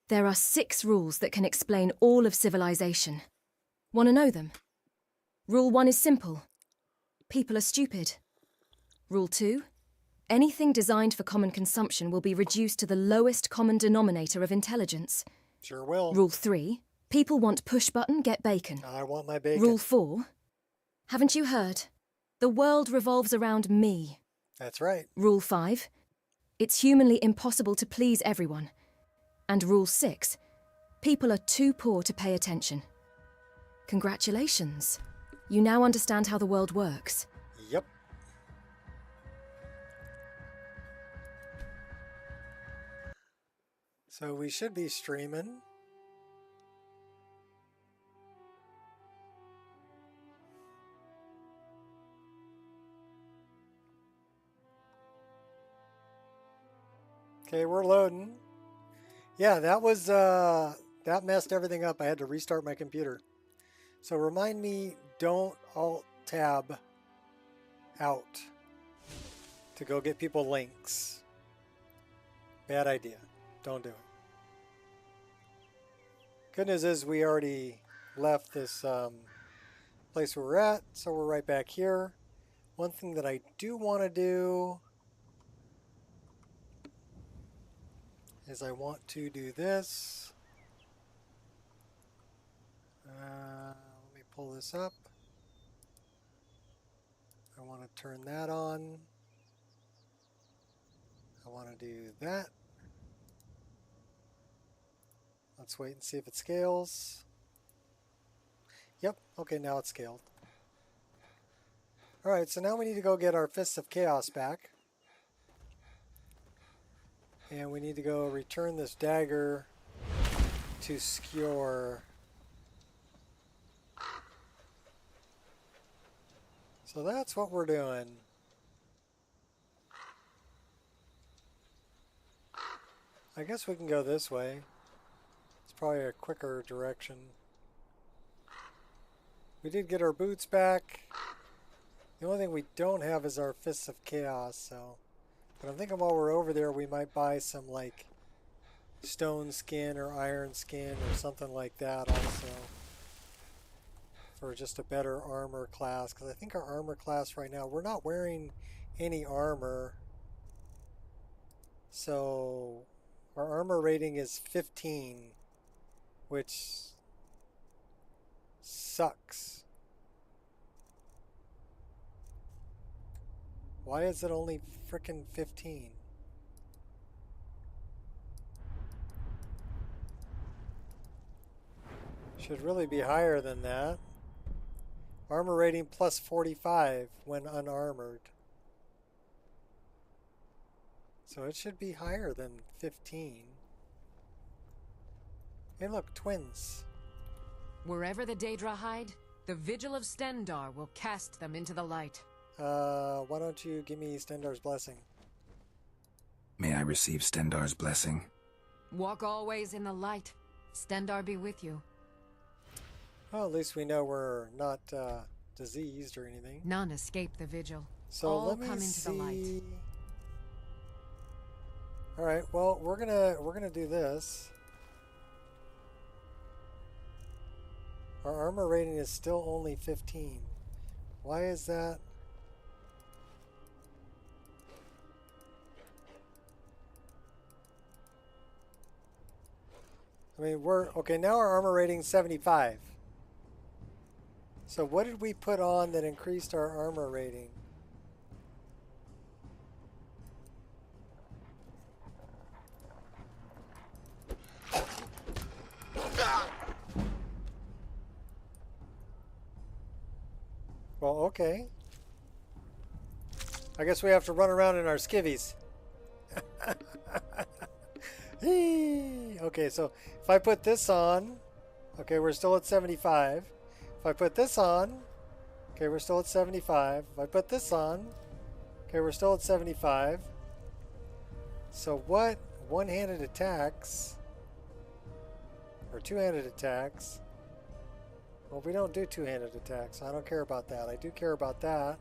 There are 6 rules that can explain all of civilization. Want to know them? Rule 1 is simple. People are stupid. Rule 2. Anything designed for common consumption will be reduced to the lowest common denominator of intelligence. Sure will. Rule 3. People want push button, get bacon. I want my bacon. Rule 4. Haven't you heard? The world revolves around me. That's right. Rule 5. It's humanly impossible to please everyone. And Rule 6. People are too poor to pay attention. Congratulations. You now understand how the world works. Yep. So we should be streaming. Okay, we're loading. Yeah, that was that messed everything up. I had to restart my computer. So remind me, don't Alt-Tab out to go get people links. Bad idea. Don't do it. Good news is we already left this place where we're at, so we're right back here. One thing that I do want to do is I want to do this. Let me pull this up. I want to turn that on. I want to do that. Let's wait and see if it scales. Yep, okay, now it's scaled. Alright, so now we need to go get our Fists of Chaos back. And we need to go return this dagger to Skewer. So that's what we're doing. I guess we can go this way. It's probably a quicker direction. We did get our boots back. The only thing we don't have is our Fists of Chaos, so... But I'm thinking while we're over there, we might buy some, like, stone skin or iron skin or something like that also. For just a better armor class. Because I think our armor class right now, we're not wearing any armor. So, our armor rating is 15. Which sucks. Why is it only frickin' 15? Should really be higher than that. Armor rating plus 45 when unarmored. So it should be higher than 15. Hey look, twins. Wherever the Daedra hide, the Vigil of Stendarr will cast them into the light. Why don't you give me Stendarr's blessing? May I receive Stendarr's blessing? Walk always in the light. Stendarr be with you. Well, at least we know we're not diseased or anything. None escape the Vigil. So all let me come into see. the light. All right. Well, we're gonna do this. Our armor rating is still only 15. Why is that? I mean, we're okay now. Our armor rating is 75. So what did we put on that increased our armor rating? Well, okay. I guess we have to run around in our skivvies. Okay, so if I put this on, okay, we're still at 75. If I put this on, okay, we're still at 75. If I put this on, okay, we're still at 75. So what one-handed attacks, or two-handed attacks, well, we don't do two-handed attacks. I don't care about that. I do care about that.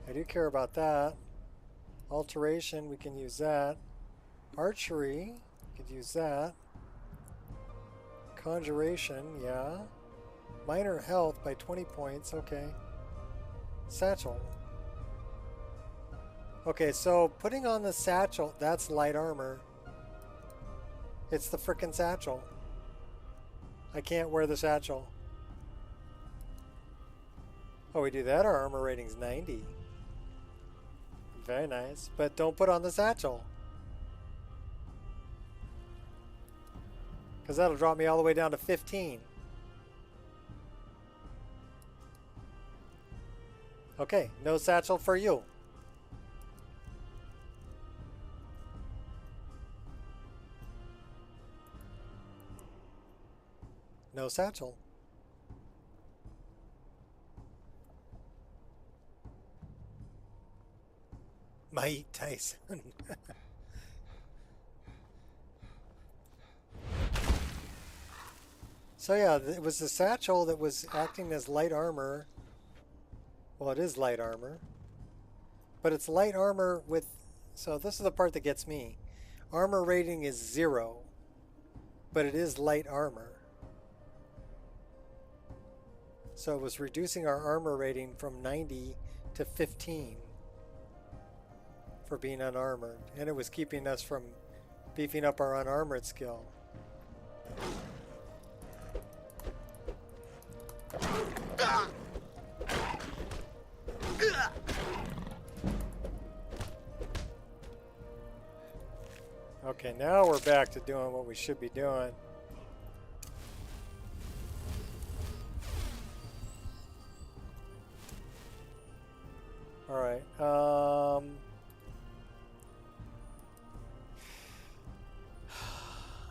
I do care about that. Alteration, we can use that. Archery, Could use that. Conjuration, yeah. Minor health by 20 points, okay. Satchel. Okay, so putting on the satchel, that's light armor. It's the frickin' satchel. I can't wear the satchel. Oh, we do that, our armor rating's 90. Very nice, but don't put on the satchel. Because that'll drop me all the way down to 15. Okay, no satchel for you. No satchel. Ma'iq Tyson. So yeah, it was the satchel that was acting as light armor. Well, it is light armor. But it's light armor with... So this is the part that gets me. Armor rating is 0. But it is light armor. So it was reducing our armor rating from 90 to 15 for being unarmored. And it was keeping us from beefing up our unarmored skill. Okay, now we're back to doing what we should be doing. Alright,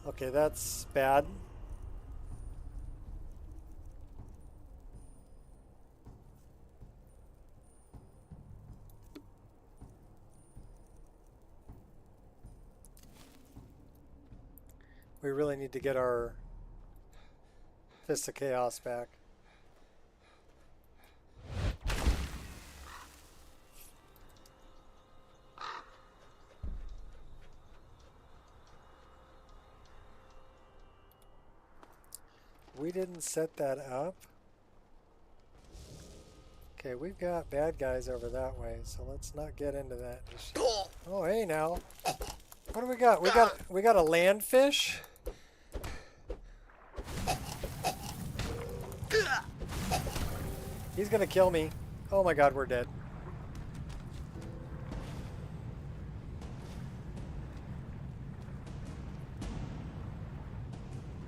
okay, that's bad. We really need to get our Fist of Chaos back. We didn't set that up. Okay, we've got bad guys over that way, so let's not get into that. Just... Oh, hey now. What do we got? We got a landfish? He's gonna kill me. Oh my god, we're dead.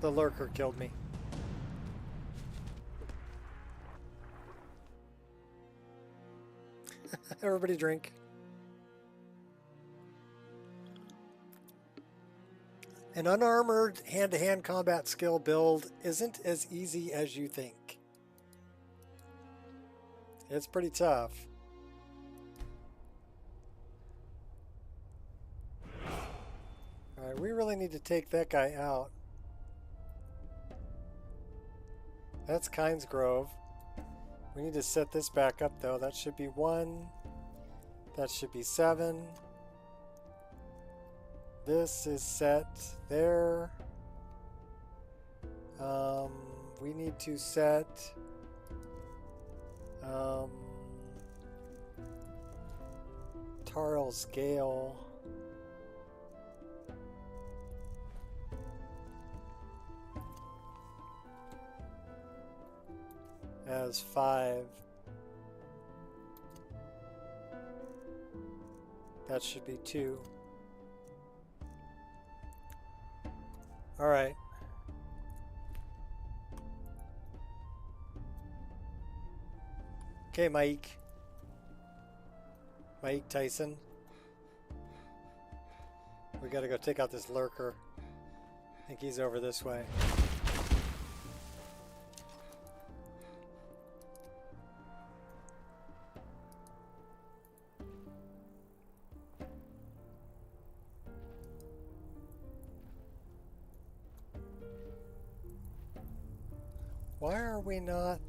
The lurker killed me. Everybody drink. An unarmored hand-to-hand combat skill build isn't as easy as you think. It's pretty tough. Alright, we really need to take that guy out. That's Kynes Grove. We need to set this back up though. That should be 1. That should be 7. This is set there. We need to set Tarl's Gale as 5. That should be 2. All right. Okay, Ma'iq Tyson. We gotta go take out this lurker. I think he's over this way. Why are we not...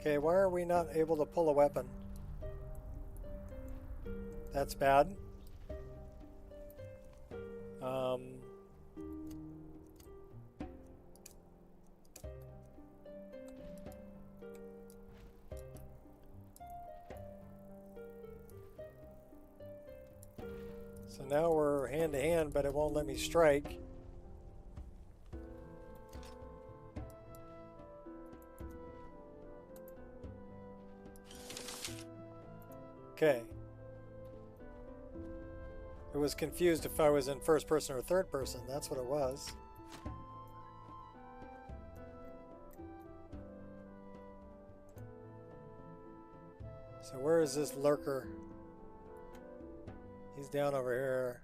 Okay, why are we not able to pull a weapon? That's bad. So now we're hand to hand, but it won't let me strike. Okay. I was confused if I was in first person or third person. That's what it was. So where is this lurker? He's down over here.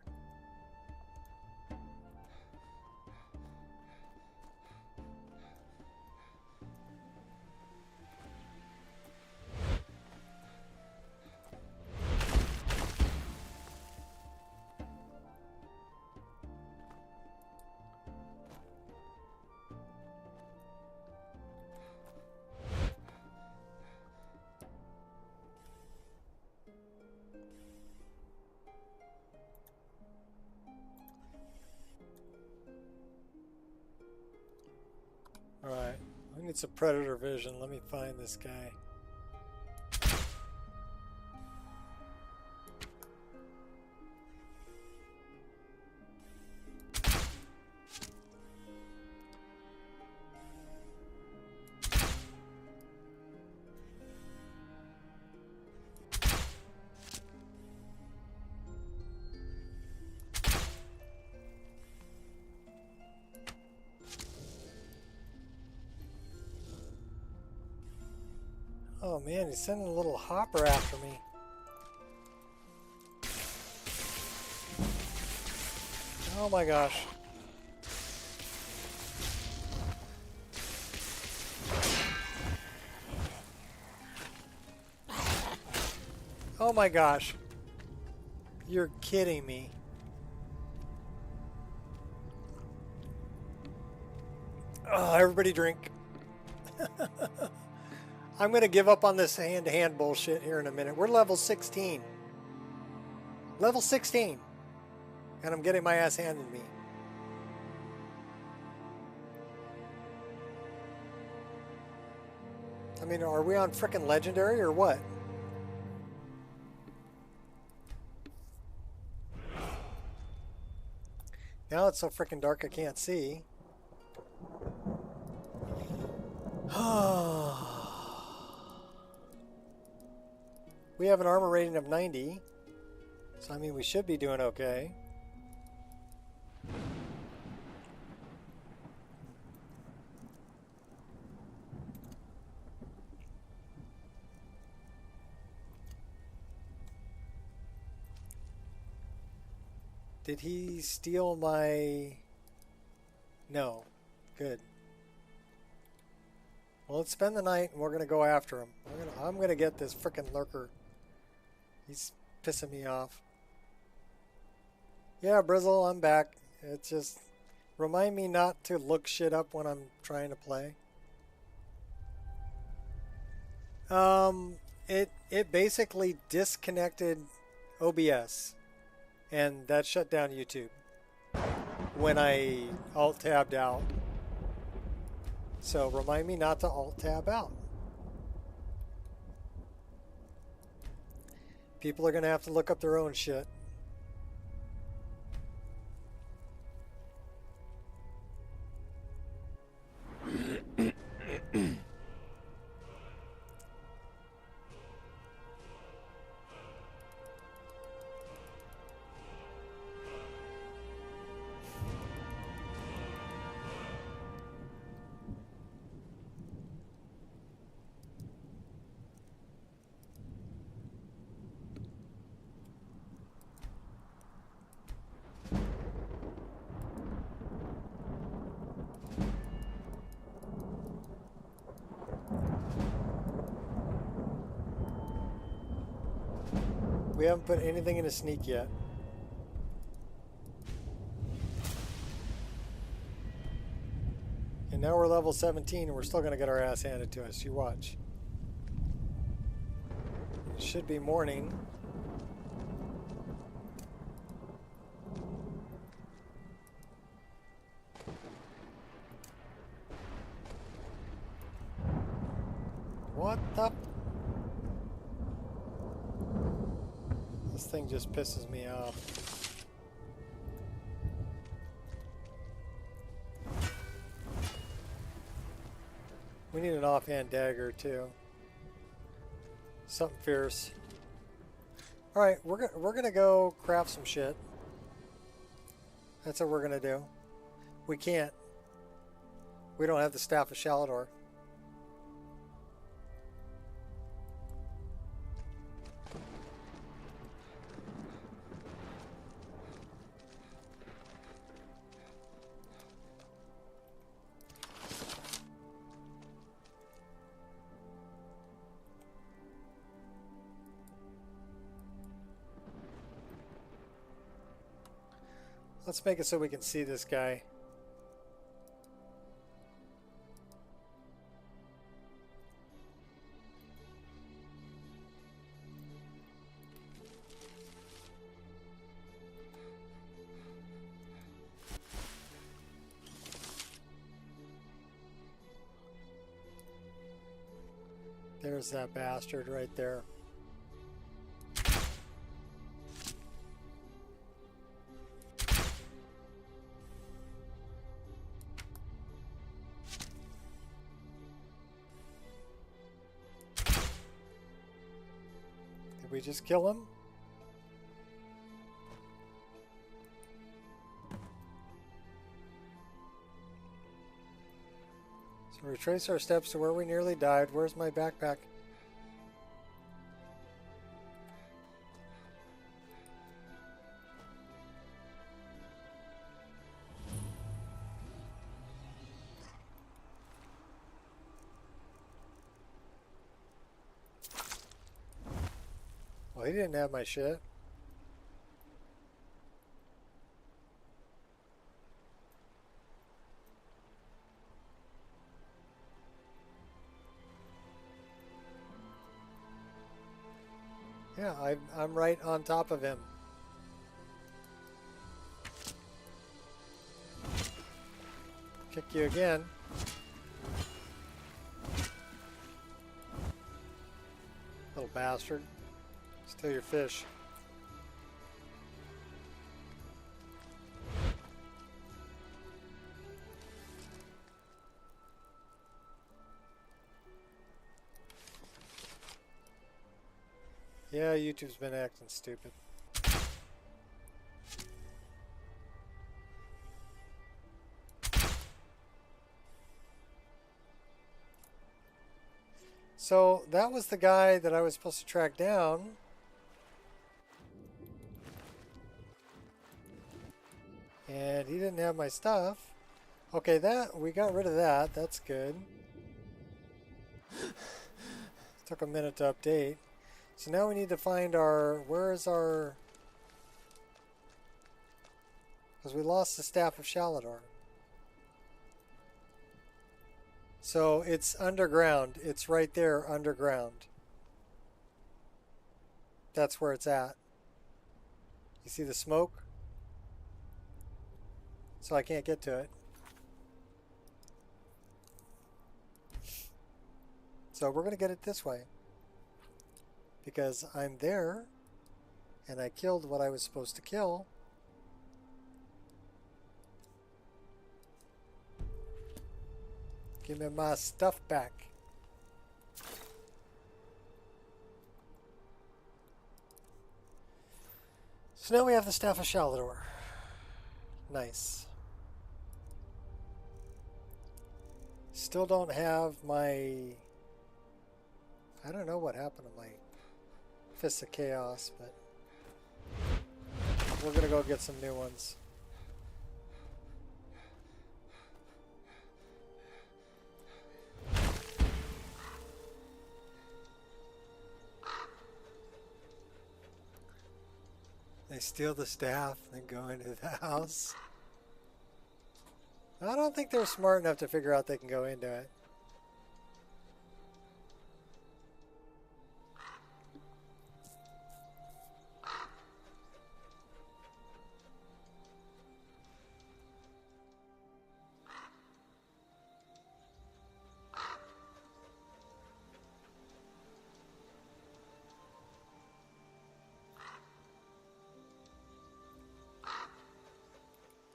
Alright, I need some predator vision. Let me find this guy. Oh man, he's sending a little hopper after me. Oh my gosh. Oh my gosh. You're kidding me. Oh, everybody drink. I'm going to give up on this hand-to-hand bullshit here in a minute. We're level 16. Level 16. And I'm getting my ass handed to me. I mean, are we on frickin' legendary or what? Now it's so frickin' dark I can't see. We have an armor rating of 90, so I mean we should be doing okay. Did he steal my... No. Good. Well, let's spend the night and we're going to go after him. I'm going to get this frickin' lurker. He's pissing me off. Yeah, Brizzle, I'm back. It's just... Remind me not to look shit up when I'm trying to play. It basically disconnected OBS. And that shut down YouTube when I alt-tabbed out. So remind me not to alt-tab out. People are going to have to look up their own shit. We haven't put anything in a sneak yet. And now we're level 17 and we're still going to get our ass handed to us. You watch. should be morning. What the? This thing just pisses me off. We need an offhand dagger too. Something fierce. All right, we're gonna go craft some shit. That's what we're gonna do. We can't. We don't have the Staff of Shalador. Let's make it so we can see this guy. There's that bastard right there. Did we just kill him? So retrace our steps to where we nearly died. Where's my backpack? Well, he didn't have my shit. Yeah, I'm right on top of him. Kick you again. Little bastard. Steal your fish. Yeah, YouTube's been acting stupid. So that was the guy that I was supposed to track down. And he didn't have my stuff. Okay, that we got rid of that. That's good. Took a minute to update. So now we need to find our, where is our, because we lost the Staff of Shalador. So it's underground. It's right there underground. That's where it's at. You see the smoke? So I can't get to it. So we're going to get it this way. Because I'm there, and I killed what I was supposed to kill. Give me my stuff back. So now we have the Staff of Shalador. Nice. Still don't have my... I don't know what happened to my Fists of Chaos, but we're gonna go get some new ones. They steal the staff and then go into the house. I don't think they're smart enough to figure out they can go into it.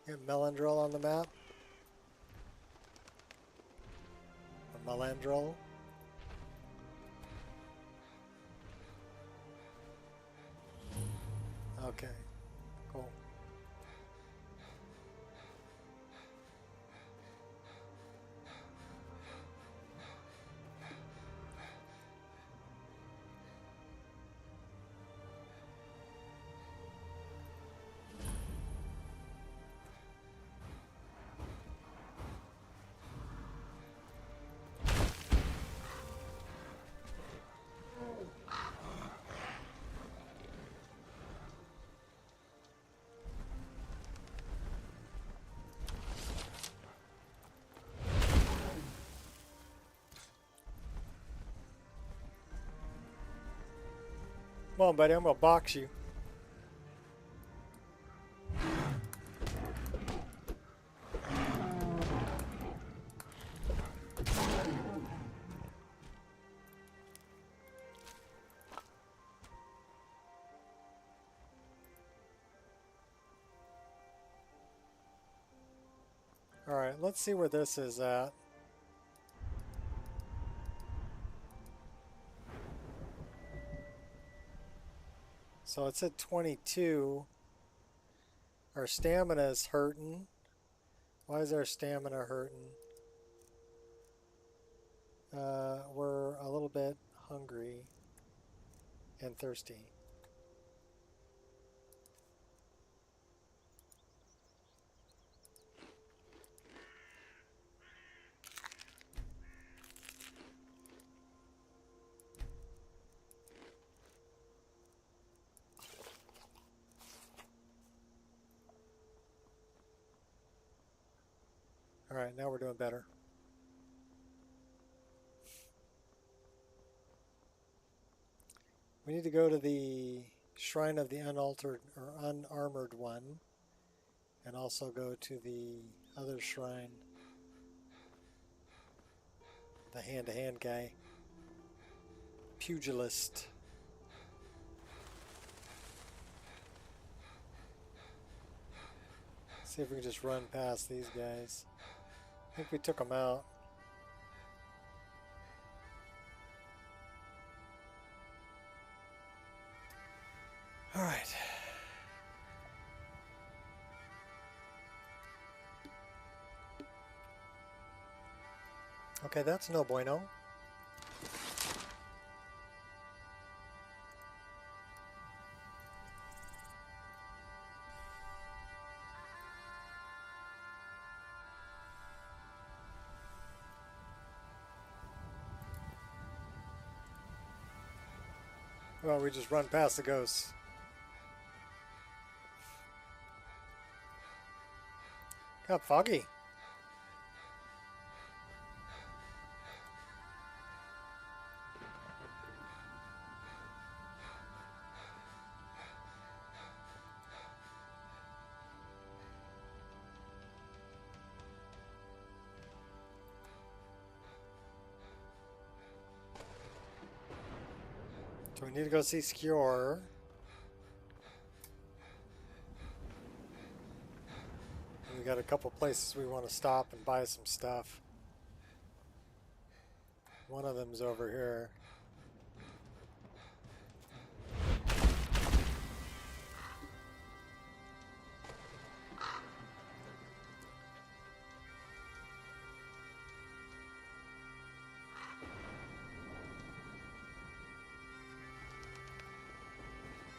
Get Melandril on the map. Or Melandril. Okay, cool. Come on, buddy, I'm gonna box you. Alright, let's see where this is at. So it's at 22. Our stamina is hurting. Why is our stamina hurting? We're a little bit hungry and thirsty. All right, now we're doing better. We need to go to the Shrine of the Unaltered or Unarmored One, and also go to the other shrine, the hand-to-hand guy, Pugilist. See if we can just run past these guys. I think we took them out. All right. Okay, that's no bueno. Well, we just run past the ghosts. Got foggy. So we need to go see Skjor. We got a couple places we want to stop and buy some stuff. One of them's over here.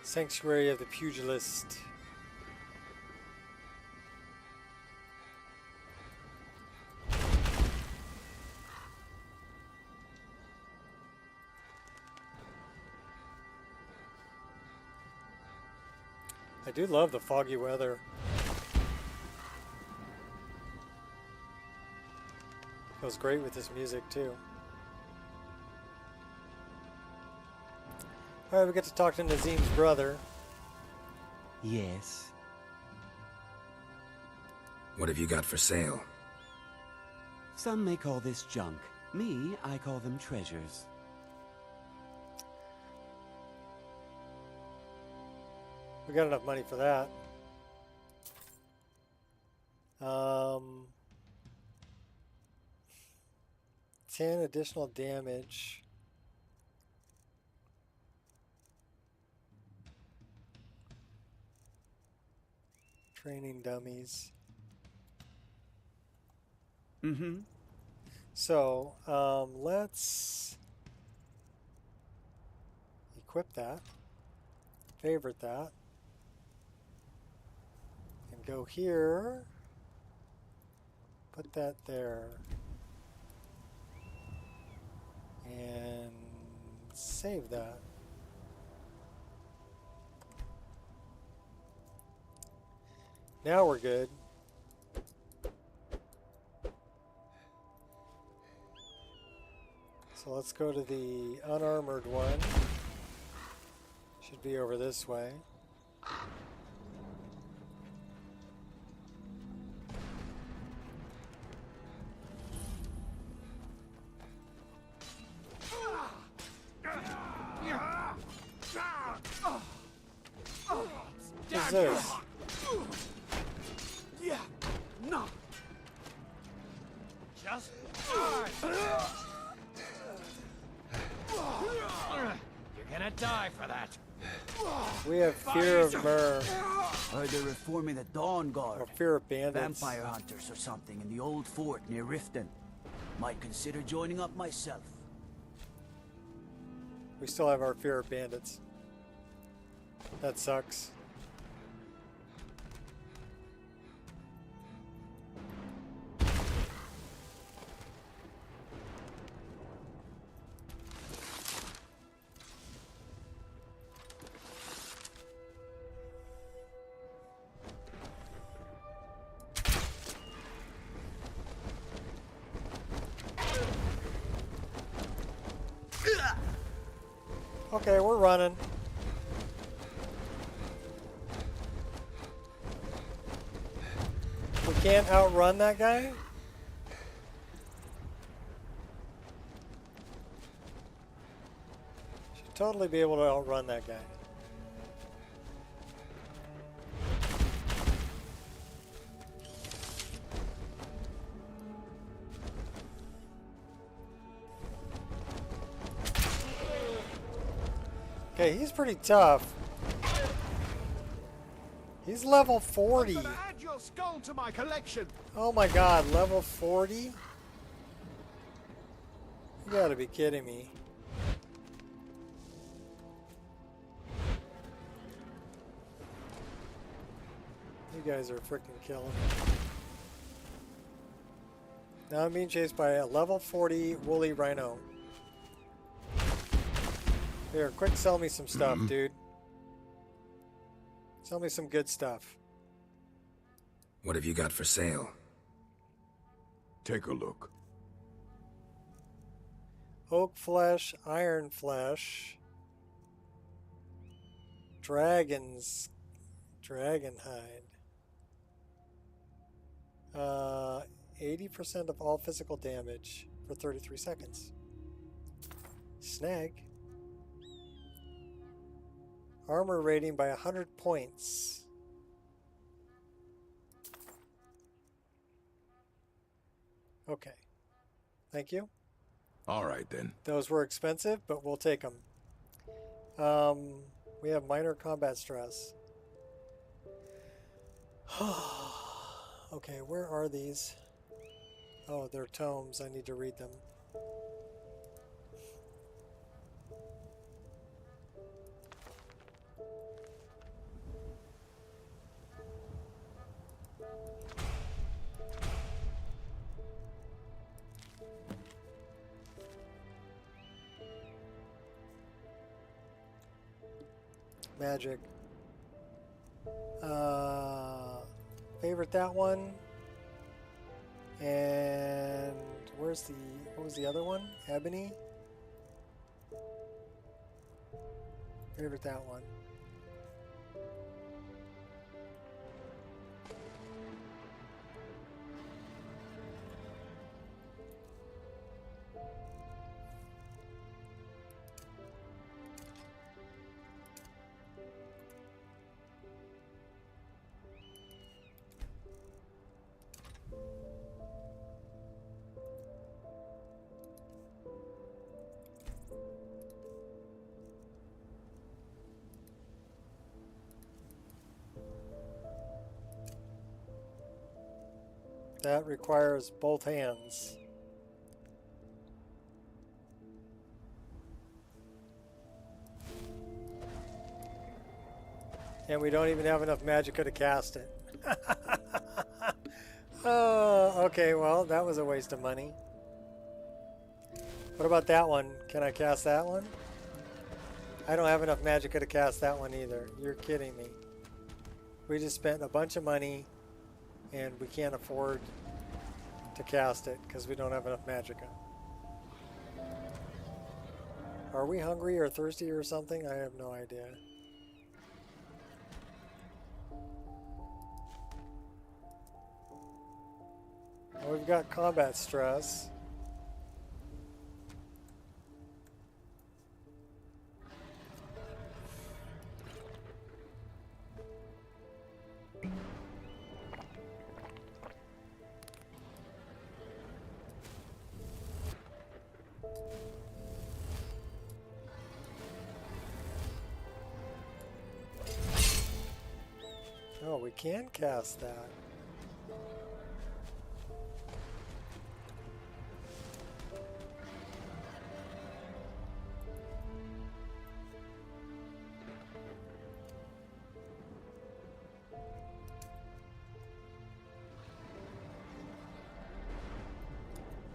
Sanctuary of the Pugilist. I do love the foggy weather. Goes great with this music too. Alright, we get to talk to Nazim's brother. Yes. What have you got for sale? Some may call this junk. Me, I call them treasures. We got enough money for that. Um, 10 additional damage. Training dummies. Mm-hmm. So, let's equip that, favorite that, and go here, put that there, and save that. Now we're good. So let's go to the unarmored one. Should be over this way. What's this? Yeah. No. Just. You're gonna die for that. We have fear of Myrrh, Heard they're reforming the Dawn Guard. or fear of bandits. Vampire hunters or something in the old fort near Riften. Might consider joining up myself. We still have our fear of bandits. That sucks. Okay, we're running. We can't outrun that guy? Should totally be able to outrun that guy. Okay, he's pretty tough. He's level 40. Add your skull to my collection. Oh my god, level 40? You gotta be kidding me. You guys are freaking killing me. Now I'm being chased by a level 40 woolly rhino. Here, quick sell me some stuff, dude. Sell me some good stuff. What have you got for sale? Take a look. Oak flesh, iron flesh, dragon hide. 80% of all physical damage for 33 seconds. Snag. Armor rating by 100 points. Okay. Thank you. All right then. Those were expensive, but we'll take them. We have minor combat stress. Okay, where are these? Oh, they're tomes. I need to read them. Magic. Favorite that one. And what was the other one? Ebony. Favorite that one. That requires both hands. And we don't even have enough magicka to cast it. Oh, okay, well, that was a waste of money. What about that one? Can I cast that one? I don't have enough magicka to cast that one either. You're kidding me. We just spent a bunch of money and we can't afford to cast it because we don't have enough magicka. Are we hungry or thirsty or something? I have no idea. We've got combat stress. Oh, we can cast that.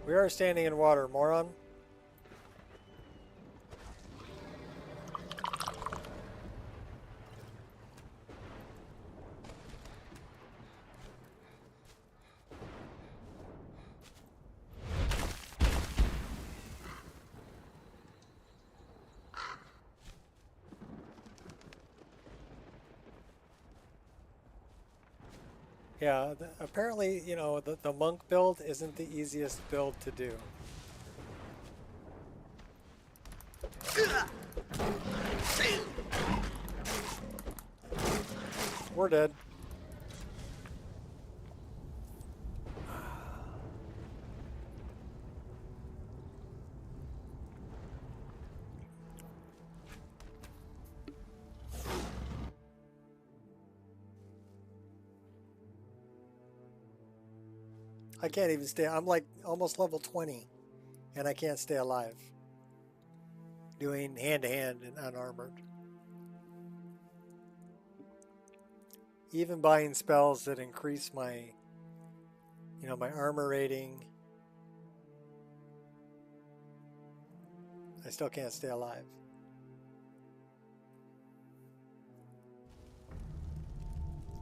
We are standing in water, moron. Yeah, apparently, you know, the monk build isn't the easiest build to do. We're dead. I can't even stay. I'm like almost level 20 and I can't stay alive. Doing hand-to-hand and unarmored. Even buying spells that increase my, you know, my armor rating. I still can't stay alive.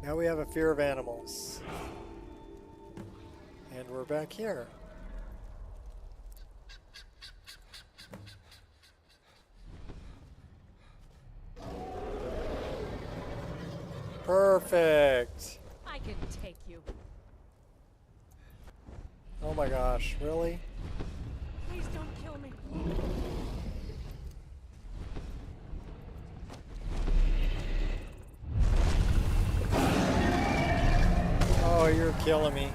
Now we have a fear of animals. And we're back here. Perfect. I can take you. Oh my gosh, really? Please don't kill me. Oh, you're killing me.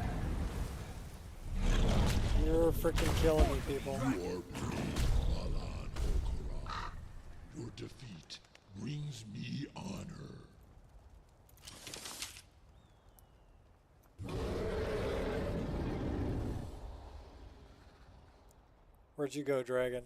You're freaking killing me, people. You are brave, Alan Okara. Your defeat brings me honor. Where'd you go, dragon?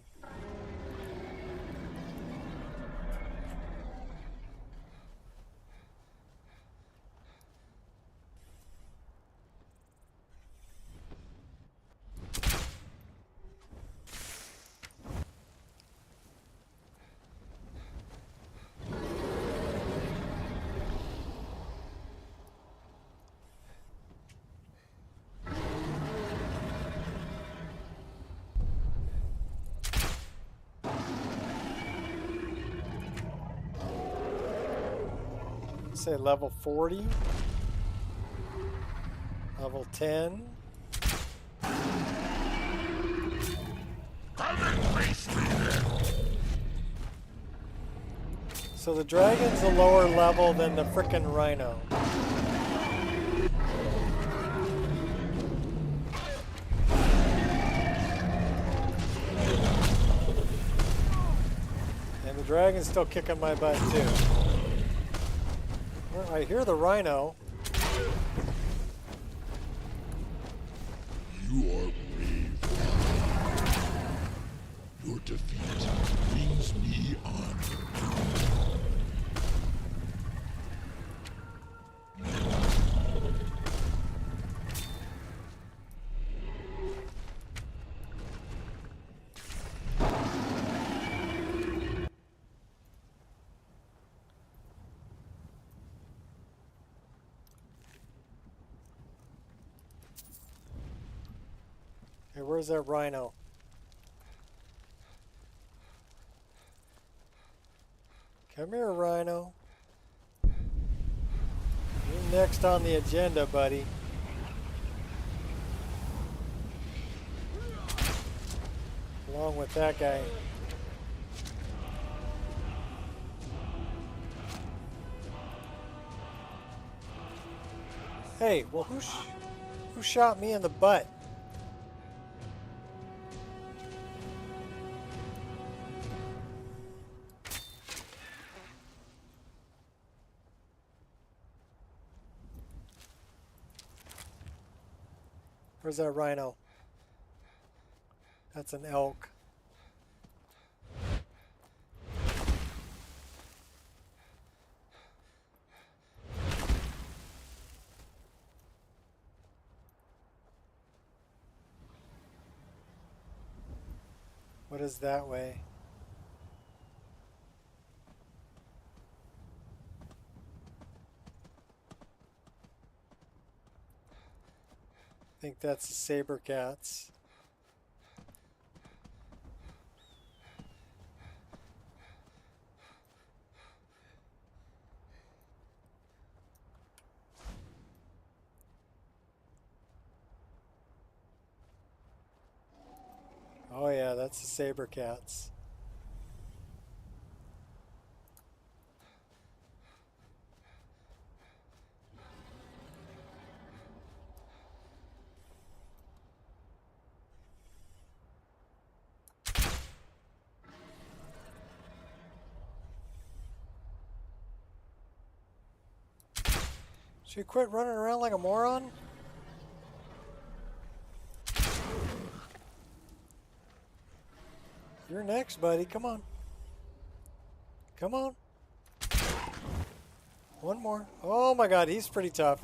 Say level 40, level 10. So the dragon's a lower level than the frickin' rhino. And the dragon's still kicking my butt too. I hear the rhino. where's that rhino? Come here, rhino. You're next on the agenda, buddy. Along with that guy. Hey, well, who shot me in the butt? Where's that rhino? That's an elk. What is that way? I think that's the saber cats. Oh yeah, that's the saber cats. Should you quit running around like a moron? You're next, buddy. Come on. Come on. One more. Oh my god, he's pretty tough.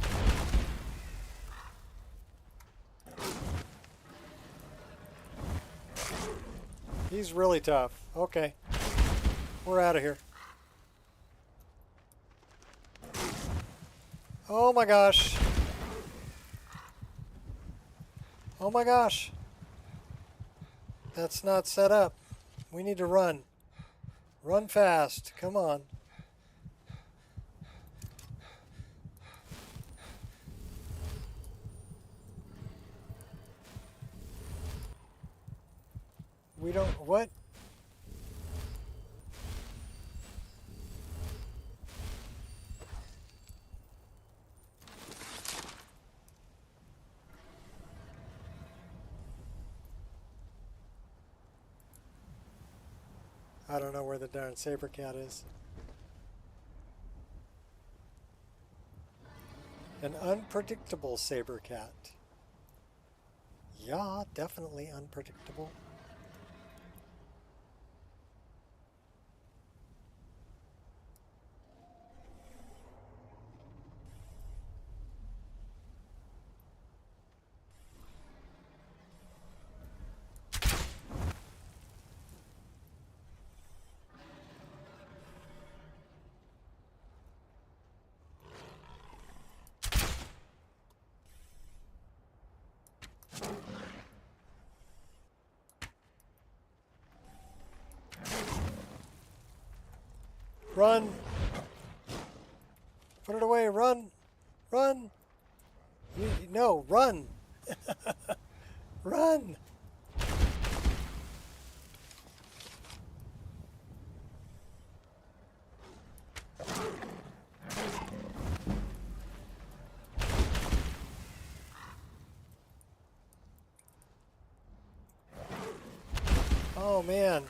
He's really tough. Okay. We're out of here. Oh my gosh. Oh my gosh. That's not set up. We need to run. Run fast. Come on. We don't... What? I don't know where the darn saber cat is. An unpredictable saber cat. Yeah, definitely unpredictable. Run! Put it away, run! Run! No, run! Run! Oh man.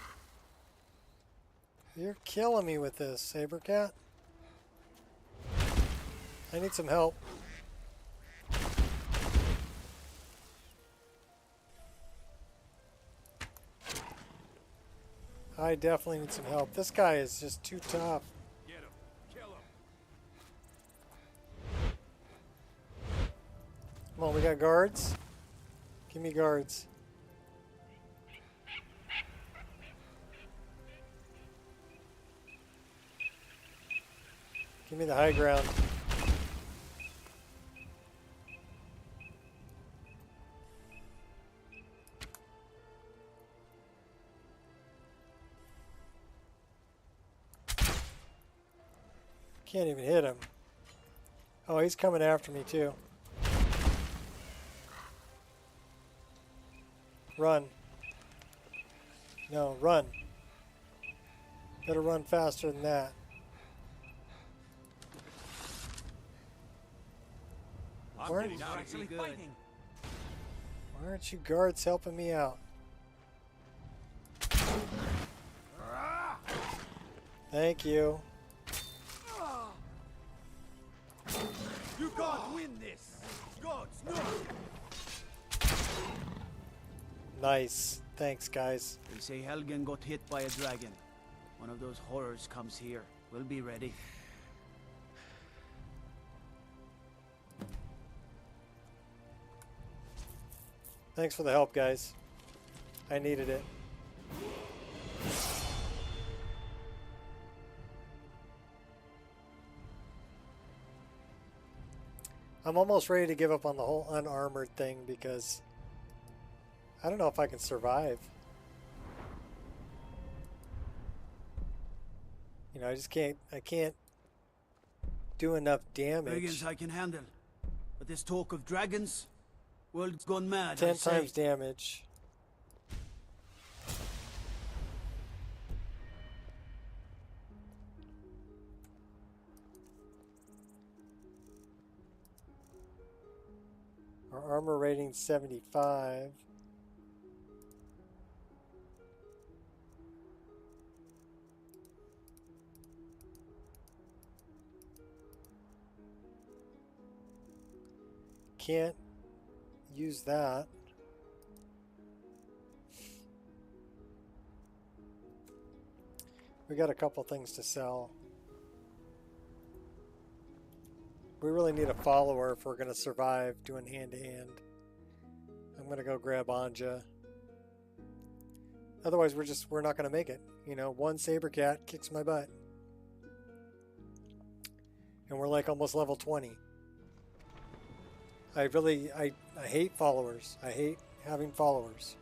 You're killing me with this, saber cat. I need some help. I definitely need some help. This guy is just too tough. Get him. Kill him. Come on, we got guards. Give me guards. Give me the high ground. Can't even hit him. Oh, he's coming after me too. Run. No, run. Better run faster than that. I'm Why getting actually fighting. Why aren't you guards helping me out? Thank you. You can't win this. Gods, no. Nice. Thanks, guys. They say Helgen got hit by a dragon. One of those horrors comes here. We'll be ready. Thanks for the help, guys. I needed it. I'm almost ready to give up on the whole unarmored thing because I don't know if I can survive. You know, I can't do enough damage. Dragons I can handle. But this talk of dragons, world's gone mad. 10 times damage. Our armor rating 75. Can't use that. We got a couple things to sell. We really need a follower if we're going to survive doing hand-to-hand. I'm going to go grab Anja. Otherwise, we're not going to make it. You know, one saber cat kicks my butt. And we're like almost level 20. I hate followers. I hate having followers.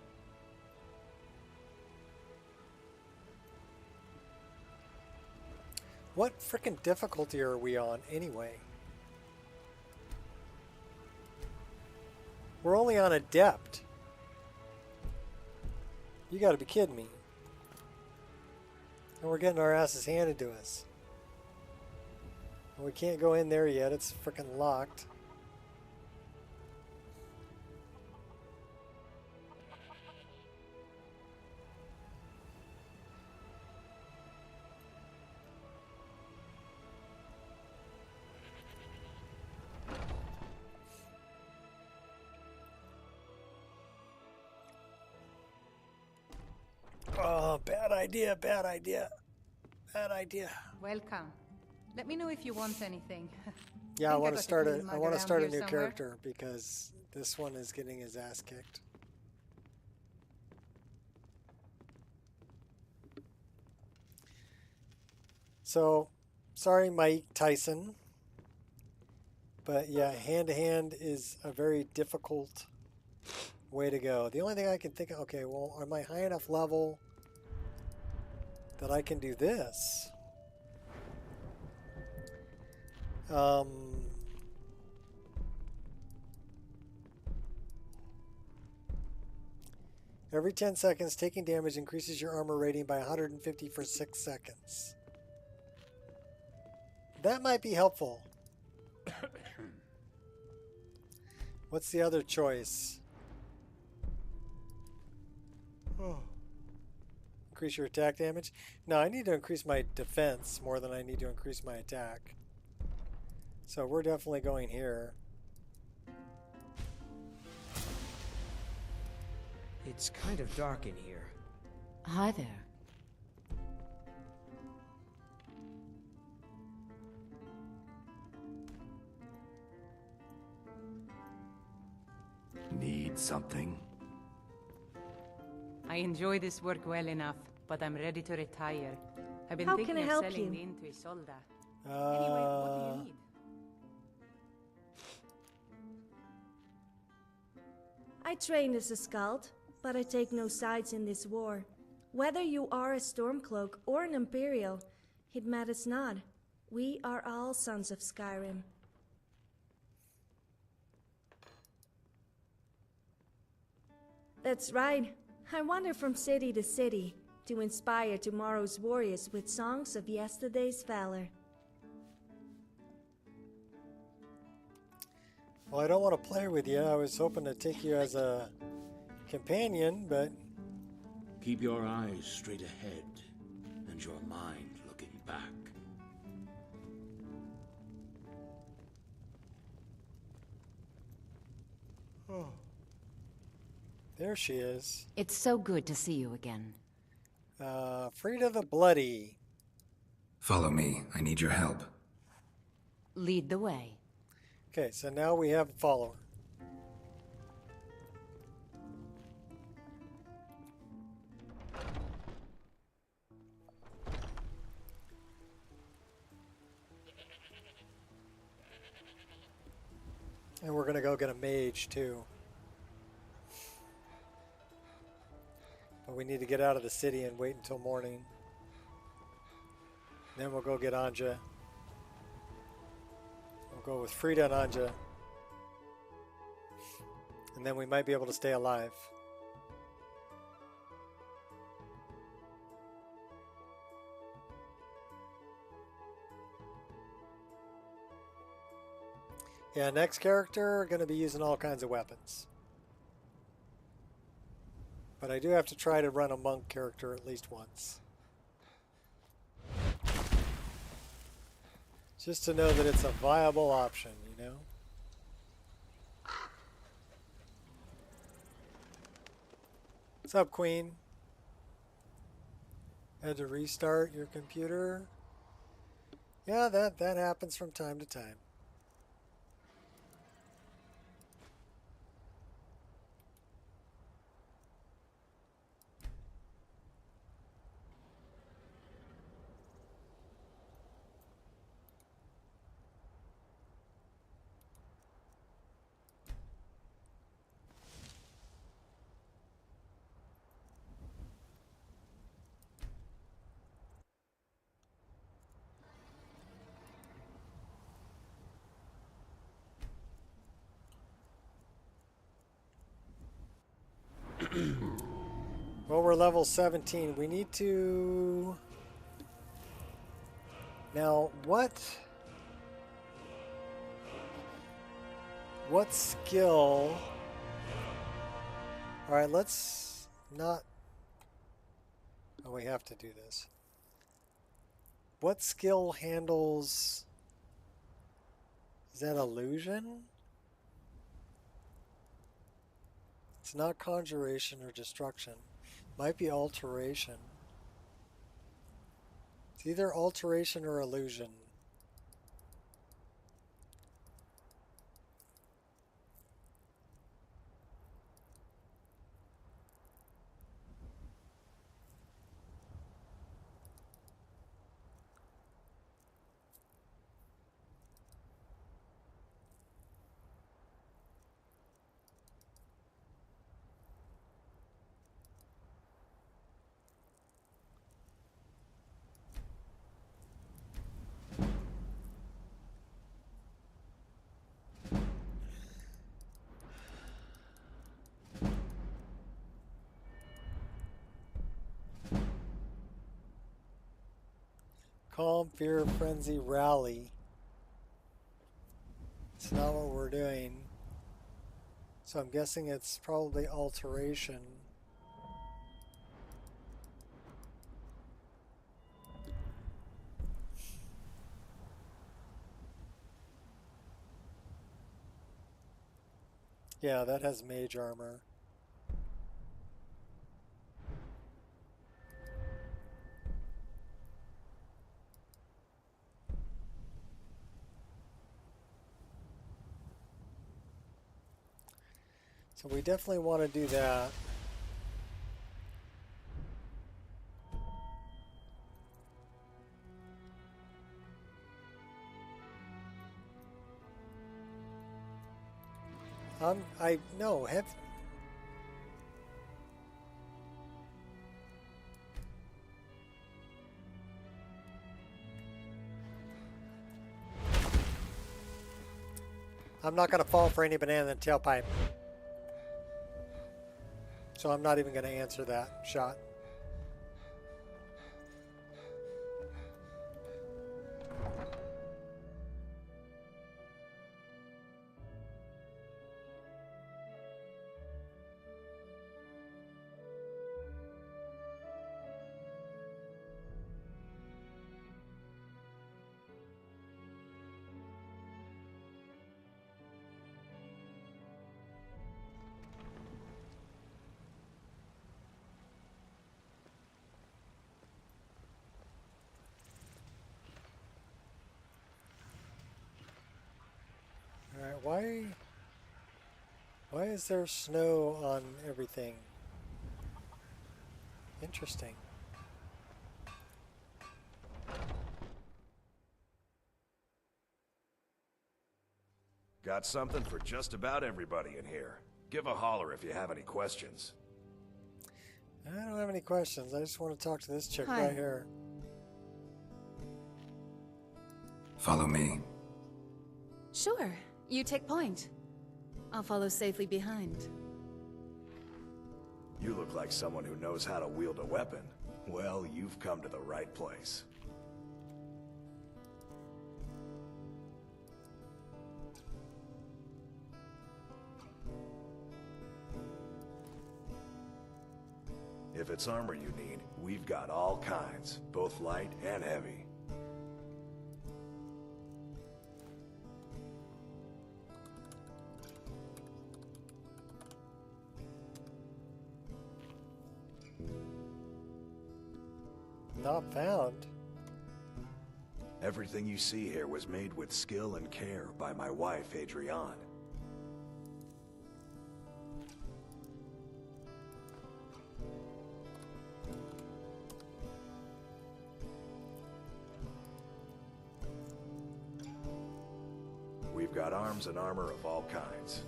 What frickin' difficulty are we on anyway? We're only on Adept. You gotta be kidding me. And we're getting our asses handed to us. And we can't go in there yet. It's frickin' locked. Oh, bad idea, bad idea. Bad idea. Welcome. Let me know if you want anything. Yeah, I want to start a new character because this one is getting his ass kicked. So, sorry, Ma'iq Tyson. But yeah, hand-to-hand is a very difficult way to go. The only thing I can think of, okay, well, am I high enough level that I can do this? Every 10 seconds, taking damage increases your armor rating by 150 for 6 seconds. That might be helpful. What's the other choice? Oh. Increase your attack damage? No, I need to increase my defense more than I need to increase my attack. So we're definitely going here. It's kind of dark in here. Hi there. Need something? I enjoy this work well enough, but I'm ready to retire. I've been How thinking can I of help selling you? the into Isolda. Anyway, what do you need? I trained as a Skald, but I take no sides in this war. Whether you are a Stormcloak or an Imperial, it matters not. We are all sons of Skyrim. That's right. I wander from city to city to inspire tomorrow's warriors with songs of yesterday's valor. Well, I don't want to play with you. I was hoping to take you as a companion, but... Keep your eyes straight ahead and your mind looking back. Oh. There she is. It's so good to see you again. Frida the Bloody. Follow me. I need your help. Lead the way. Okay, so now we have a follower. And we're gonna go get a mage too. But we need to get out of the city and wait until morning. Then we'll go get Anja. We'll go with Frida and Anja. And then we might be able to stay alive. Yeah, next character, going to be using all kinds of weapons. But I do have to try to run a monk character at least once. Just to know that it's a viable option, you know? What's up, Queen? Had to restart your computer? Yeah, that happens from time to time. Well, we're level 17. We need to... Now, what skill... Alright, let's not... Oh, we have to do this. What skill handles... Is that illusion? It's not conjuration or destruction. Might be alteration. It's either alteration or illusion. Calm, fear, frenzy, rally. It's not what we're doing. So I'm guessing it's probably alteration. Yeah, that has mage armor. So we definitely want to do that. No, have... I'm not going to fall for any banana in the tailpipe. So I'm not even going to answer that shot. Alright, why is there snow on everything? Interesting. Got something for just about everybody in here. Give a holler if you have any questions. I don't have any questions. I just want to talk to this chick Hi. right here. Follow me. Sure. You take point. I'll follow safely behind. You look like someone who knows how to wield a weapon. Well, you've come to the right place. If it's armor you need, we've got all kinds, both light and heavy. Not found. Everything you see here was made with skill and care by my wife, Adrienne. We've got arms and armor of all kinds.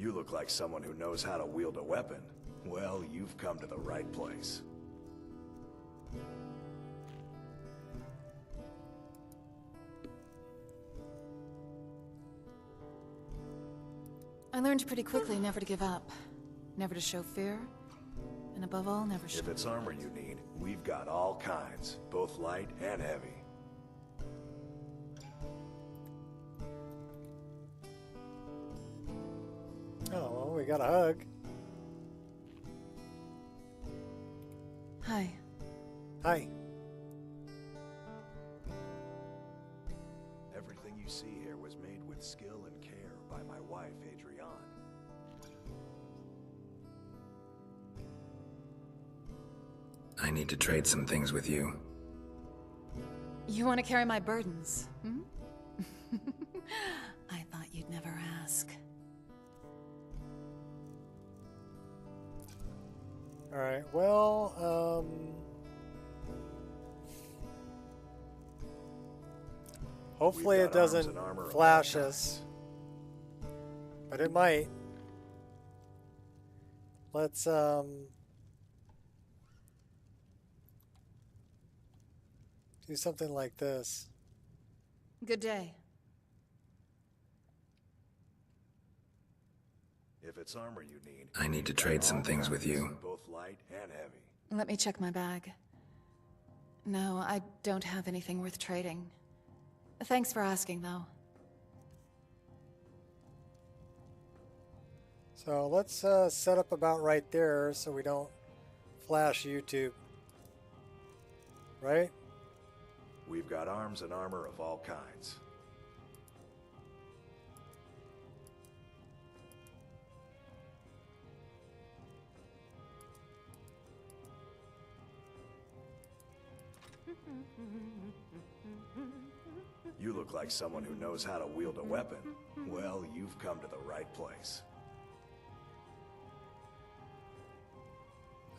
You look like someone who knows how to wield a weapon. Well, you've come to the right place. I learned pretty quickly never to give up. Never to show fear. And above all, never show... If it's armor you need, we've got all kinds, both light and heavy. Oh, well, we got a hug. Hi. Hi. Everything you see here was made with skill and care by my wife, Adrienne. I need to trade some things with you. You want to carry my burdens, hmm? I thought you'd never ask. Alright, well, hopefully it doesn't flash us. But it might. Let's, do something like this. Good day. If it's armor you need, I need to trade some things with you. both light and heavy. Let me check my bag. No, I don't have anything worth trading. Thanks for asking, though. So let's set up about right there so we don't flash YouTube. Right? We've got arms and armor of all kinds. You look like someone who knows how to wield a weapon. Well, you've come to the right place.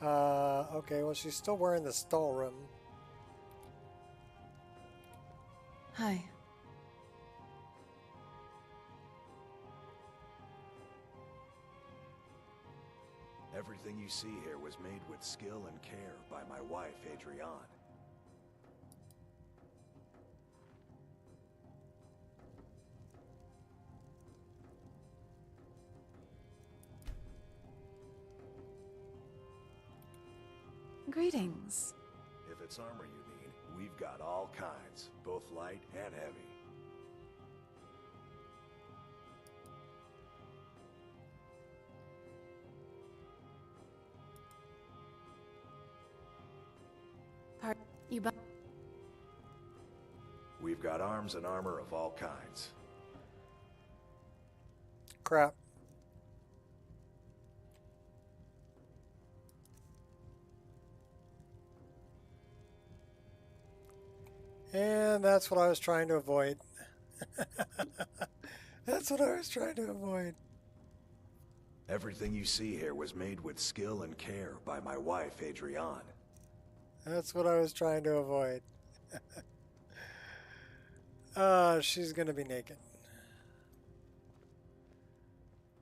Okay, well, she's still wearing the stall room. Hi. Everything you see here was made with skill and care by my wife, Adrienne. Greetings. If it's armor you need, we've got all kinds, both light and heavy. You We've got arms and armor of all kinds. Crap. And that's what I was trying to avoid. That's what I was trying to avoid. Everything you see here was made with skill and care by my wife, Adrienne. That's what I was trying to avoid. She's gonna be naked.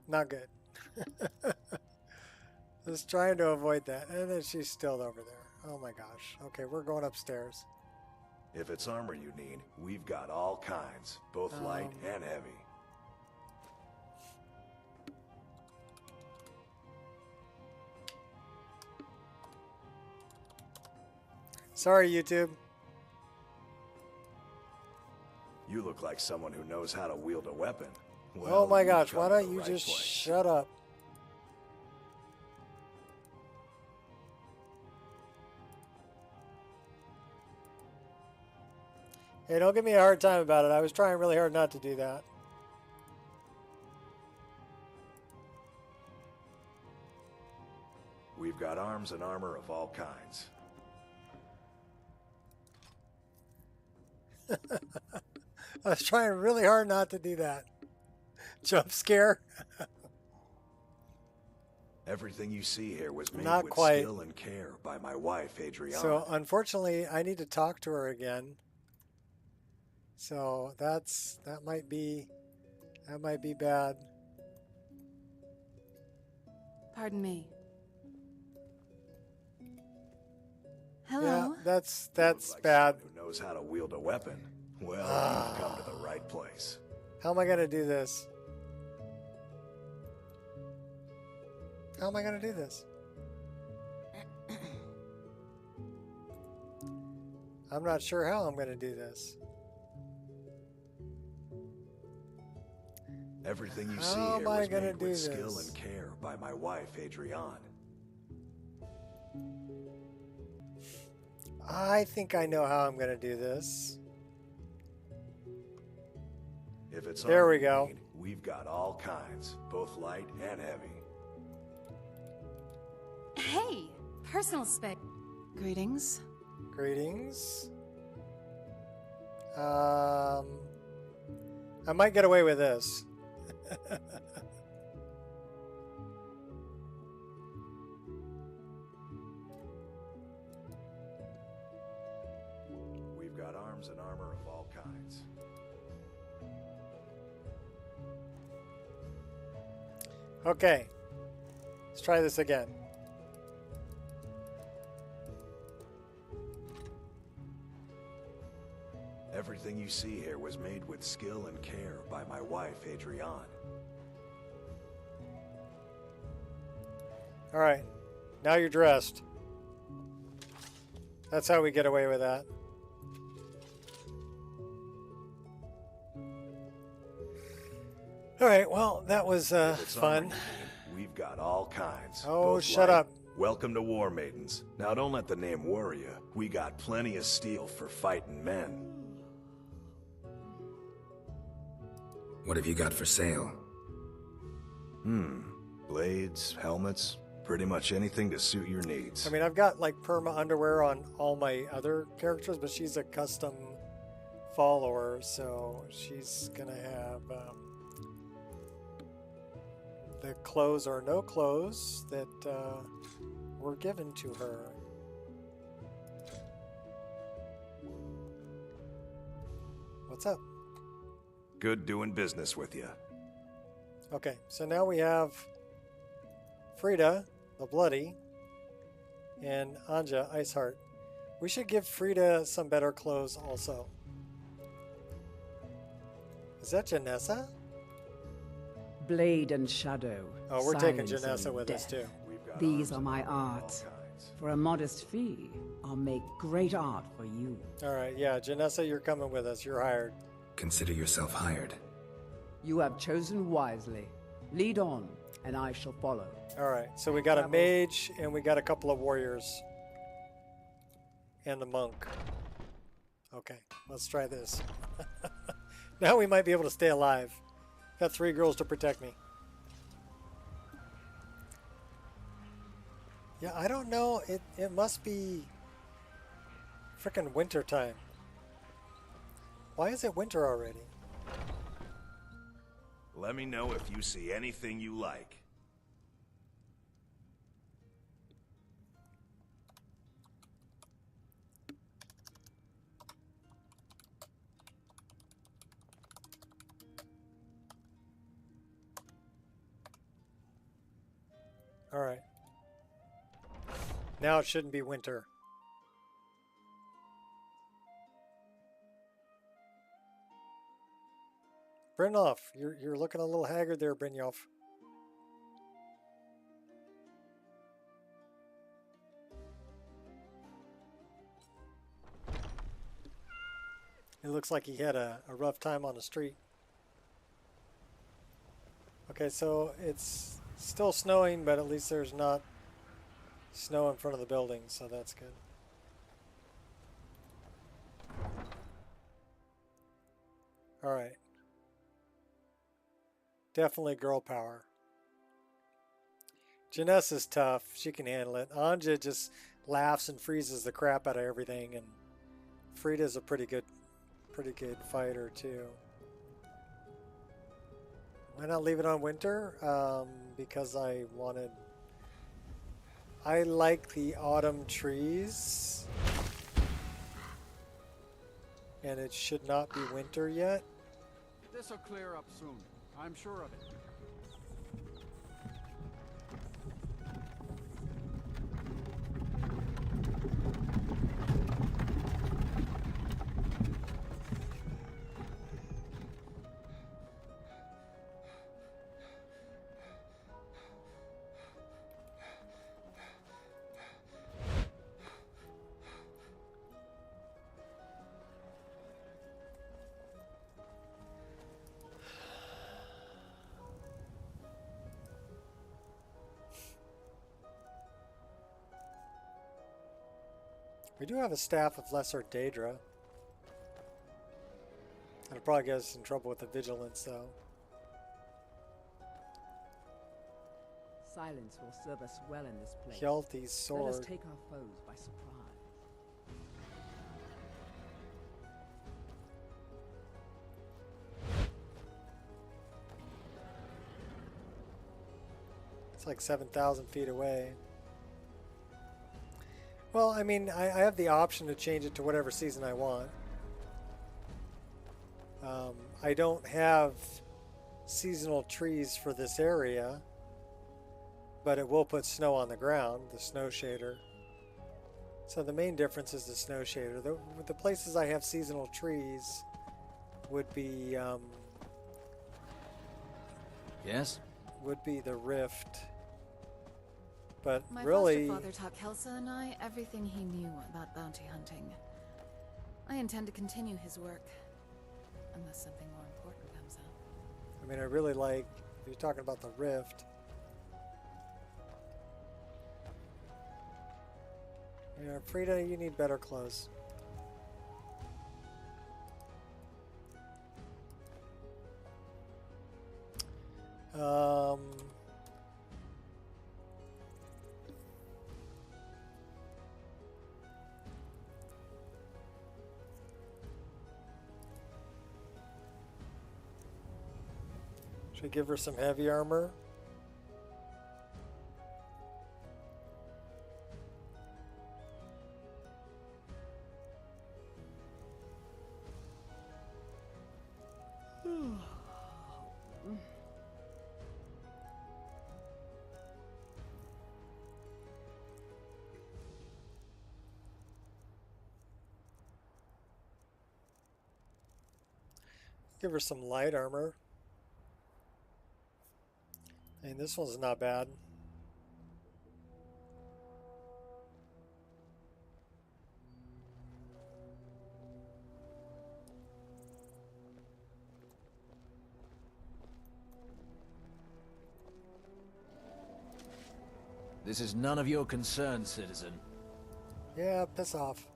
Not good. I was trying to avoid that, and then she's still over there. Oh my gosh. Okay, we're going upstairs. If it's armor you need, we've got all kinds, both light and heavy. Sorry, YouTube. You look like someone who knows how to wield a weapon. Oh my you've gosh, come why to don't the you right just place. shut up? Hey, don't give me a hard time about it. I was trying really hard not to do that. We've got arms and armor of all kinds. I was trying really hard not to do that. Jump scare. Everything you see here was made Not with quite. skill and care by my wife, Adrienne. So unfortunately, I need to talk to her again. So that might be bad. Pardon me. Hello. Yeah, that's like bad. someone who knows how to wield a weapon. Well, you've come to the right place. How am I gonna do this? How am I gonna do this? I'm not sure how I'm gonna do this. Everything you How see am here I was gonna made do with skill this? and care by my wife, Adrienne. I think I know how I'm gonna do this. If it's There armor we you go. need, we've got all kinds, both light and heavy. Hey, personal space. Greetings. Greetings. I might get away with this. We've got arms and armor of all kinds. Okay. Let's try this again. Everything you see here was made with skill and care by my wife, Adrienne. All right. Now you're dressed. That's how we get away with that. All right. Well, that was If it's armor fun. you need, we've got all kinds. Oh, both shut light- up. Welcome to War Maidens. Now don't let the name worry you. We got plenty of steel for fighting men. What have you got for sale? Blades, helmets, pretty much anything to suit your needs. I mean, I've got like perma underwear on all my other characters, but she's a custom follower, so she's gonna have the clothes or no clothes that were given to her. What's up? Good doing business with you. Okay, so now we have Frida, the Bloody, and Anja, Iceheart. We should give Frida some better clothes also. Is that Janessa? Blade and shadow. Oh, we're taking silence Janessa and with us death. too. These are my arts. For a modest fee, I'll make great art for you. Alright, yeah, Janessa, you're coming with us. You're hired. Consider yourself hired. You have chosen wisely. Lead on, and I shall follow. Alright, so we got a mage, and we got a couple of warriors. And the monk. Okay, let's try this. Now we might be able to stay alive. Got 3 girls to protect me. Yeah, I don't know. It must be frickin' winter time. Why is it winter already? Let me know if you see anything you like. Alright. Now it shouldn't be winter. Brynolf, you're looking a little haggard there, Brynolf. It looks like he had a rough time on the street. Okay, so it's still snowing, but at least there's not snow in front of the building, so that's good. Alright. Definitely girl power. Janessa's tough. She can handle it. Anja just laughs and freezes the crap out of everything, and Frida's a pretty good fighter too. Why not leave it on winter? Because I like the autumn trees, and it should not be winter yet. This'll clear up soon. I'm sure of it. We do have a staff of Lesser Daedra. That'll probably get us in trouble with the vigilance, though. Silence will serve us well in this place. Hjalti's sword. Let us take our foes by surprise. It's like 7,000 feet away. Well, I mean, I have the option to change it to whatever season I want. I don't have seasonal trees for this area, but it will put snow on the ground, the snow shader. So the main difference is the snow shader. The places I have seasonal trees would be Yes? would be the Rift. But My really, foster father taught Kelsa and I everything he knew about bounty hunting. I intend to continue his work, unless something more important comes up. I mean, I really like, if you're talking about the Rift, you know, Frida, you need better clothes. Should we give her some heavy armor? Give her some light armor. I mean, this one's not bad. This is none of your concern, citizen. Yeah, piss off.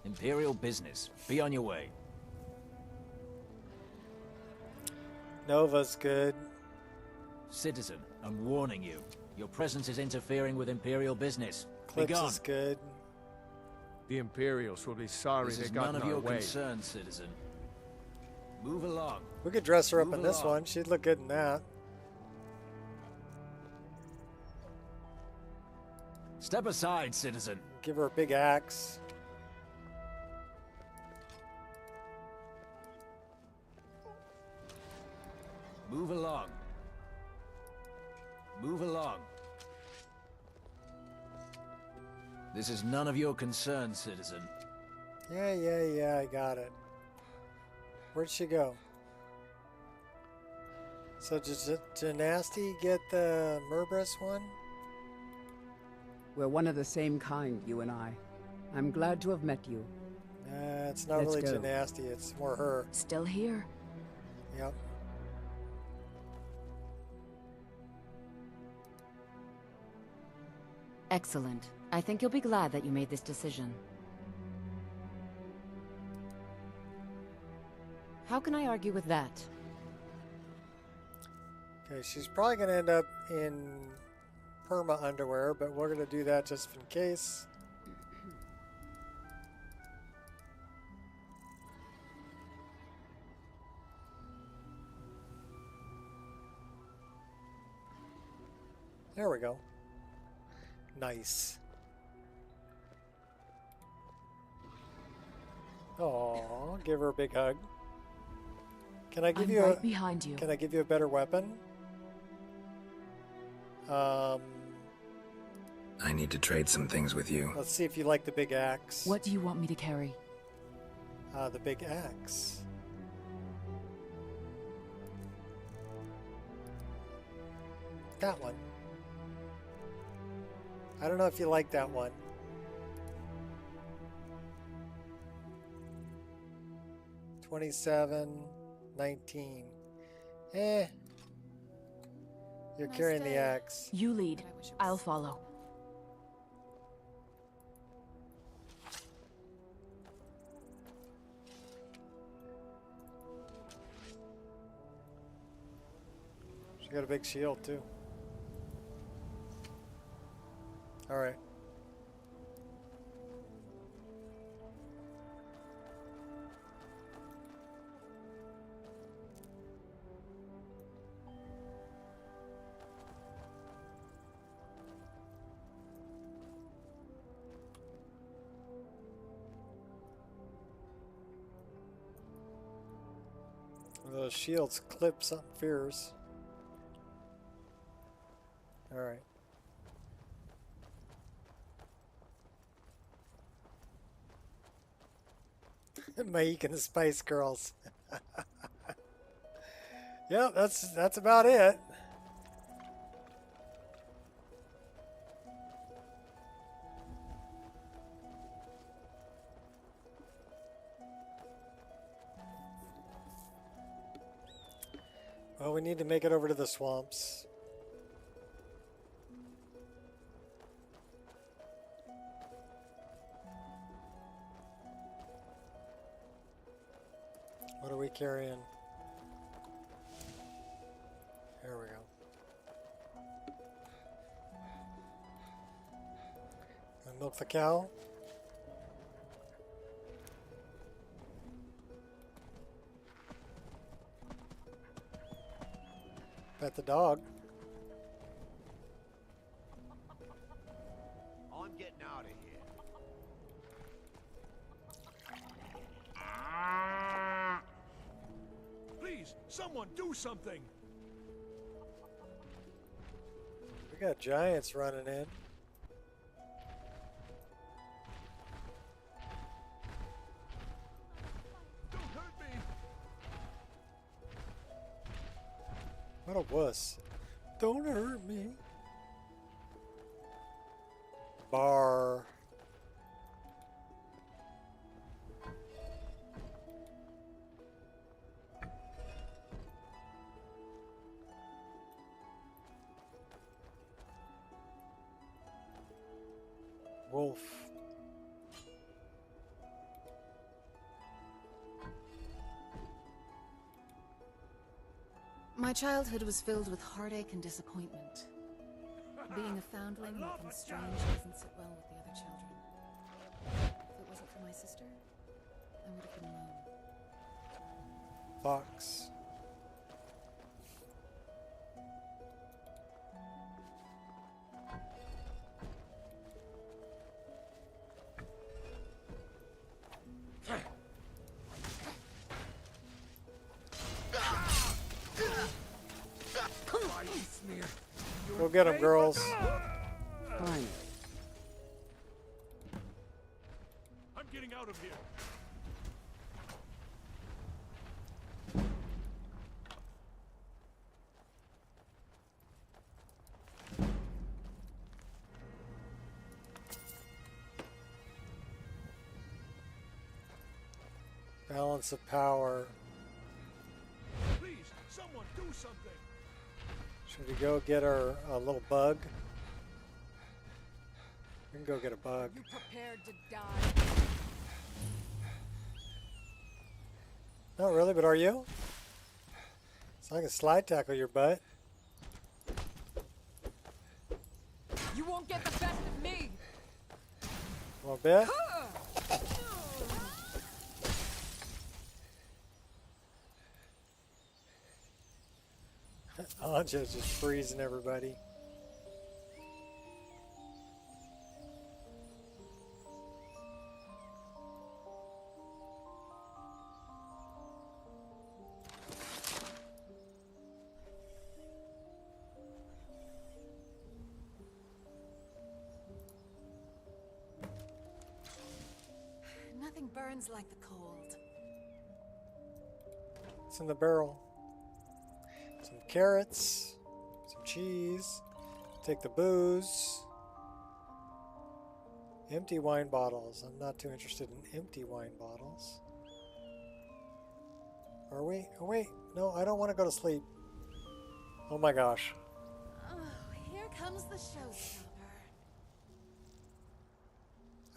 Imperial business. Be on your way. Nova's good. Citizen, I'm warning you. Your presence is interfering with Imperial business. Be Clips gone. is good. The Imperials will be sorry This they is got none in of our your way. concern, citizen. Move along. We could dress her up Move in this along. one. She'd look good in that. Step aside, citizen. Give her a big axe. Move along. Move along. This is none of your concern, citizen. Yeah, I got it. Where'd she go? So did Janasti get the Murbrus one? We're one of the same kind, you and I. I'm glad to have met you. It's not Let's really go. Janasti, it's more her. Still here? Yep. Excellent. I think you'll be glad that you made this decision. How can I argue with that? Okay, she's probably going to end up in perma underwear, but we're going to do that just in case. There we go. Nice. Oh, give her a big hug. Can I give you right behind you. Can I give you a better weapon? I need to trade some things with you. Let's see if you like the big axe. What do you want me to carry? The big axe. That one. I don't know if you like that one. $27.19. You're carrying the axe. You lead. I'll follow. She got a big shield too. All right. Those shields clip something fierce. All right. Ma'iq and the Spice Girls. Yep, that's about it. Well, we need to make it over to the swamps. What are we carrying? There we go. And milk the cow. Pet the dog. I'm getting out of here. Please, someone do something! We got giants running in. What a wuss. Don't hurt me. Bar. Wolf. My childhood was filled with heartache and disappointment. Being a foundling, making strange doesn't sit well with the other children. If it wasn't for my sister, I would have been alone. Fox. Go get him, girls. Fine. I'm getting out of here. Balance of power. Please, someone do something. Should we go get our little bug? We can go get a bug. You prepared to die? Not really, but are you? So I can slide tackle your butt. You won't get the best of me. A little bit. Anja's just freezing everybody. Nothing burns like the cold. It's in the barrel. Some carrots, some cheese, take the booze. Empty wine bottles. I'm not too interested in empty wine bottles. Are we? Oh wait, no, I don't want to go to sleep. Oh my gosh. Oh, here comes the showstopper.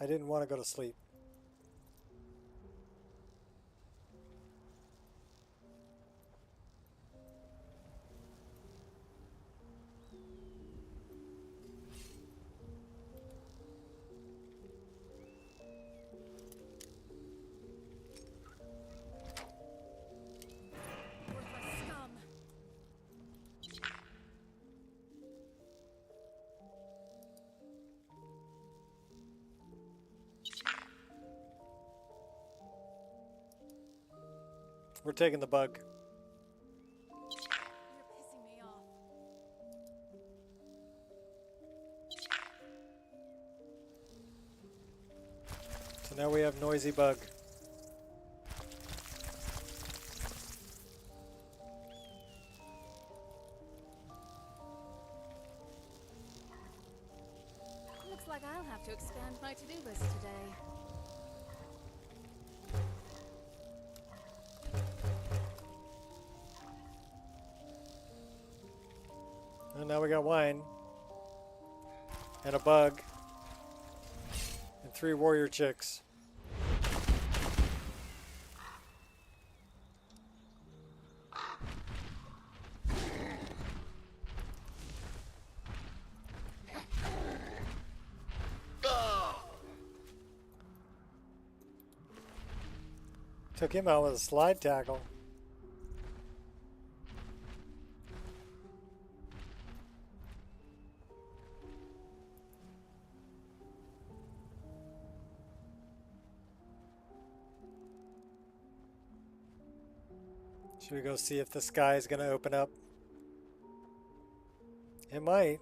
I didn't want to go to sleep. We're taking the bug. You're pissing me off. So now we have noisy bug. Looks like I'll have to expand my to-do list today. And now we got wine. And a bug. And 3 warrior chicks. Took him out with a slide tackle. Should we go see if the sky is going to open up? It might.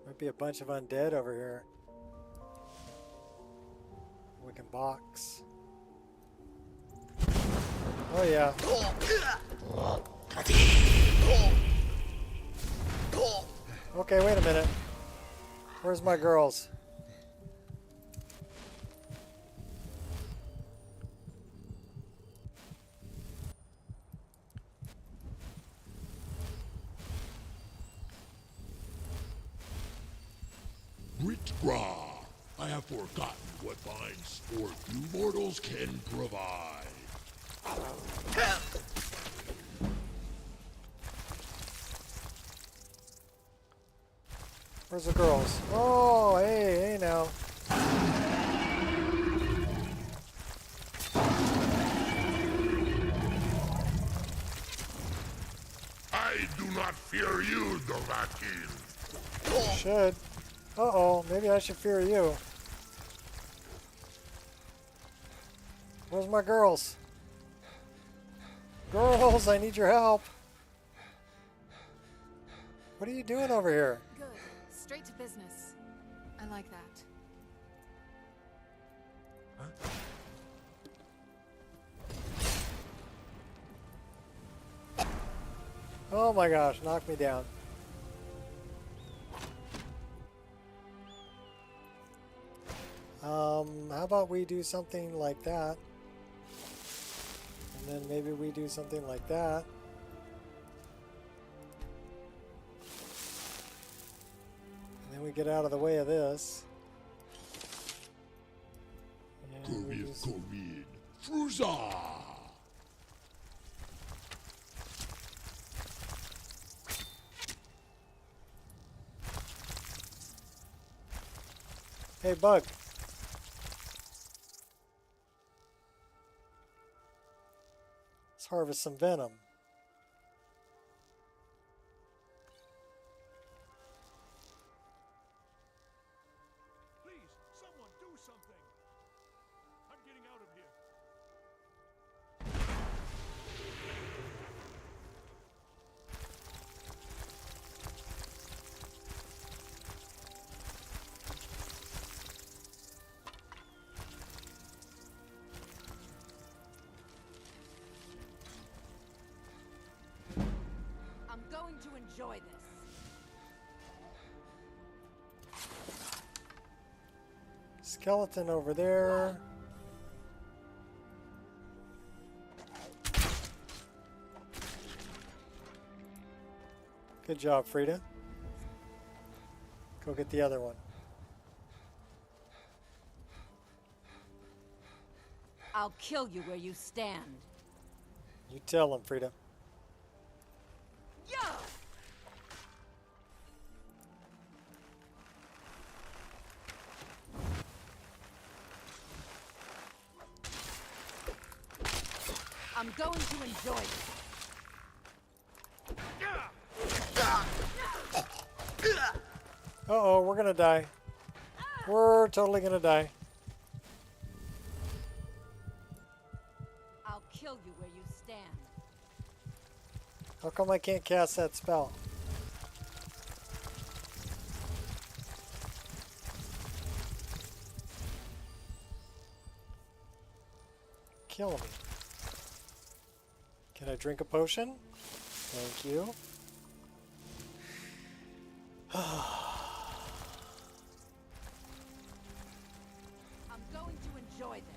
Might be a bunch of undead over here. We can box. Oh yeah. Okay, wait a minute. Where's my girls? Britgra, I have forgotten what fine sport you mortals can provide. Where's the girls? Oh, hey now. I do not fear you, Dovahkiin. Should. Uh-oh, maybe I should fear you. Where's my girls? Girls, I need your help. What are you doing over here? Good. Straight to business. I like that. Oh my gosh, knock me down. How about we do something like that? And then maybe we do something like that. And then we get out of the way of this. And we do Korid, Fruza! Hey, Bug. Let's harvest some venom. Please, someone do something. I'm getting out of here. I'm going to enjoy this. Skeleton over there. Good job, Frida. Go get the other one. I'll kill you where you stand. You tell him, Frida. Yeah! I'm going to enjoy this. Uh-oh, we're gonna die. We're totally gonna die. I'll kill you where you stand. How come I can't cast that spell? Kill me. Can I drink a potion? Thank you. I'm going to enjoy this.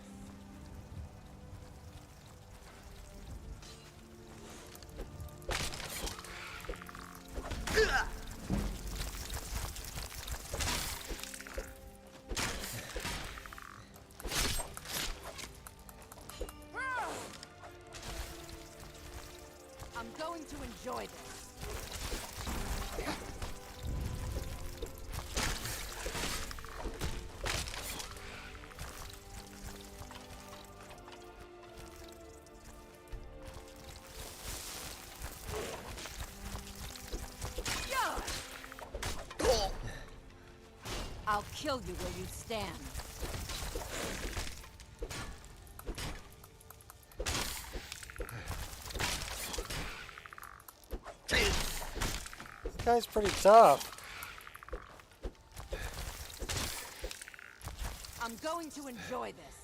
I'm going to enjoy this. I'll kill you where you stand. This guy's pretty tough. I'm going to enjoy this.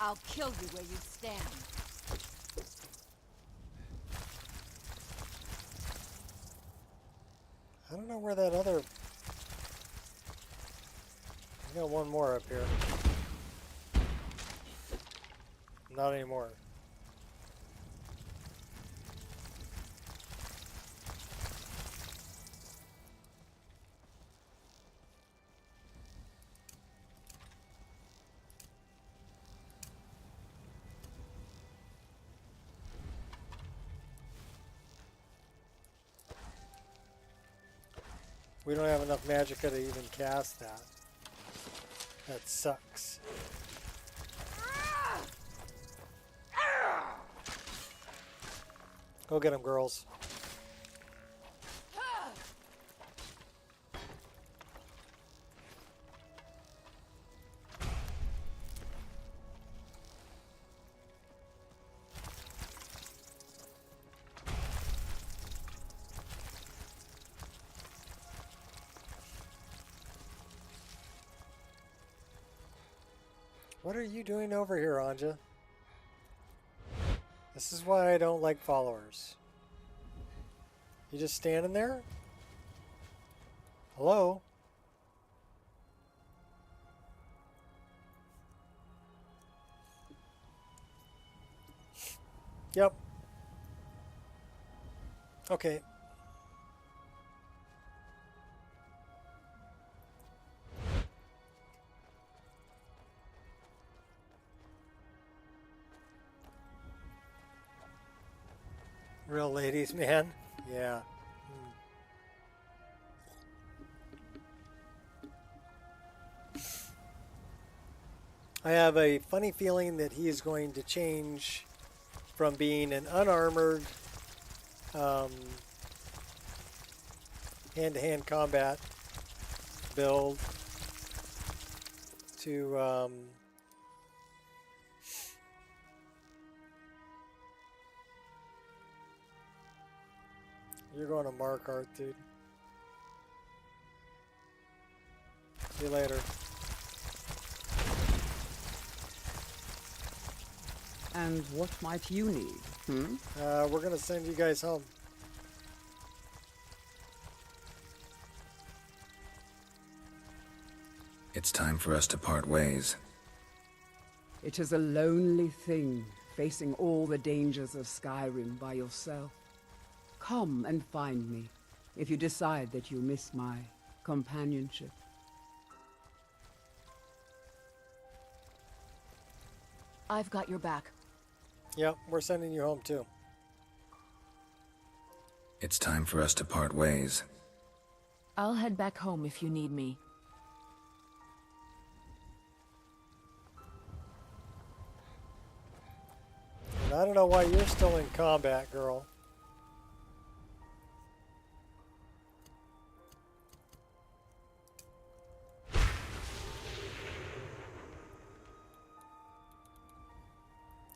I'll kill you where you stand. I don't know where that other... I got one more up here. Not anymore. We don't have enough magicka to even cast that. That sucks. Go get them, girls. What are you doing over here, Anja? This is why I don't like followers. You just standing there? Hello? Yep. Okay. Real ladies, man. Yeah. I have a funny feeling that he is going to change from being an unarmored hand-to-hand combat build to you're going to Markarth, dude. See you later. And what might you need? We're gonna send you guys home. It's time for us to part ways. It is a lonely thing, facing all the dangers of Skyrim by yourself. Come and find me, if you decide that you miss my companionship. I've got your back. Yep, we're sending you home too. It's time for us to part ways. I'll head back home if you need me. And I don't know why you're still in combat, girl.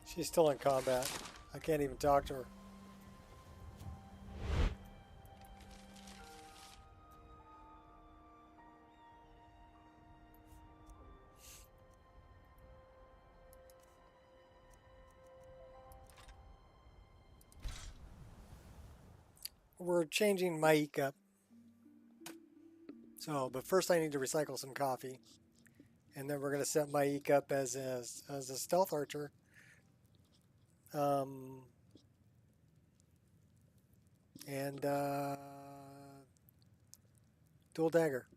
She's still in combat. I can't even talk to her. We're changing Ma'iq up. So, but first I need to recycle some coffee. And then we're going to set Ma'iq up as a stealth archer. And dual dagger.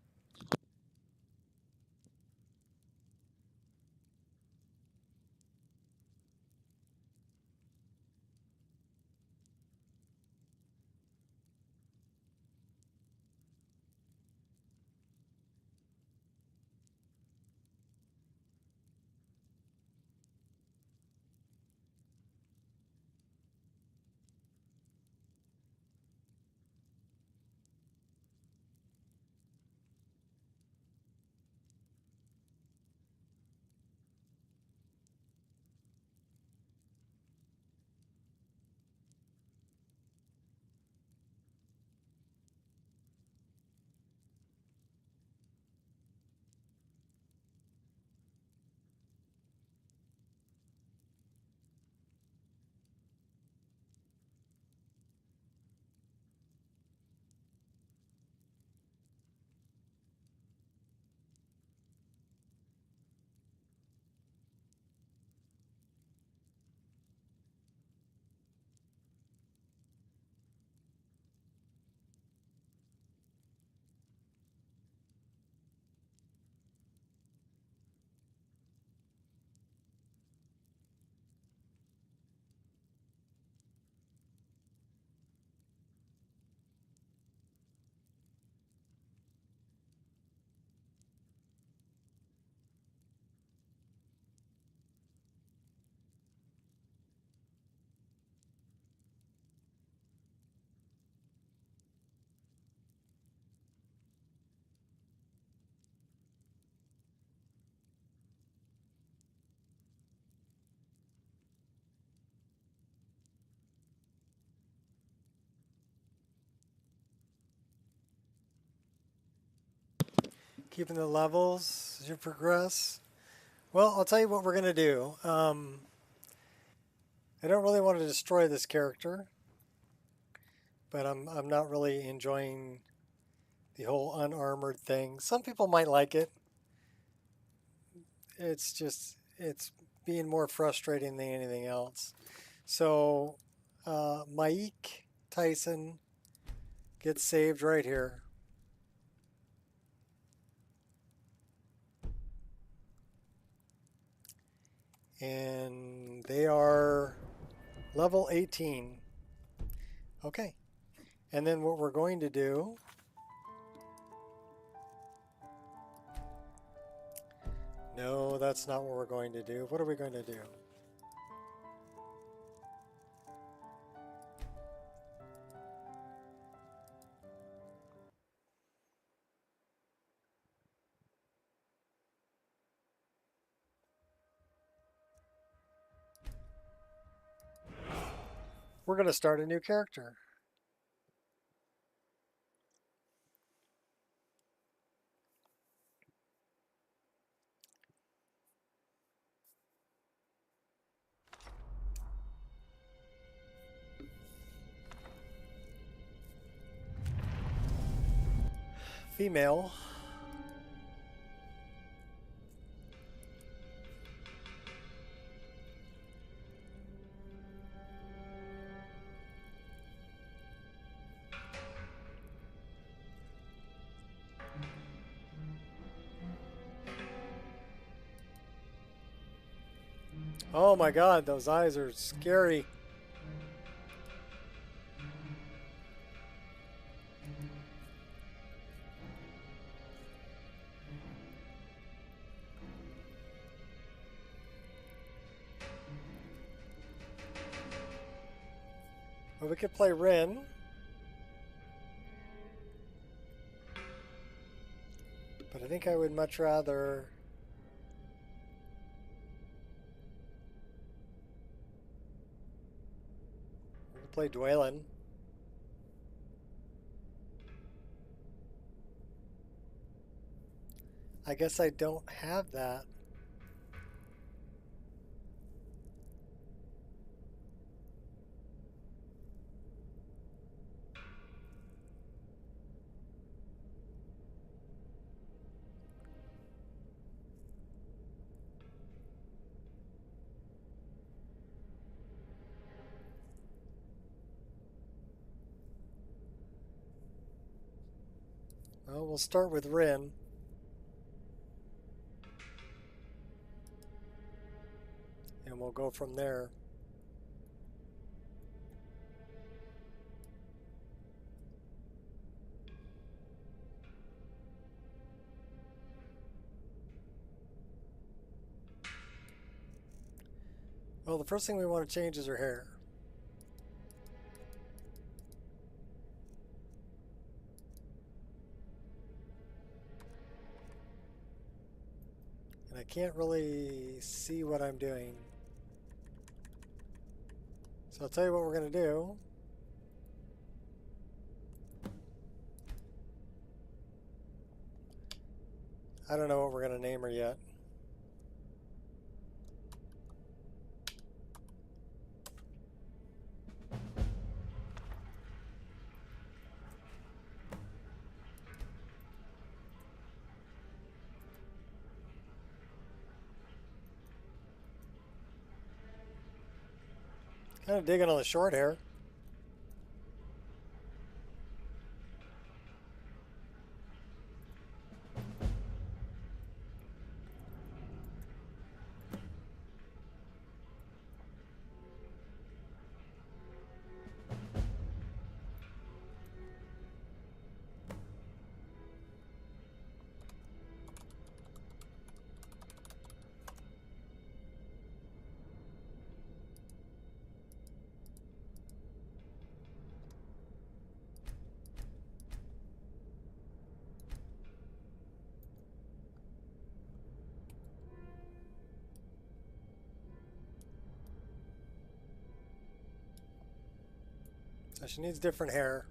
Keeping the levels as you progress. Well, I'll tell you what we're going to do. I don't really want to destroy this character, but I'm not really enjoying the whole unarmored thing. Some people might like it. It's just, it's being more frustrating than anything else. So, Ma'iq Tyson gets saved right here. And they are level 18. Okay. And then what we're going to do, no, that's not what we're going to do. What are we going to do? We're going to start a new character. Female. Oh my God, those eyes are scary. Well, we could play Rin. But I think I would much rather play Dwaylen. I guess I don't have that. Well, we'll start with Rin. And we'll go from there. Well, the first thing we want to change is her hair. And I can't really see what I'm doing. So I'll tell you what we're going to do. I don't know what we're going to name her yet. Kind of digging on the short hair. So she needs different hair.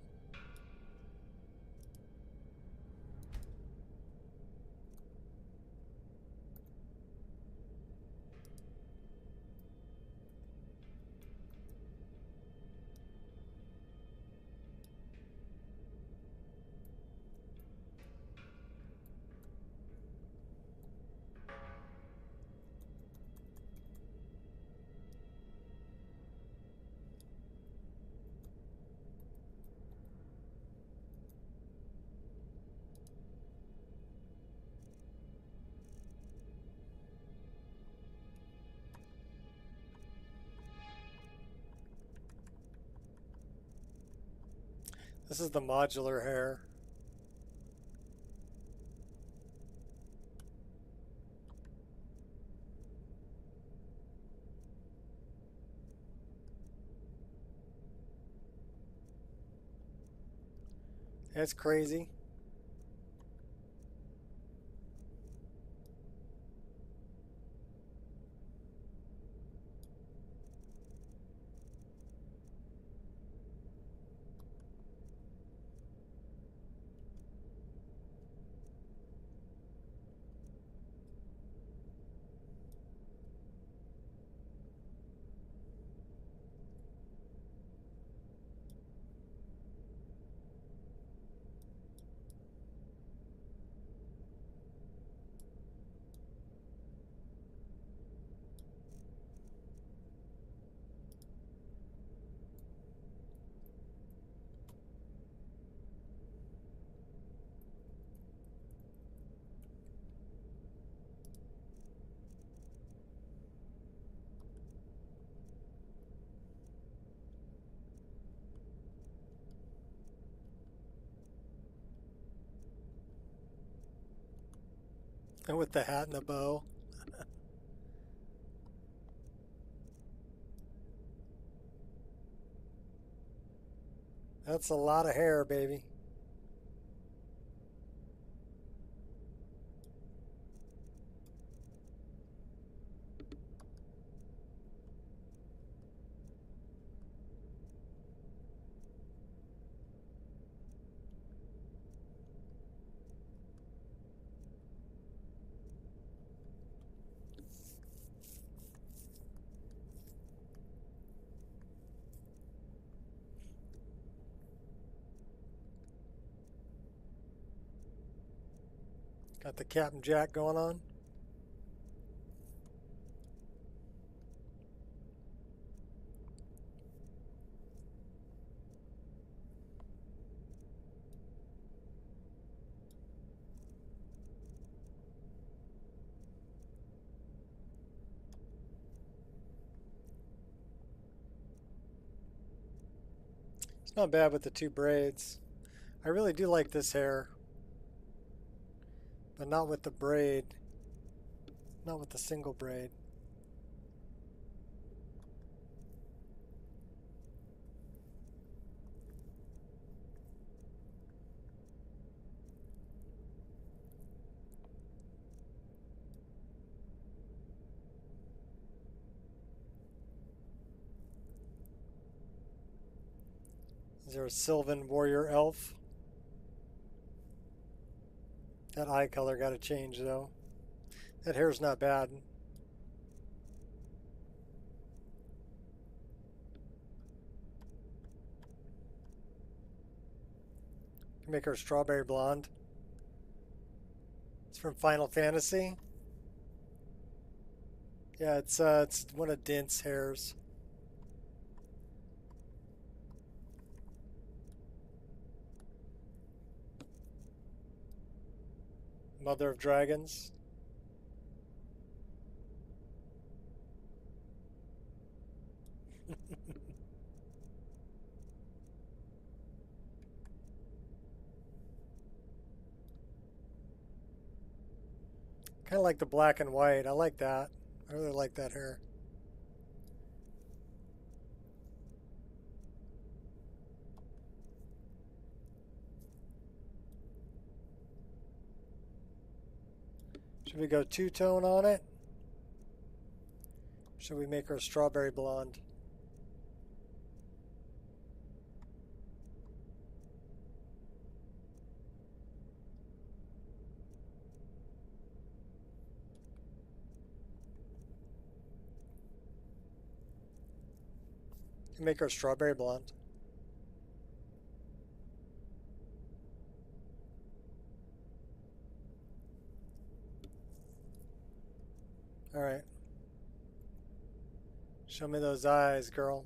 This is the modular hair. That's crazy. And with the hat and the bow. That's a lot of hair, baby. Got the Captain Jack going on. It's not bad with the two braids. I really do like this hair. But not with the braid. Not with the single braid. Is there a Sylvan warrior elf? That eye color got to change though. That hair's not bad. Can make her strawberry blonde. It's from Final Fantasy. Yeah, it's one of Dint's hairs. Mother of Dragons. Kind of like the black and white. I like that. I really like that hair. Should we go two-tone on it? Should we make her strawberry blonde? Make her strawberry blonde. All right. Show me those eyes, girl.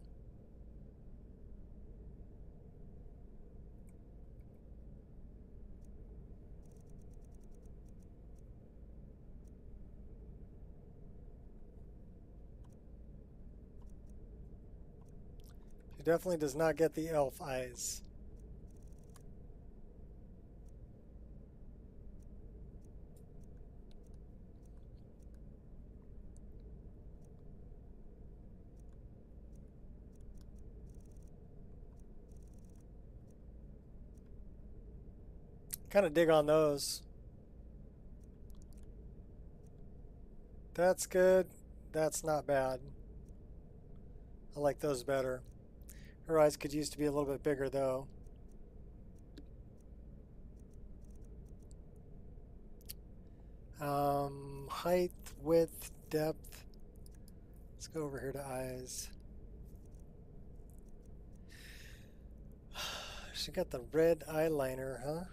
She definitely does not get the elf eyes. Kind of dig on those. That's good. That's not bad. I like those better. Her eyes could use to be a little bit bigger though. Height, width, depth. Let's go over here to eyes. She got the red eyeliner, huh?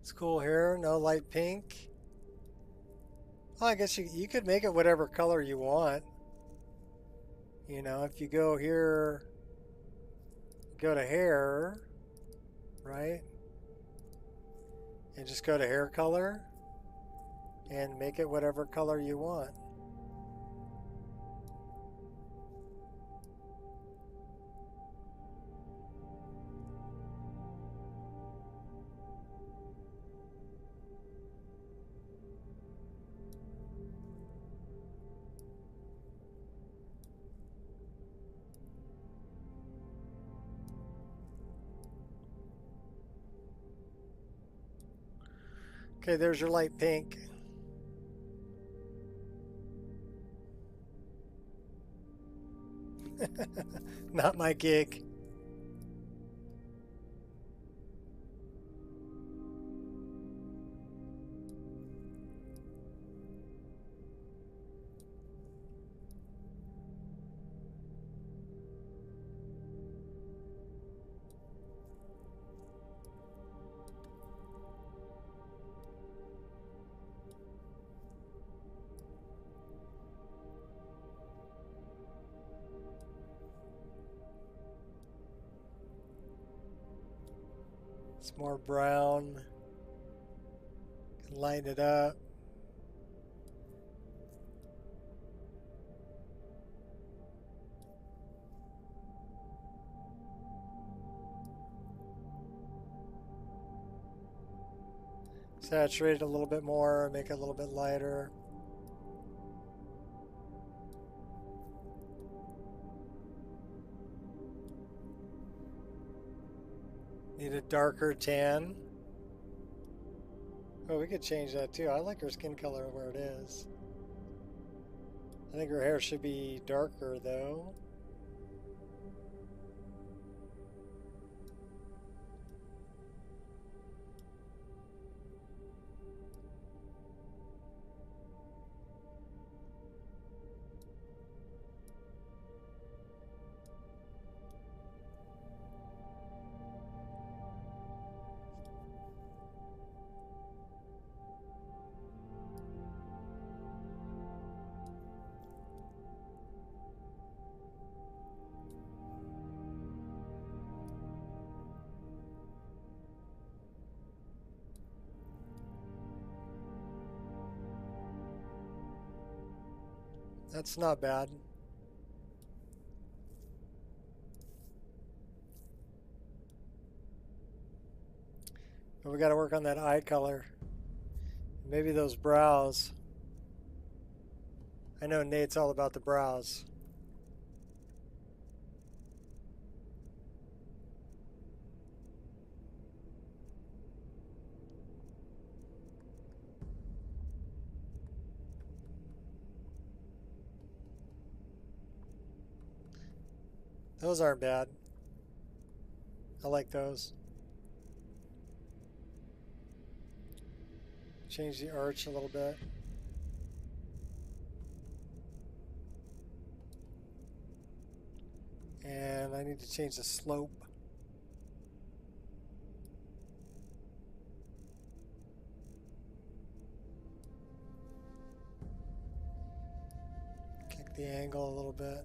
It's cool hair, no light pink. Well, I guess you could make it whatever color you want. You know, if you go here, go to hair, right? And just go to hair color and make it whatever color you want. Okay, there's your light pink. Not my gig. It's more brown. Can lighten it up. Saturate it a little bit more, make it a little bit lighter. Need a darker tan. Oh, we could change that too. I like her skin color where it is. I think her hair should be darker though. That's not bad. But we got to work on that eye color. Maybe those brows. I know Nate's all about the brows. Those aren't bad. I like those. Change the arch a little bit. And I need to change the slope. Kick the angle a little bit.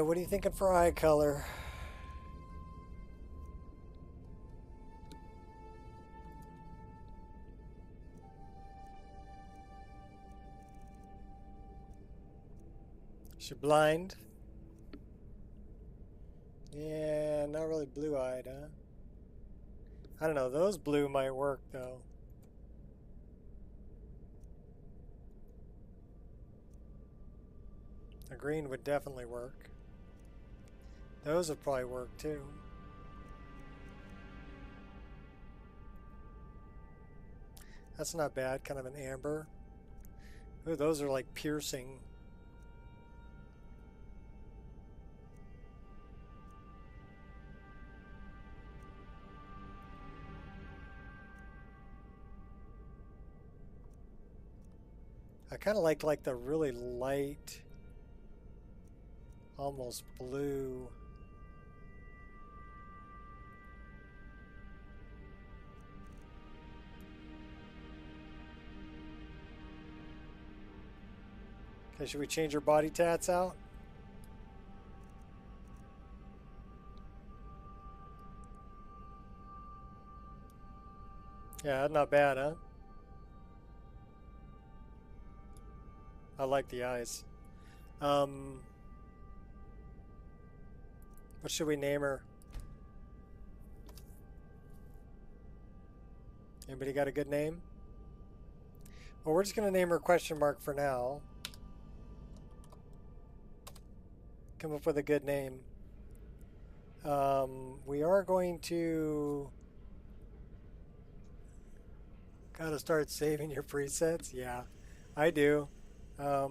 what are you thinking for eye color? She blind? Yeah, not really blue-eyed, huh? I don't know, those blue might work, though. A green would definitely work. Those would probably work, too. That's not bad, kind of an amber. Ooh, those are like piercing. I kind of like the really light, almost blue. Okay, should we change her body tats out? Yeah, not bad, huh? I like the eyes. What should we name her? Anybody got a good name? Well, we're just going to name her question mark for now. Come up with a good name. We are going to... Gotta start saving your presets? Yeah, I do. What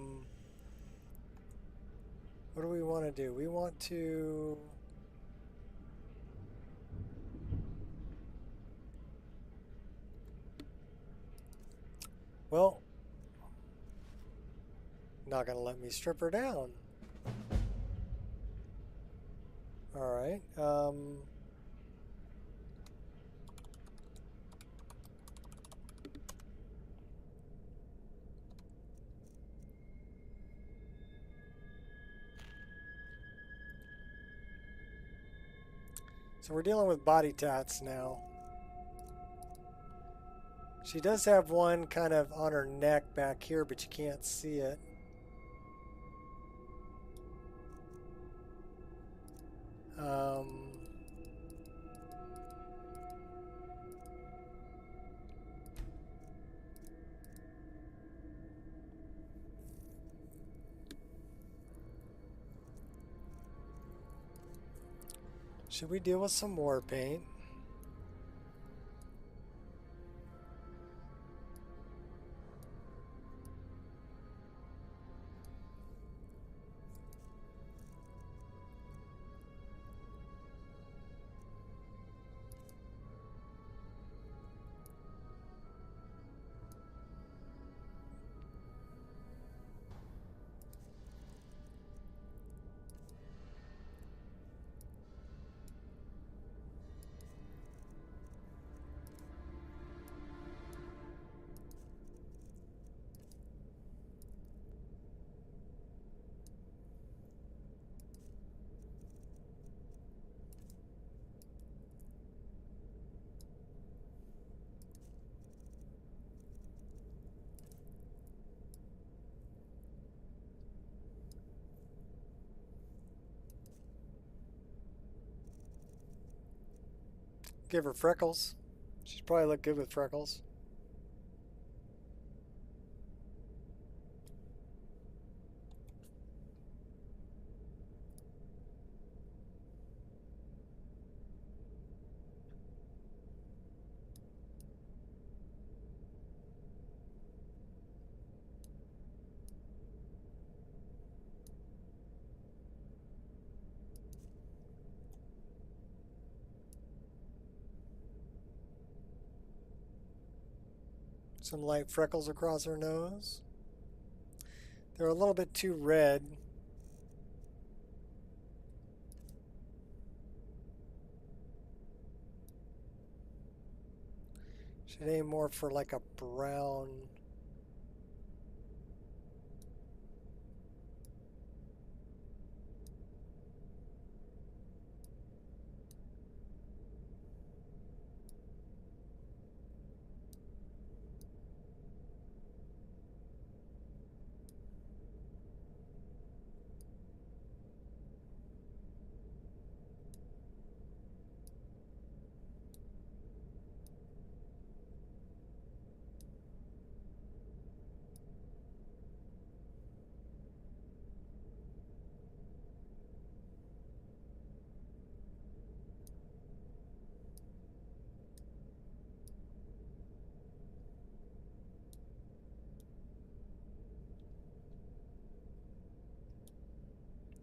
do we want to do? We want to... Well, not gonna let me strip her down. Alright, so we're dealing with body tats now. She does have one kind of on her neck back here, but you can't see it. Should we deal with some more paint? Give her freckles. She'd probably look good with freckles. Some light freckles across her nose. They're a little bit too red. Should aim more for like a brown.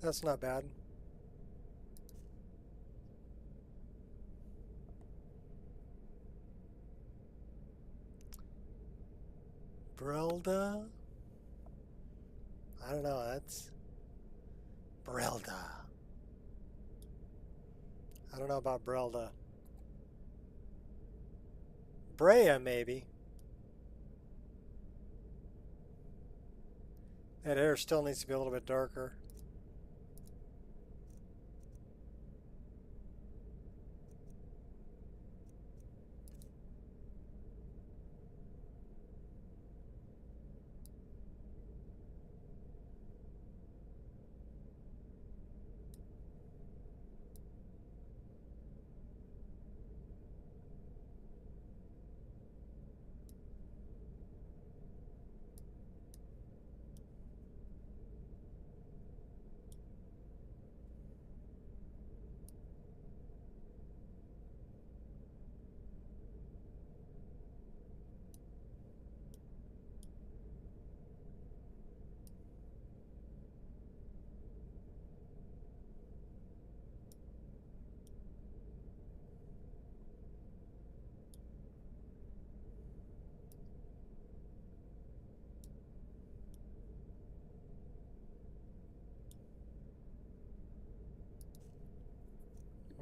That's not bad. Brelda? I don't know, that's Brelda. I don't know about Brelda. Brea, maybe. That hair still needs to be a little bit darker.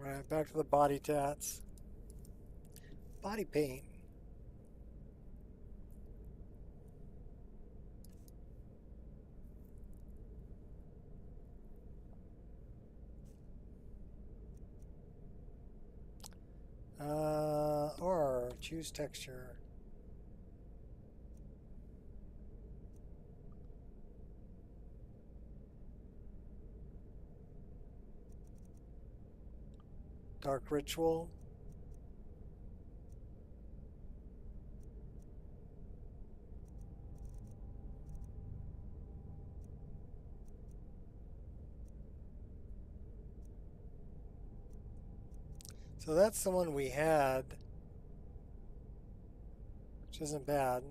Right, back to the body tats. Body paint. Or choose texture. Dark Ritual. So that's the one we had, which isn't bad.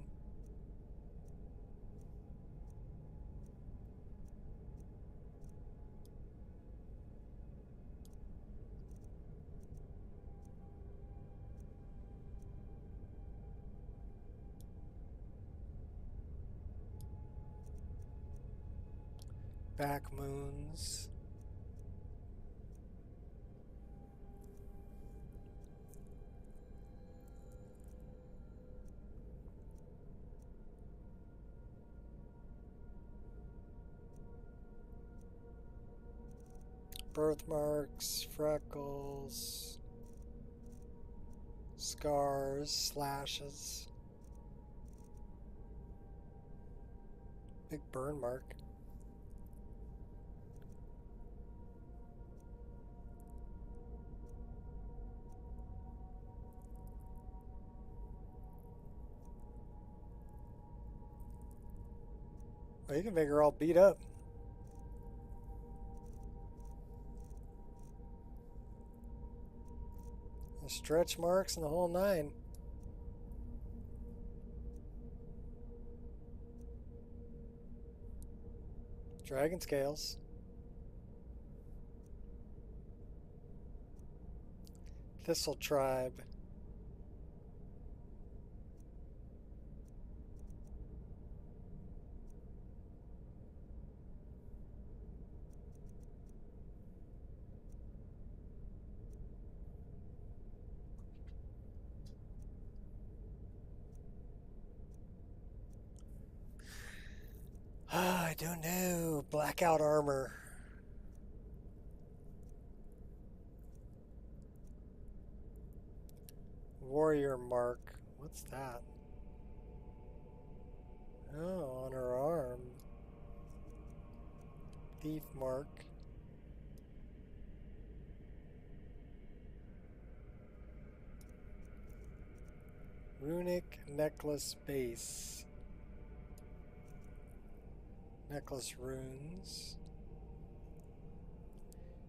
Back moons. Birthmarks, freckles, scars, slashes. Big burn mark. Well, you can make her all beat up. The stretch marks and the whole nine. Dragon scales. Thistle tribe. I don't know. Blackout armor. Warrior mark. What's that? Oh, on her arm. Thief mark. Runic necklace base. Necklace runes.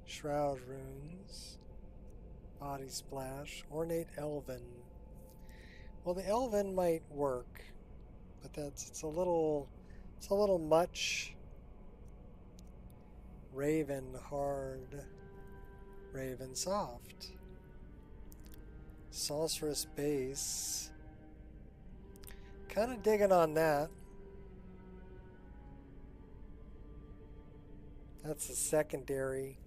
Shroud runes. Body splash. Ornate elven. Well, the elven might work, but it's a little much. Raven hard, Raven soft. Sorceress base. Kind of digging on that. That's the secondary.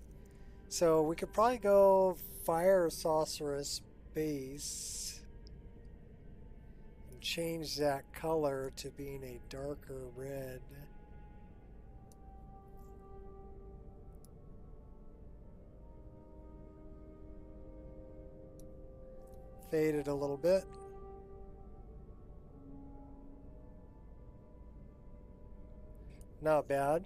So we could probably go Fire Sorceress base and change that color to being a darker red. Fade it a little bit. Not bad.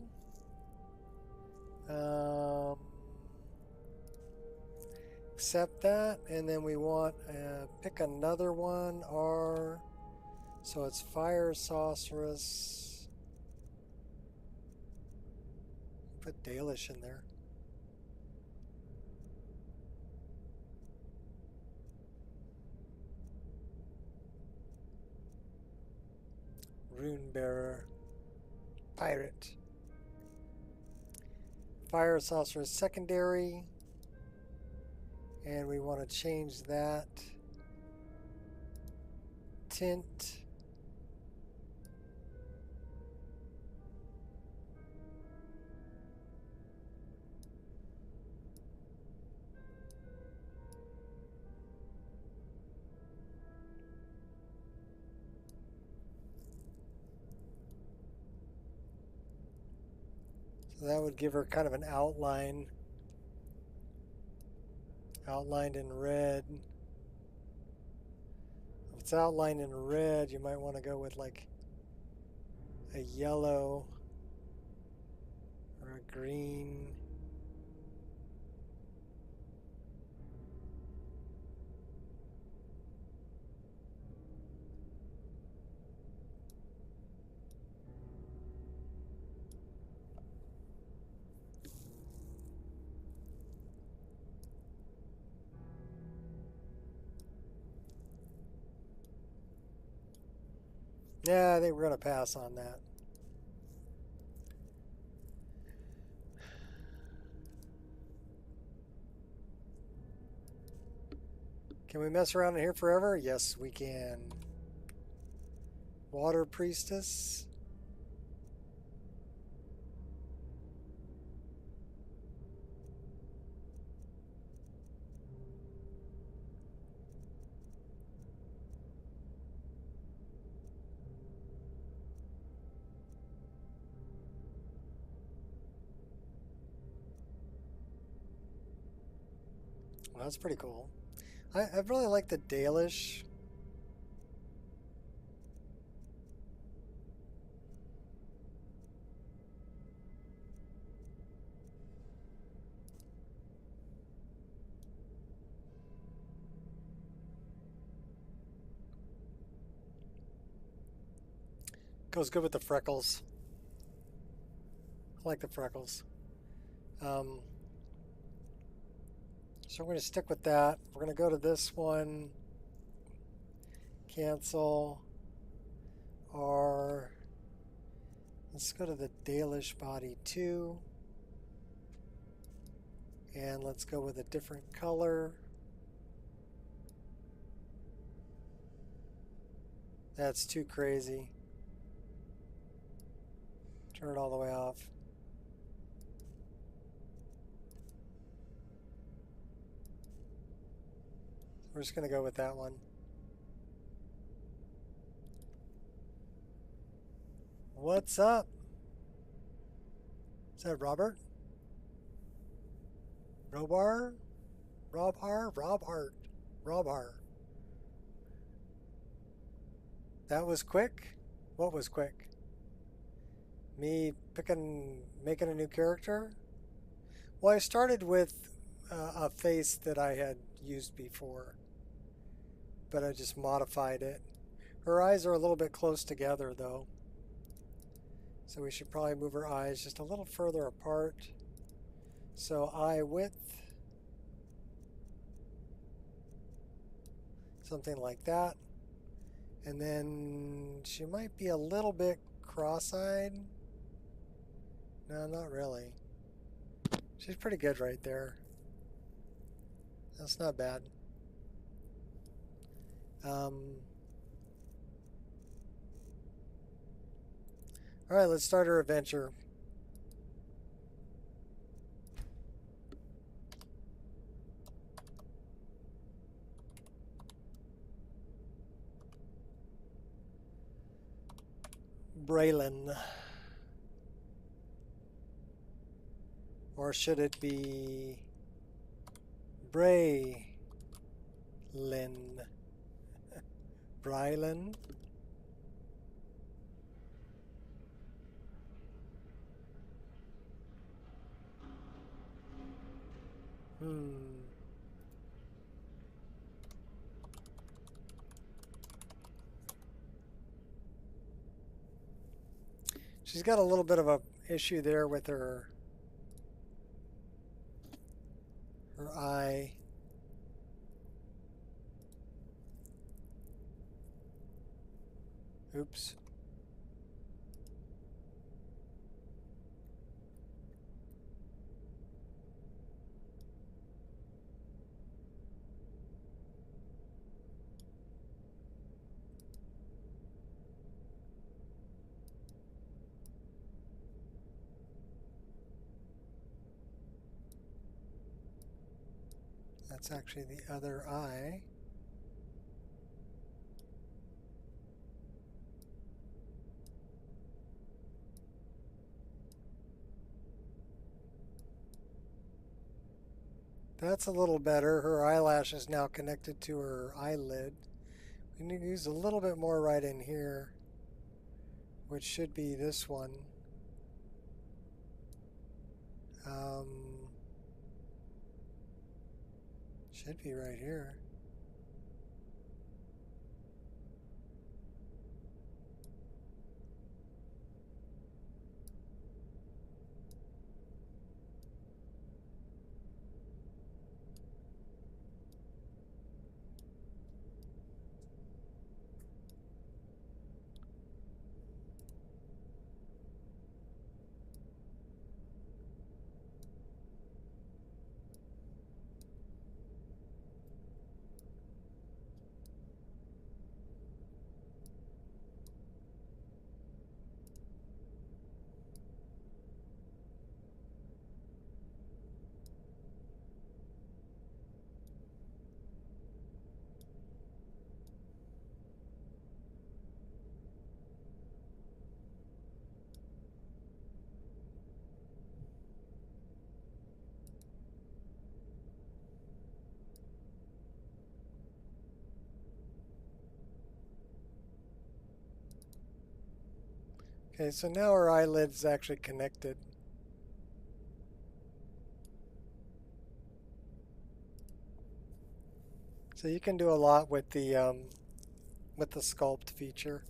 Accept that, and then we want pick another one. R. So it's Fire Sorceress. Put Dalish in there. Rune Bearer. Pirate. Fire Sorceress secondary. And we want to change that tint. So that would give her kind of an outline. Outlined in red. If it's outlined in red, you might want to go with like a yellow or a green. Yeah, I think we're going to pass on that. Can we mess around in here forever? Yes, we can. Water Priestess. Well, that's pretty cool. I really like the Dalish. Goes good with the freckles. I like the freckles. So we're going to stick with that. We're going to go to this one. Cancel. R. Let's go to the Dalish body 2. And let's go with a different color. That's too crazy. Turn it all the way off. We're just going to go with that one. What's up? Is that Robert? Robar? Rob R? Rob Art. Rob R. That was quick? What was quick? Me making a new character? Well, I started with a face that I had used before, but I just modified it. Her eyes are a little bit close together though, so we should probably move her eyes just a little further apart. So eye width, something like that. And then she might be a little bit cross-eyed. No, not really. She's pretty good right there. That's not bad. Alright, let's start our adventure. Braylon. Or should it be Braylon? Braylon? She's got a little bit of a issue there with her eye. Oops. That's actually the other eye. That's a little better. Her eyelash is now connected to her eyelid. We need to use a little bit more right in here, which should be this one. Should be right here. Okay, so now our eyelid's actually connected. So you can do a lot with the sculpt feature.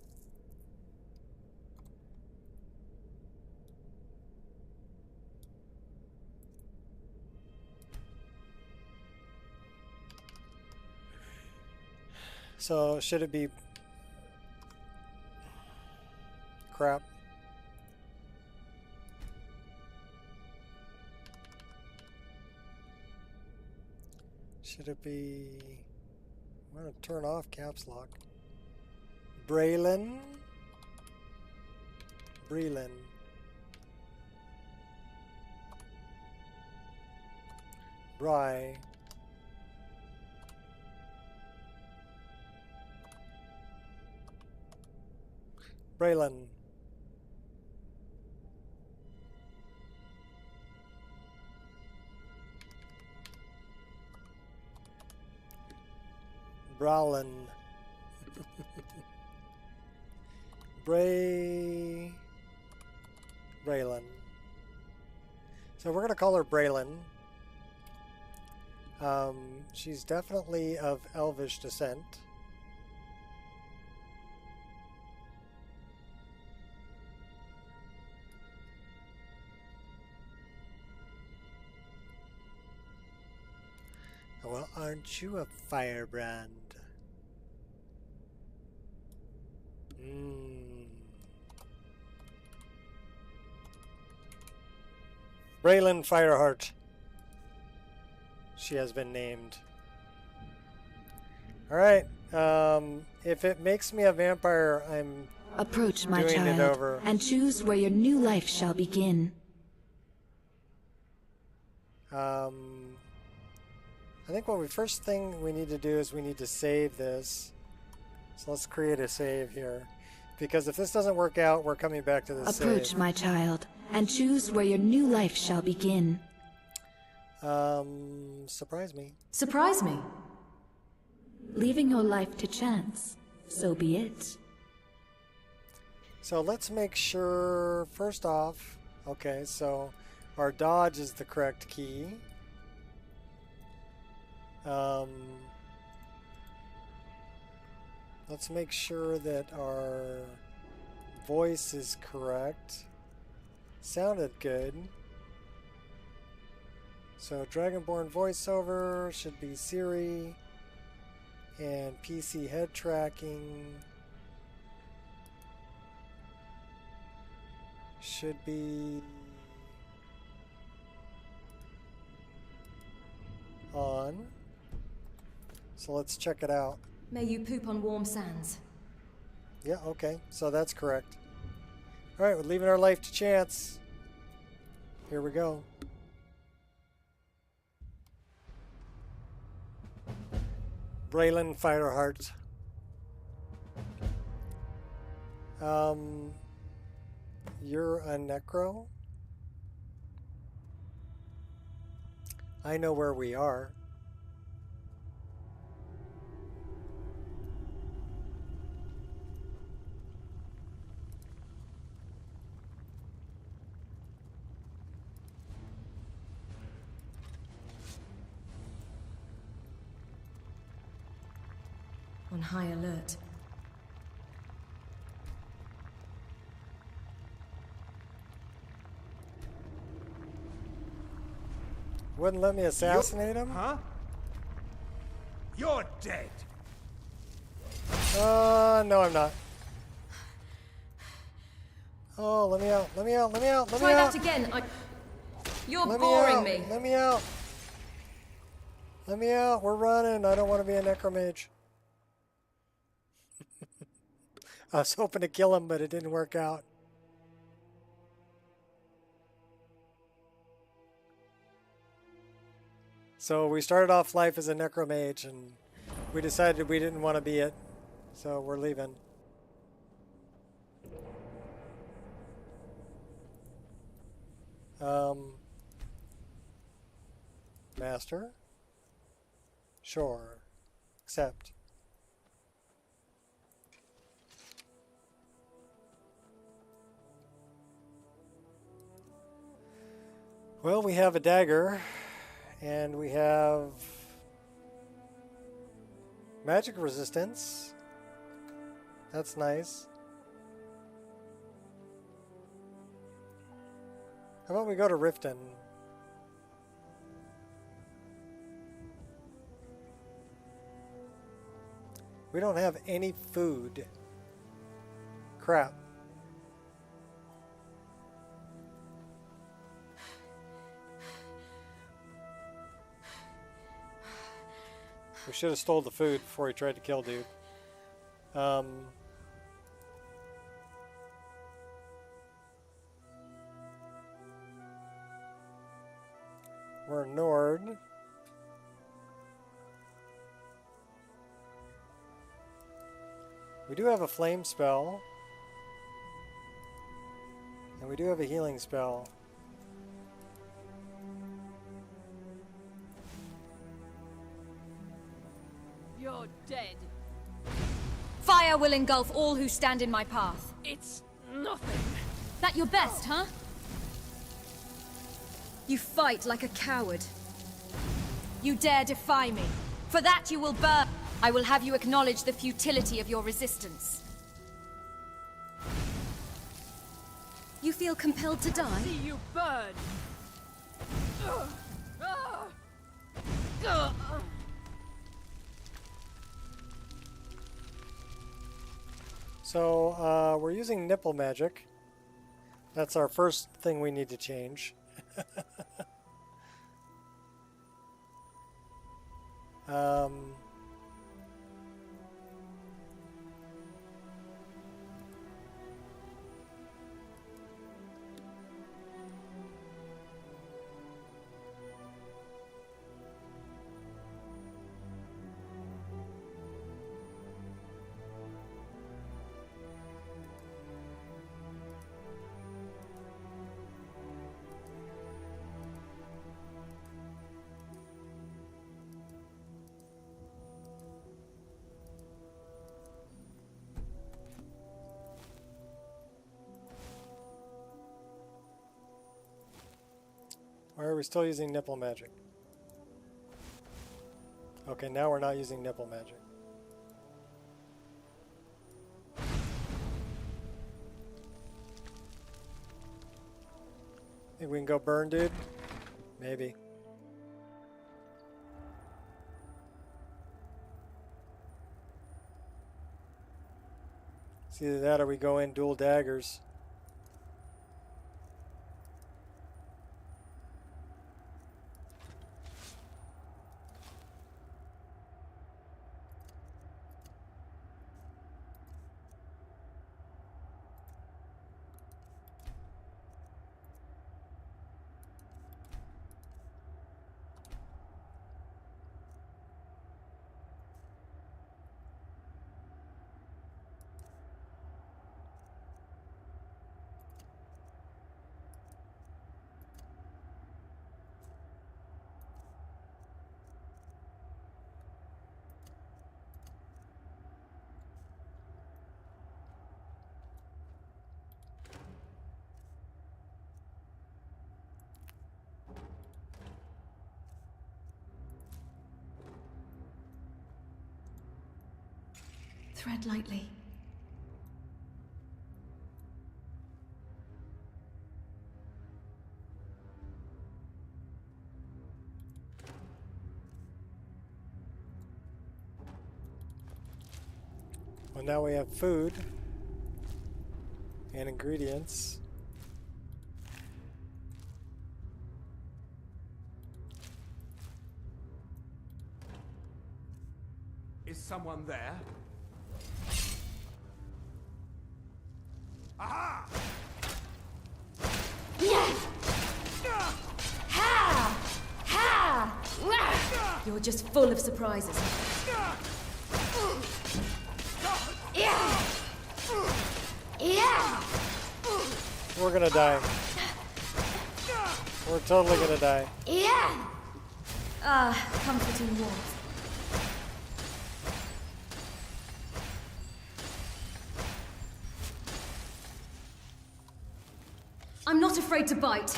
So should it be crap? Should it be... I'm going to turn off caps lock. Braylon? Braylon. Bry. Braylon. Browlin. Braylon. So we're going to call her Braylon. She's definitely of Elvish descent. Well, aren't you a firebrand? Braylon Fireheart. She has been named. Alright, if it makes me a vampire, I'm Approach, my doing it child, over. and choose where your new life shall begin. I think first thing we need to do is we need to save this. So let's create a save here. Because if this doesn't work out, we're coming back to this Approach, save. my child, and choose where your new life shall begin. Surprise me. Surprise me. Leaving your life to chance, so be it. So let's make sure, first off, okay, so our dodge is the correct key. Let's make sure that our voice is correct. Sounded good. So Dragonborn voiceover should be Siri, and PC head tracking should be on. So let's check it out. May you poop on warm sands. Yeah, okay. So that's correct. Alright, we're leaving our life to chance. Here we go. Braylon Fireheart. You're a necro? I know where we are. On high alert. Wouldn't let me assassinate him? Huh? You're dead. No, I'm not. Oh, let me out, let me out, let me out, let me Try out. that again. You're Let boring me. me. Let me out. Let me out. We're running. I don't want to be a necromage. I was hoping to kill him, but it didn't work out. So we started off life as a necromage, and we decided we didn't want to be it. So we're leaving. Master? Sure. Accept. Well, we have a dagger, and we have magic resistance. That's nice. How about we go to Riften? We don't have any food. Crap. We should have stole the food before he tried to kill dude. We're Nord. We do have a flame spell. And we do have a healing spell. You're dead. Fire will engulf all who stand in my path. It's nothing. That your best, huh? You fight like a coward. You dare defy me. For that you will burn. I will have you acknowledge the futility of your resistance. You feel compelled to die? See you burn. So, we're using nipple magic. That's our first thing we need to change. Um, Why are we still using nipple magic? Okay, now we're not using nipple magic. Think we can go burn, dude? Maybe. It's either that or we go in dual daggers. Tread lightly. Well, now we have food and ingredients. Is someone there? Aha! You're just full of surprises. We're gonna die. We're totally gonna die. Comforting warmth. I'm not afraid to bite.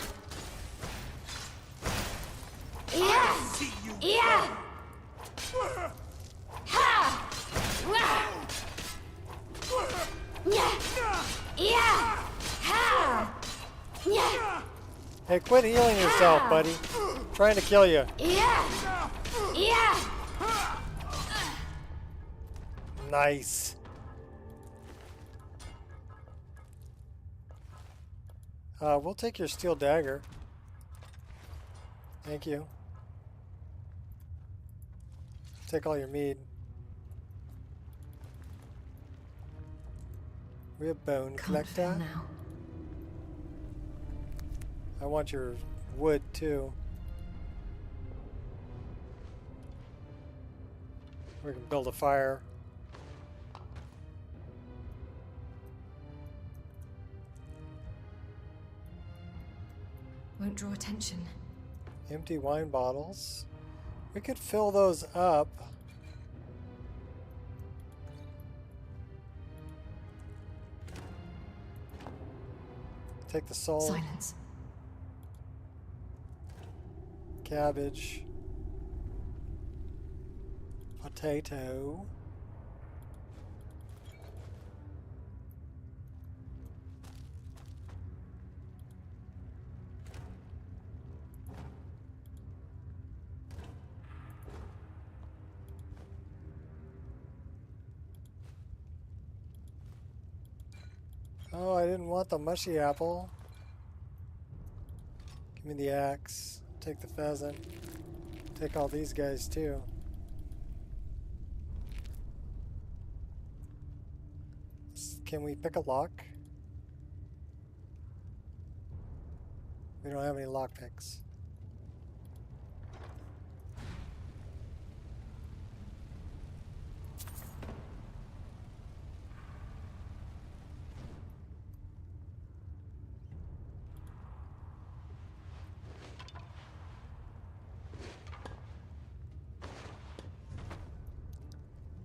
Hey, quit healing yourself, buddy. I'm trying to kill you. Nice. We'll take your steel dagger. Thank you. Take all your mead. We have bone collector. Now. I want your wood too. We can build a fire. Won't draw attention. Empty wine bottles. We could fill those up. Take the soul. Silence. Cabbage. Potato. Oh, I didn't want the mushy apple. Give me the axe. Take the pheasant. Take all these guys too. can we pick a lock? We don't have any lock picks.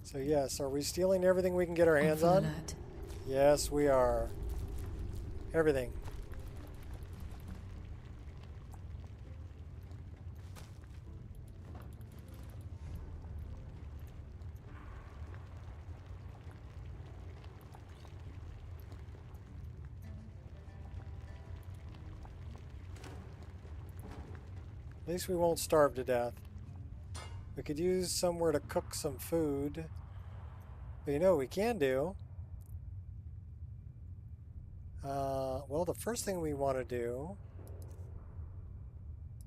So yes, are we stealing everything we can get our hands on? Alert. Yes, we are. Everything. At least we won't starve to death. We could use somewhere to cook some food. But you know what we can do? Well, the first thing we want to do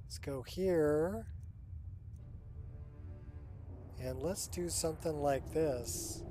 is go here. And let's do something like this.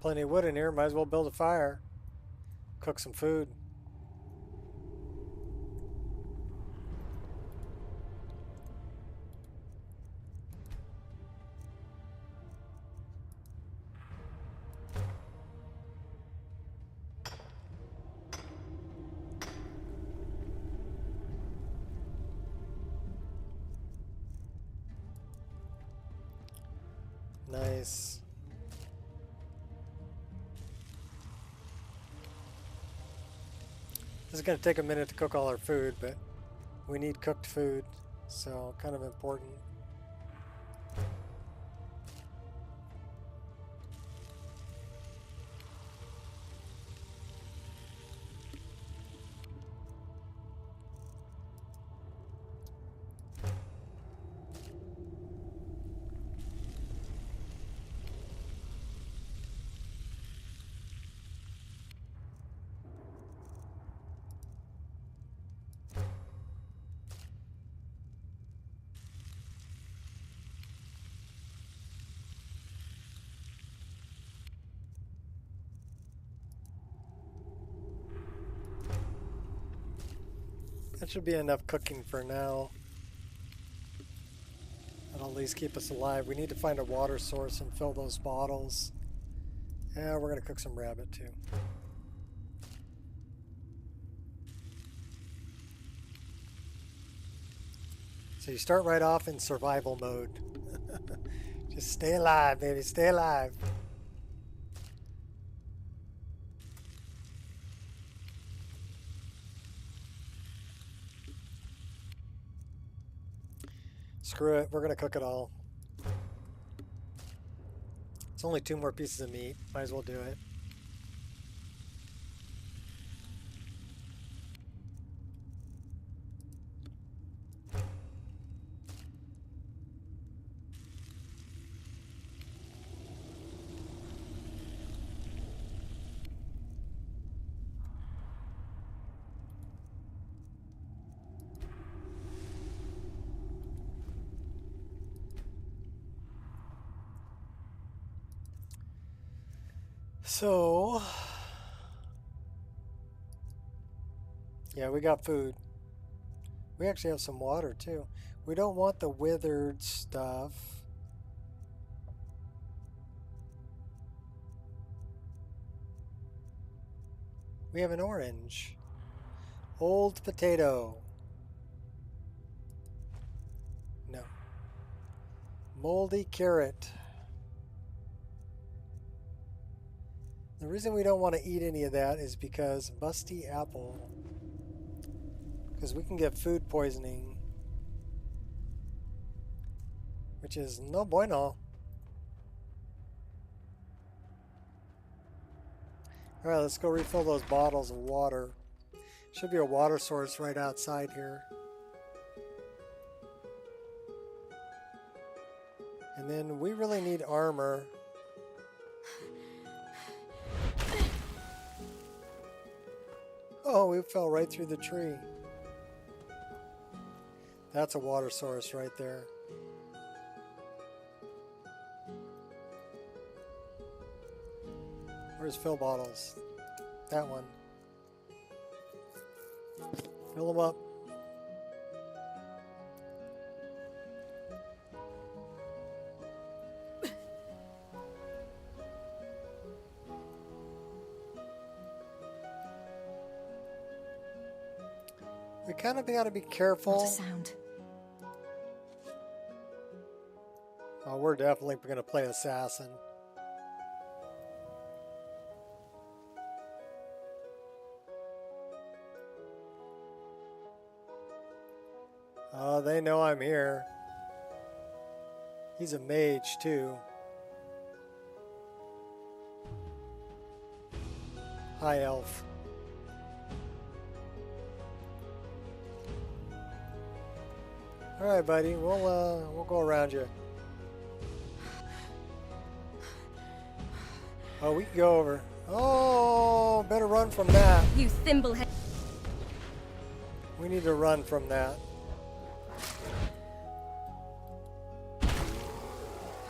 Plenty of wood in here, might as well build a fire. Cook some food. Nice. This is going to take a minute to cook all our food, but we need cooked food, so kind of important. That should be enough cooking for now. That'll at least keep us alive. We need to find a water source and fill those bottles. Yeah, we're going to cook some rabbit too. So you start right off in survival mode. Just stay alive, baby. Stay alive. Screw it, we're gonna cook it all. It's only 2 more pieces of meat, might as well do it. So, Yeah, we got food. We actually have some water too. We don't want the withered stuff. We have an orange. Old potato. No. Moldy carrot. The reason we don't want to eat any of that is because musty apple. Because we can get food poisoning. Which is no bueno. Alright, let's go refill those bottles of water. Should be a water source right outside here. And then we really need armor. Oh, we fell right through the tree. That's a water source right there. Where's fill bottles? That one. Fill them up. We kind of got to be careful. Not a sound. Oh, we're definitely going to play assassin. Oh, they know I'm here. He's a mage, too. Hi, elf. All right, buddy. We'll go around you. Oh, we can go over. Oh, better run from that. You thimblehead. We need to run from that.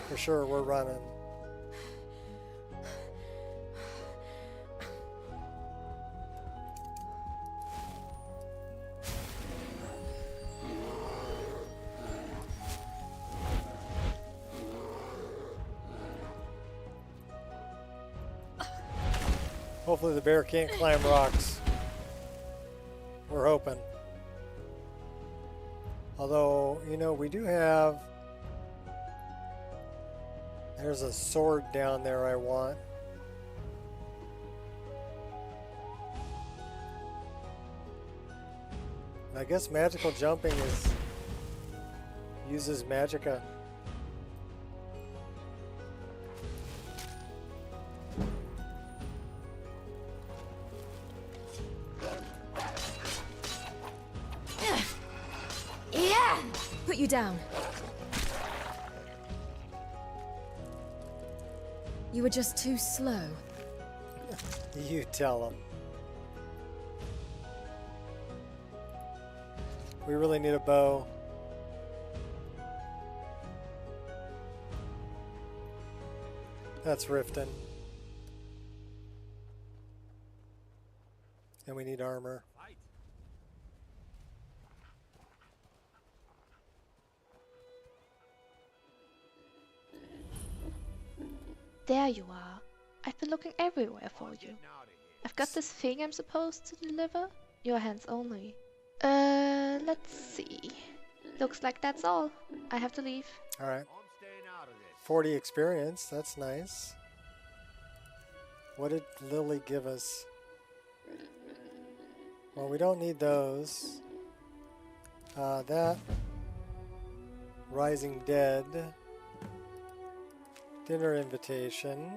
For sure, we're running. Hopefully the bear can't climb rocks. We're hoping. Although, you know, we do have... There's a sword down there I want. And I guess magical jumping uses magicka. Yeah! Put you down. You were just too slow. You tell them. We really need a bow. That's Riften. And we need armor. There you are. I've been looking everywhere for you. I've got this thing I'm supposed to deliver. Your hands only. Let's see. Looks like that's all. I have to leave. Alright. 40 experience, that's nice. What did Lily give us? Well, we don't need those. That. Rising Dead. Dinner invitation.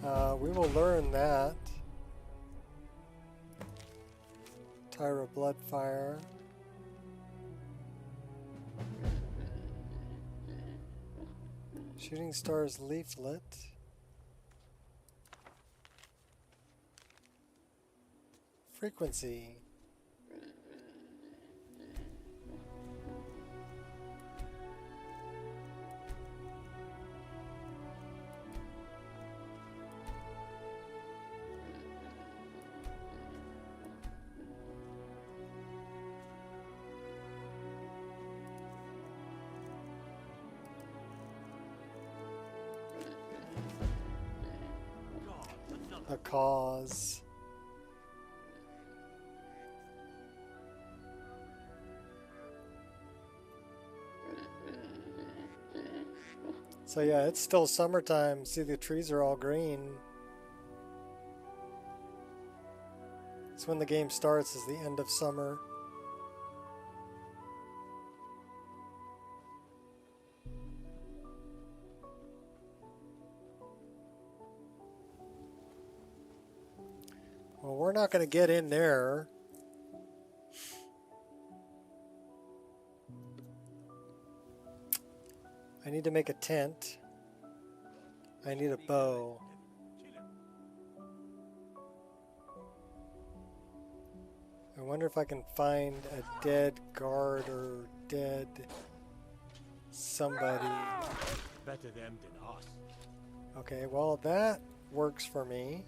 We will learn that. Tyra Bloodfire. Shooting Stars Leaflet. Frequency. the cause. So yeah, it's still summertime. See, the trees are all green. It's when the game starts, is the end of summer. Well, we're not going to get in there. I need to make a tent. I need a bow. I wonder if I can find a dead guard or dead somebody. Better them than us. Okay, well that works for me.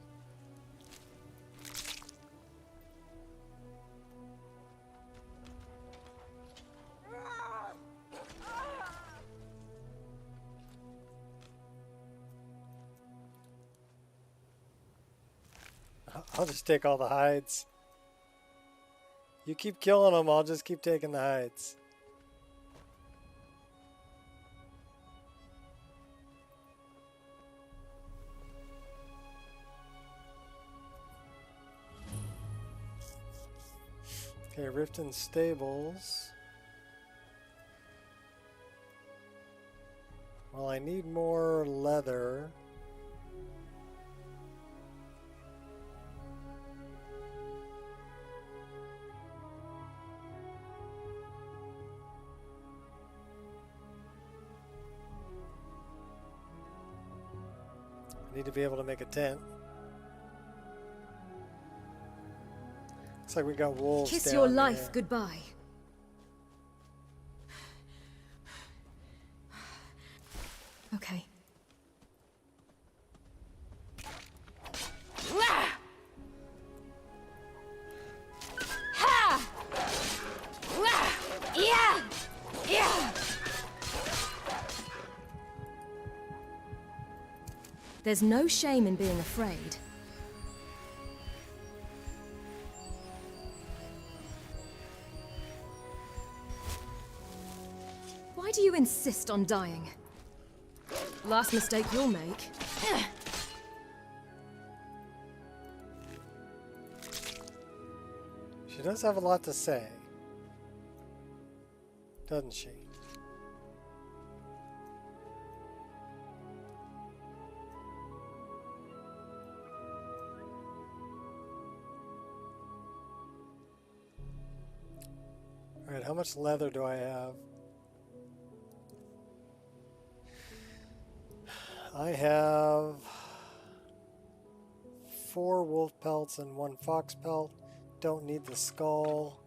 I'll just take all the hides. You keep killing them, I'll just keep taking the hides. Okay, Riften Stables. Well, I need more leather. I need to be able to make a tent. Looks like we got wolves Kiss down your there. life goodbye. Okay. There's no shame in being afraid. Why do you insist on dying? Last mistake you'll make. She does have a lot to say, doesn't she? Alright, how much leather do I have? I have 4 wolf pelts and 1 fox pelt. Don't need the skull.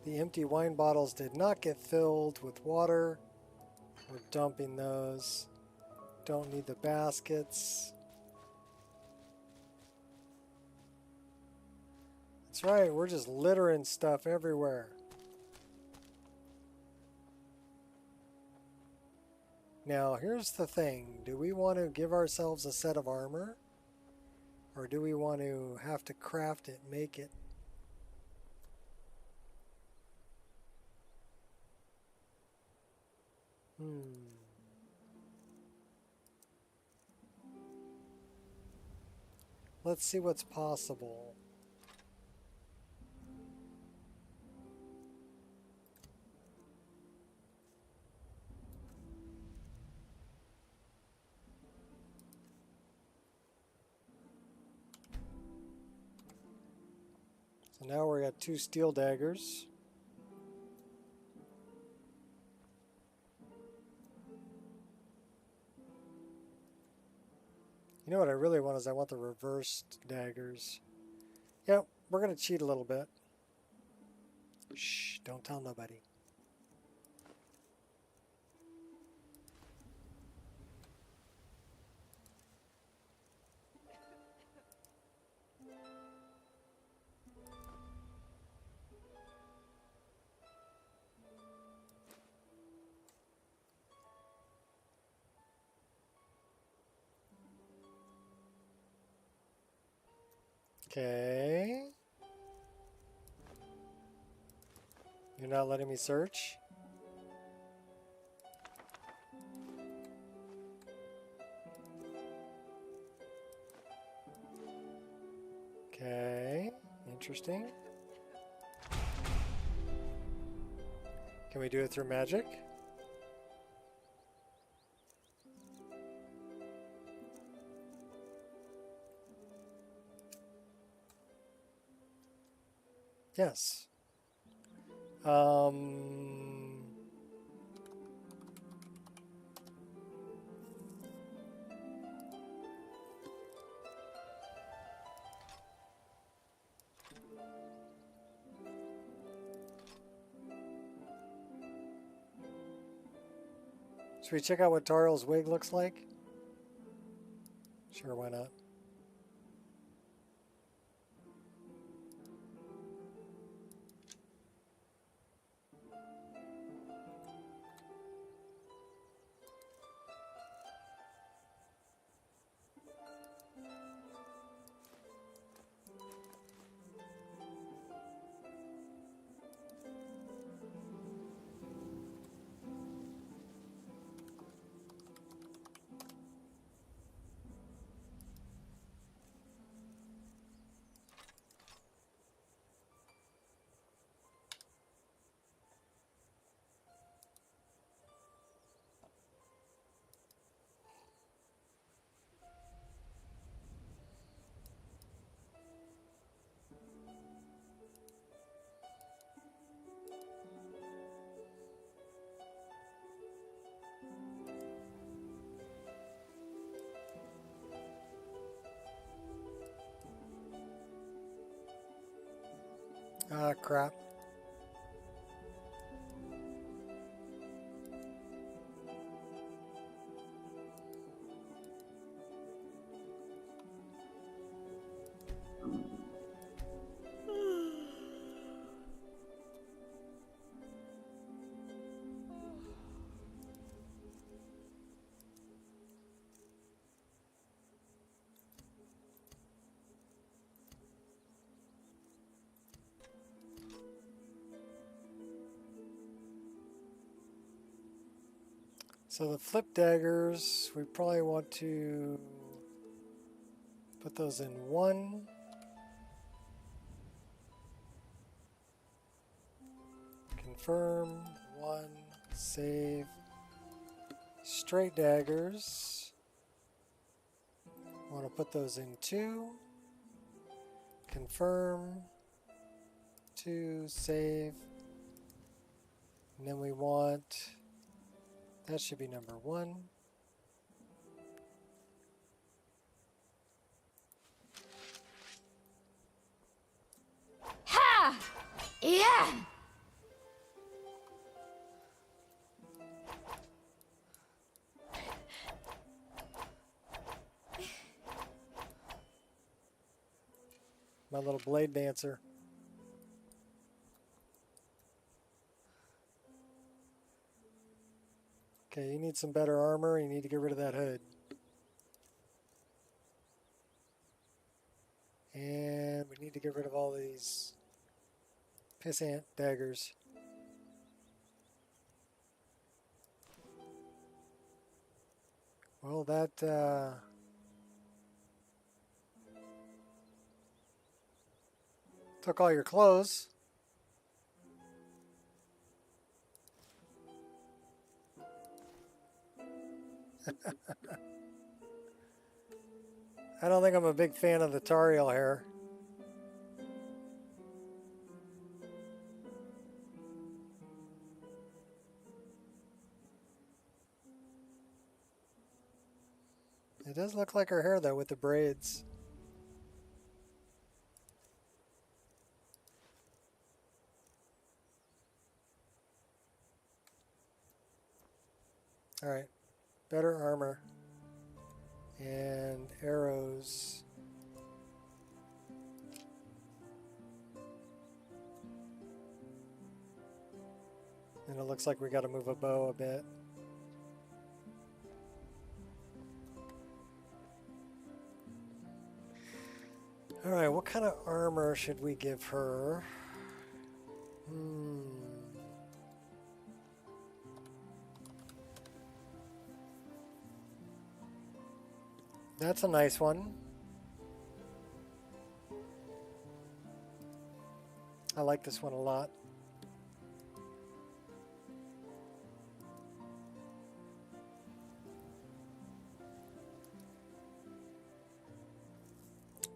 The empty wine bottles did not get filled with water. We're dumping those. Don't need the baskets. That's right, we're just littering stuff everywhere. Now, here's the thing. Do we want to give ourselves a set of armor? Or do we want to have to craft it, make it? Let's see what's possible. So now we're at 2 steel daggers. You know what I really want is I want the reversed daggers. Yep, we're going to cheat a little bit. Shh, don't tell nobody. Okay. You're not letting me search? Okay, interesting. Can we do it through magic? Yes. Should we check out what Tariel's wig looks like? Sure, why not? Ah, crap. So the flip daggers, we probably want to put those in one. Confirm, one, save. Straight daggers, want to put those in two. Confirm, two, save. And then we want, that should be number one. Ha! Yeah! My little blade dancer. Okay, you need some better armor. You need to get rid of that hood. And we need to get rid of all these pissant daggers. Well, that took all your clothes. I don't think I'm a big fan of the Tariel hair. It does look like her hair though with the braids. All right, better armor and arrows. And it looks like we got to move a bow a bit. Alright, what kind of armor should we give her? That's a nice one. I like this one a lot.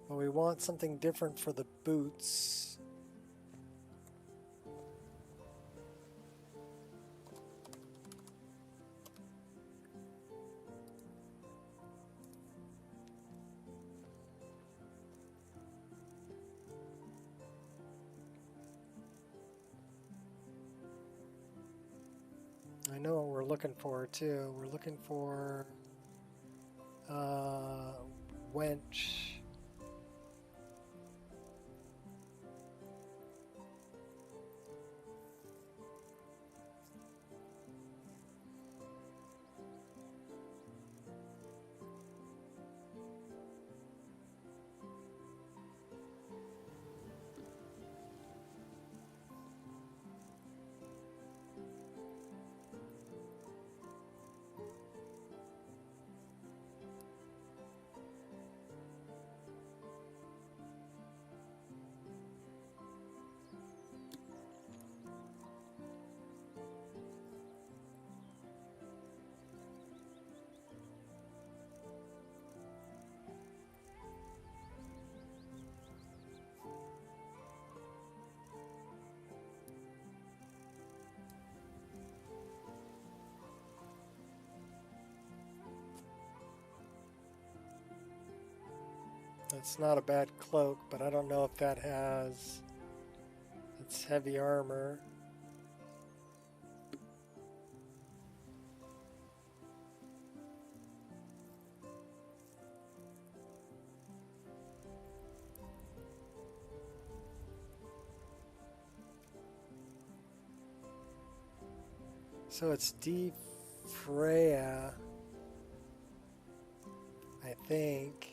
But we want something different for the boots. I know what we're looking for too. We're looking for wench. It's not a bad cloak, but I don't know if that has... It's heavy armor. So it's D. Freya, I think.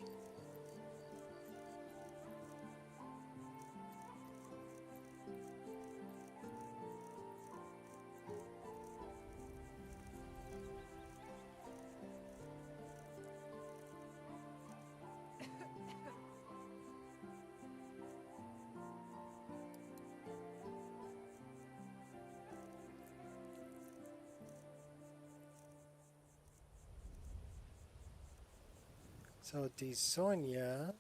So D. Sonia.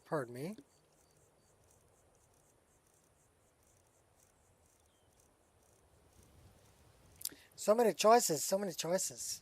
Pardon me. So many choices, so many choices.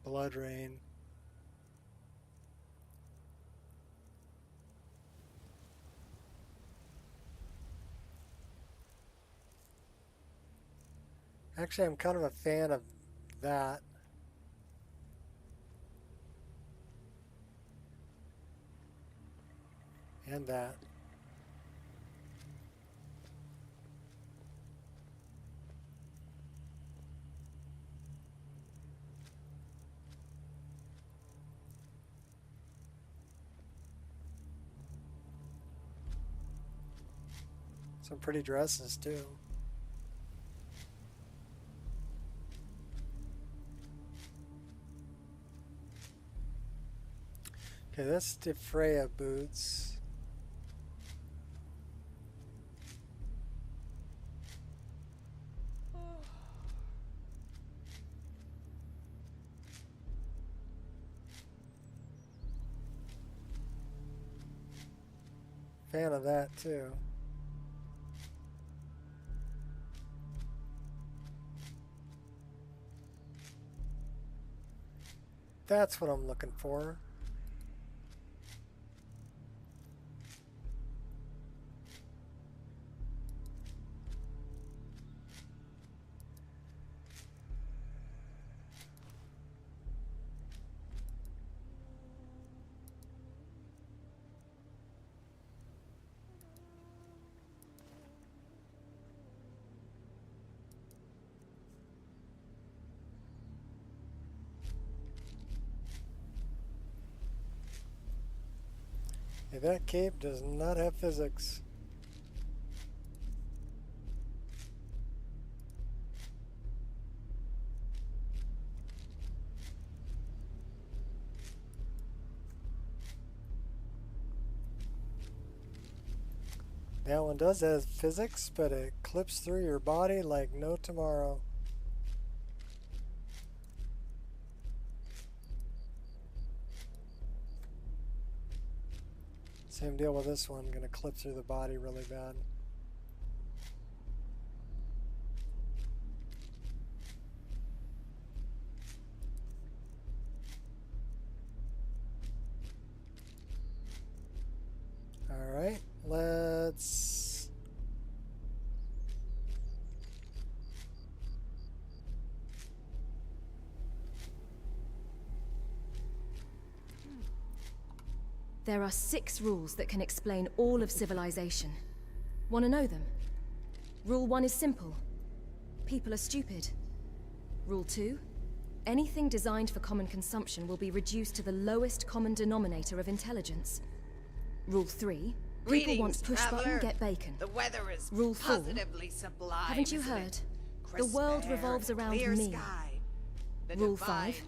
Blood Rain. Actually, I'm kind of a fan of that. And that. Some pretty dresses too. Okay, that's the Freya boots. Fan of that too. That's what I'm looking for. Hey, that cape does not have physics. That one does have physics, but it clips through your body like no tomorrow. Same deal with this one, gonna clip through the body really bad. Alright, let's... There are 6 rules that can explain all of civilization. Want to know them? Rule 1 is simple. People are stupid. Rule 2? Anything designed for common consumption will be reduced to the lowest common denominator of intelligence. Rule 3? People want push button, get bacon. The weather is Rule 4? positively sublime. Haven't you heard? The world revolves around me. Rule 5?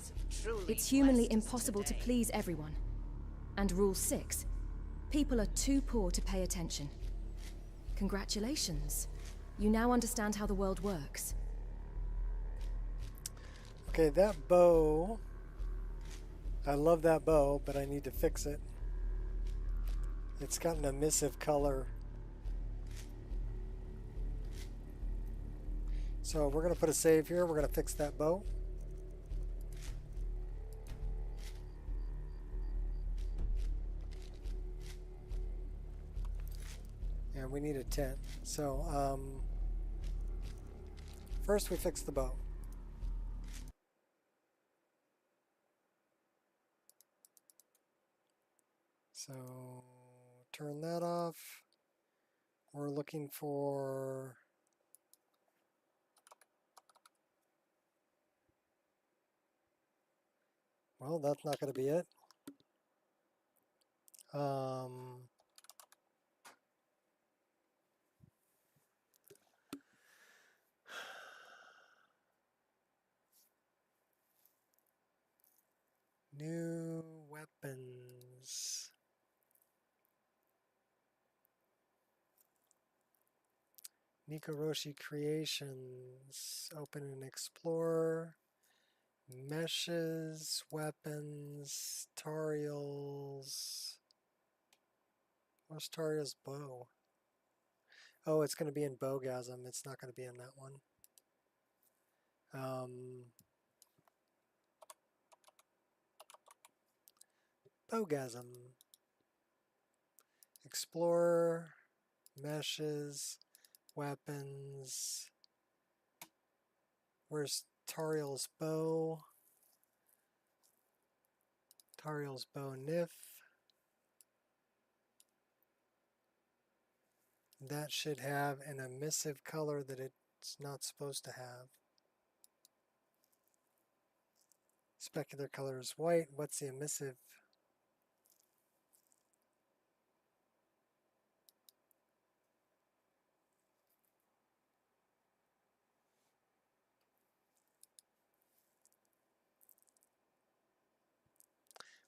It's humanly impossible to please everyone. And Rule 6, people are too poor to pay attention. Congratulations. You now understand how the world works. Okay, that bow... I love that bow, but I need to fix it. It's got an emissive color. So we're going to put a save here. We're going to fix that bow. And we need a tent. So, first we fix the bow. So, turn that off. We're looking for... Well, that's not going to be it. New weapons. Nikoroshi Creations. Open and explore. Meshes, weapons, Tariel's. Where's Tariel's bow? Oh, it's going to be in Bowgasm. It's not going to be in that one. Bowgasm. Explorer, meshes, weapons. Where's Tariel's bow? Tariel's bow Nif. That should have an emissive color that it's not supposed to have. Specular color is white. What's the emissive?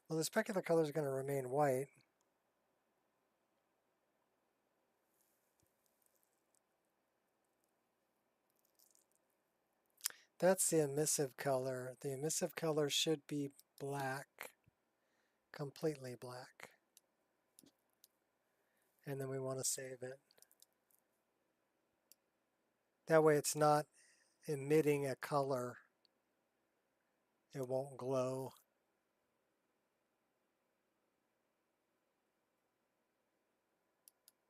Well, the specular color is going to remain white. That's the emissive color. The emissive color should be black, completely black. And then we want to save it. That way it's not emitting a color. It won't glow.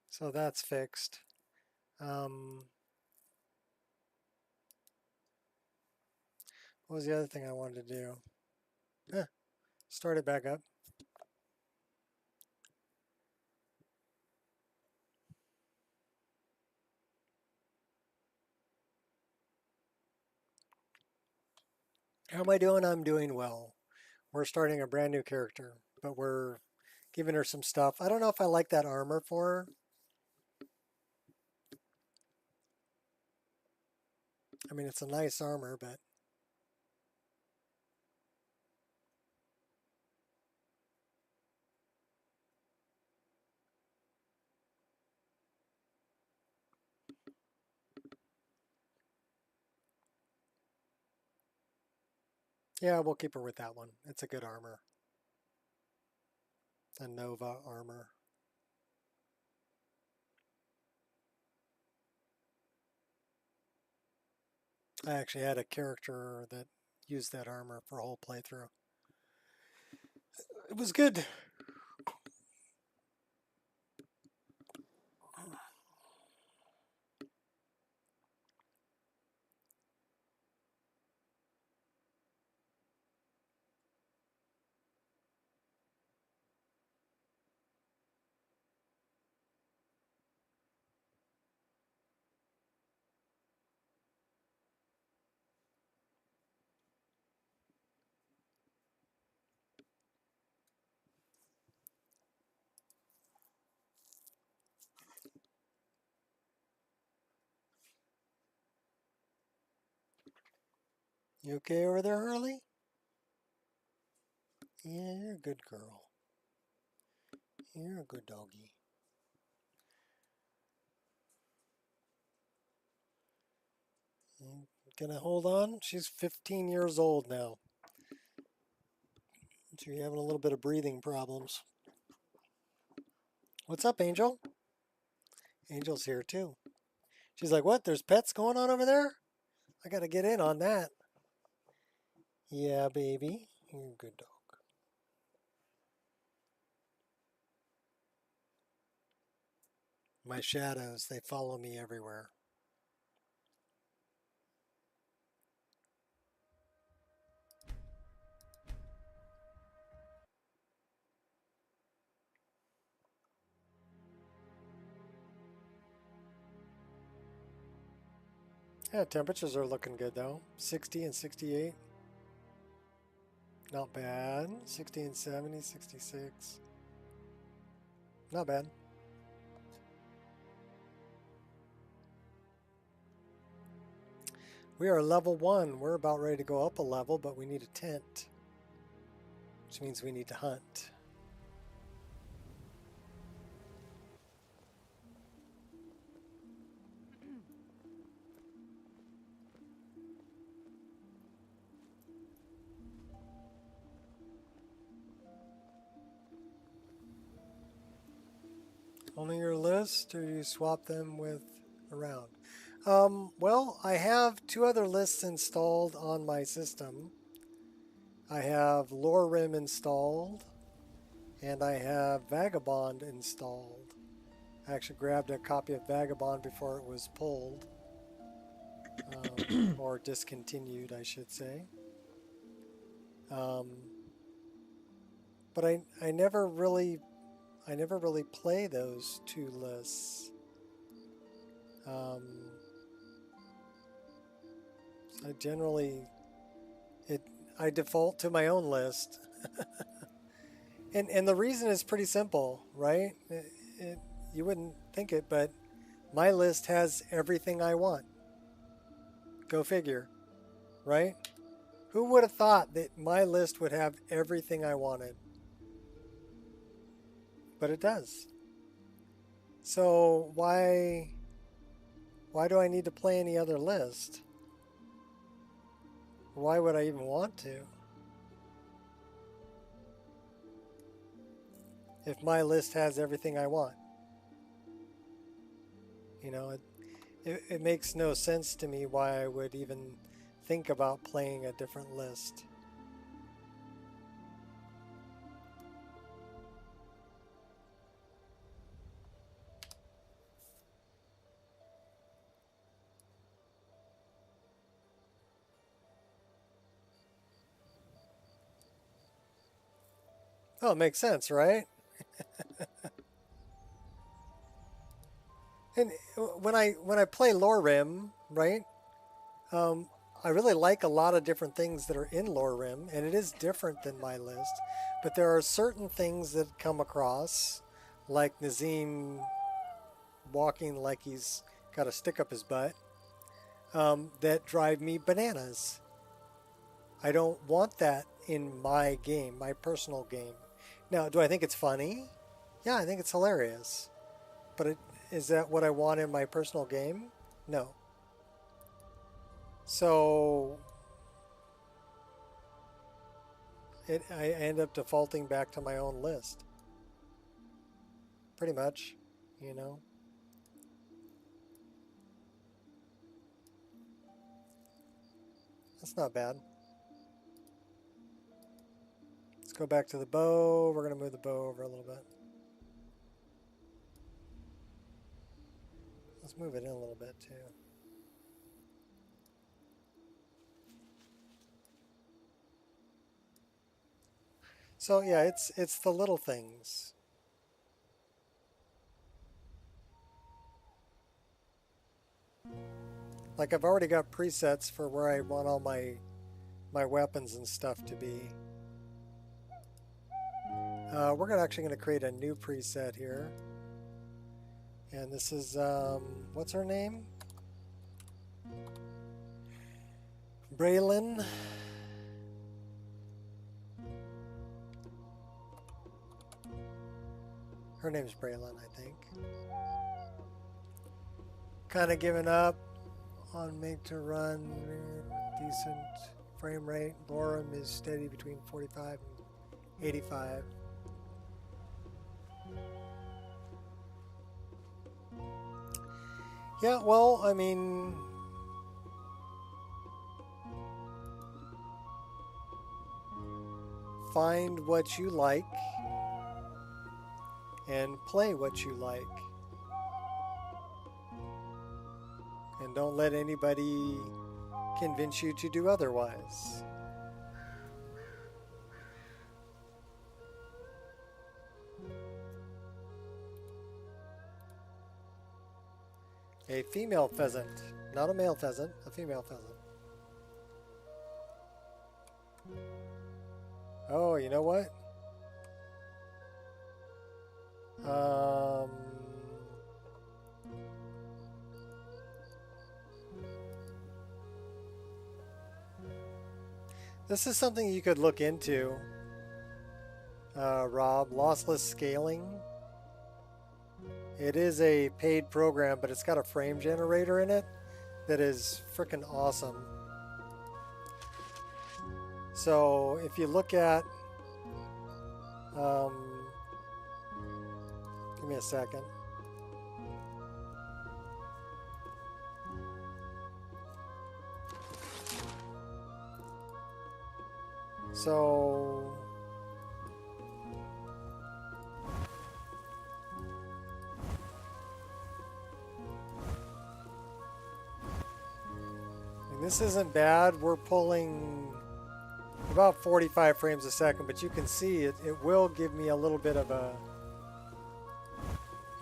So that's fixed. What was the other thing I wanted to do? Start it back up. How am I doing? I'm doing well. We're starting a brand new character, but we're giving her some stuff. I don't know if I like that armor for her. I mean, it's a nice armor, but yeah, we'll keep her with that one. It's a good armor. It's a Nova armor. I actually had a character that used that armor for a whole playthrough. It was good. You okay over there, Hurley? Yeah, you're a good girl. You're a good doggy. You gonna hold on? She's 15 years old now. So you're having a little bit of breathing problems. What's up, Angel? Angel's here too. She's like, what? There's pets going on over there? I gotta get in on that. Yeah, baby. You're a good dog. My shadows, they follow me everywhere. Yeah, temperatures are looking good though. 60 and 68. Not bad. 60 and 70, 66. Not bad. We are level 1. We're about ready to go up a level, but we need a tent. Which means we need to hunt. Only your list, or you swap them with around? Well, I have 2 other lists installed on my system. I have Lore Rim installed, and I have Vagabond installed. I actually grabbed a copy of Vagabond before it was pulled, or discontinued, I should say. But I never really play those 2 lists. I generally I default to my own list. and the reason is pretty simple, right? You wouldn't think it, but my list has everything I want. Go figure, right? Who would have thought that my list would have everything I wanted? But it does. So why do I need to play any other list? Why would I even want to? If my list has everything I want. You know, it makes no sense to me why I would even think about playing a different list. Oh, it makes sense, right? And when I play Lorerim, right? I really like a lot of different things that are in Lorerim, and it is different than my list. But there are certain things that come across, like Nazim walking like he's got a stick up his butt, that drive me bananas. I don't want that in my game, my personal game. Now, do I think it's funny? Yeah, I think it's hilarious. But is that what I want in my personal game? No. So I end up defaulting back to my own list. Pretty much, you know. That's not bad. Let's go back to the bow. We're going to move the bow over a little bit. Let's move it in a little bit too. So yeah, it's the little things. Like I've already got presets for where I want all my weapons and stuff to be. We're actually going to create a new preset here. And this is, what's her name? Braylon. Her name's Braylon, I think. Kind of giving up on make to run, decent frame rate. Lorerim is steady between 45 and 85. Yeah, well, I mean, find what you like and play what you like. And don't let anybody convince you to do otherwise. A female pheasant, not a male pheasant, a female pheasant. Oh, you know what? This is something you could look into, Rob. Lossless scaling. It is a paid program, but it's got a frame generator in it that is freaking awesome. So if you look at, give me a second. So this isn't bad. We're pulling about 45 frames a second, but you can see it will give me a little bit of a,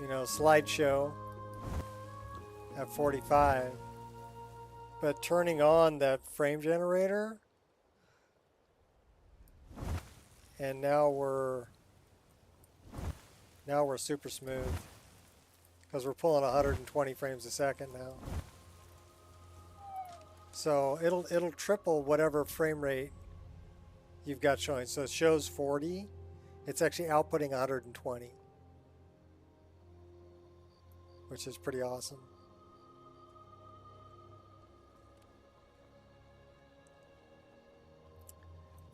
you know, slideshow at 45. But turning on that frame generator, and now we're super smooth because we're pulling 120 frames a second now. So it'll triple whatever frame rate you've got showing. So it shows 40. It's actually outputting 120, which is pretty awesome.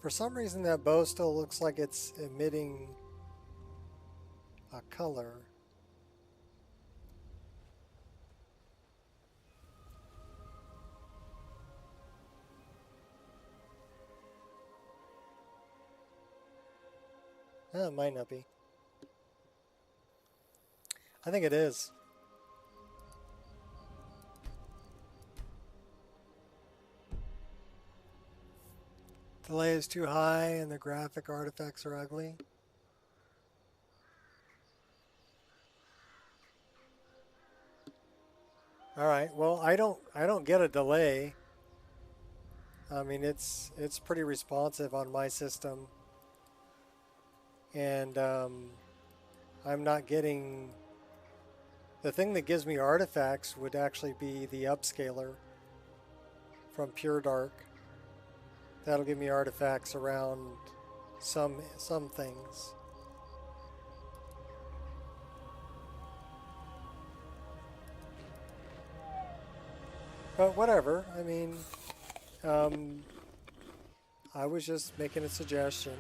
For some reason that bow still looks like it's emitting a color. It might not be. I think it is. Delay is too high and the graphic artifacts are ugly. All right. Well, I don't get a delay. I mean, it's pretty responsive on my system, and I'm not getting. The thing that gives me artifacts would actually be the upscaler from Pure Dark. That'll give me artifacts around some things. But whatever. I mean, I was just making a suggestion.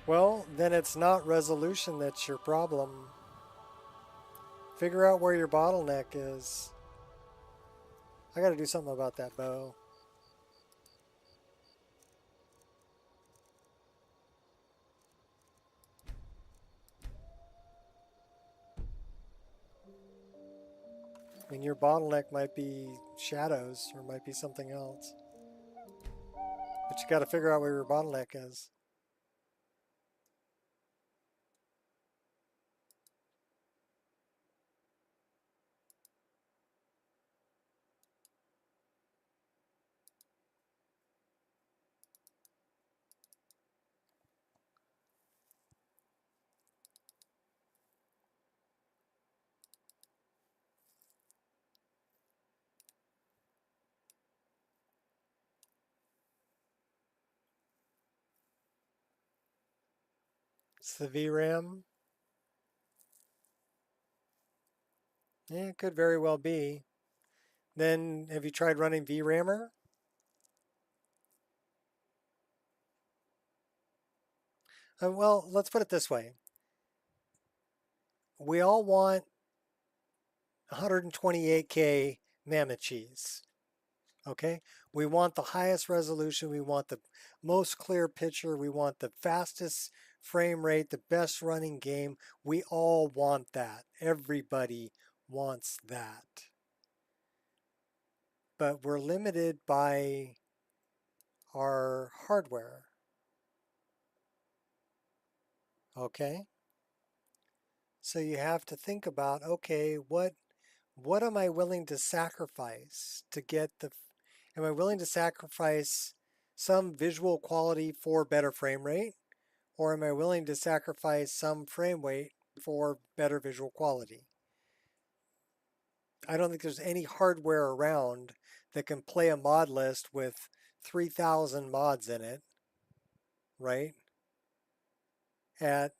Well, then it's not resolution that's your problem. Figure out where your bottleneck is. I gotta do something about that bow. I mean, your bottleneck might be shadows or might be something else. But you gotta figure out where your bottleneck is. It's the VRAM. Yeah, it could very well be. Then, have you tried running VRAMer? Well, let's put it this way. We all want 128K mammoth cheese. Okay? We want the highest resolution. We want the most clear picture. We want the fastest frame rate, the best running game. We all want that. Everybody wants that. But we're limited by our hardware. Okay? So you have to think about, okay, what am I willing to sacrifice to get the, am I willing to sacrifice some visual quality for better frame rate? Or am I willing to sacrifice some frame rate for better visual quality? I don't think there's any hardware around that can play a mod list with 3,000 mods in it, right? At,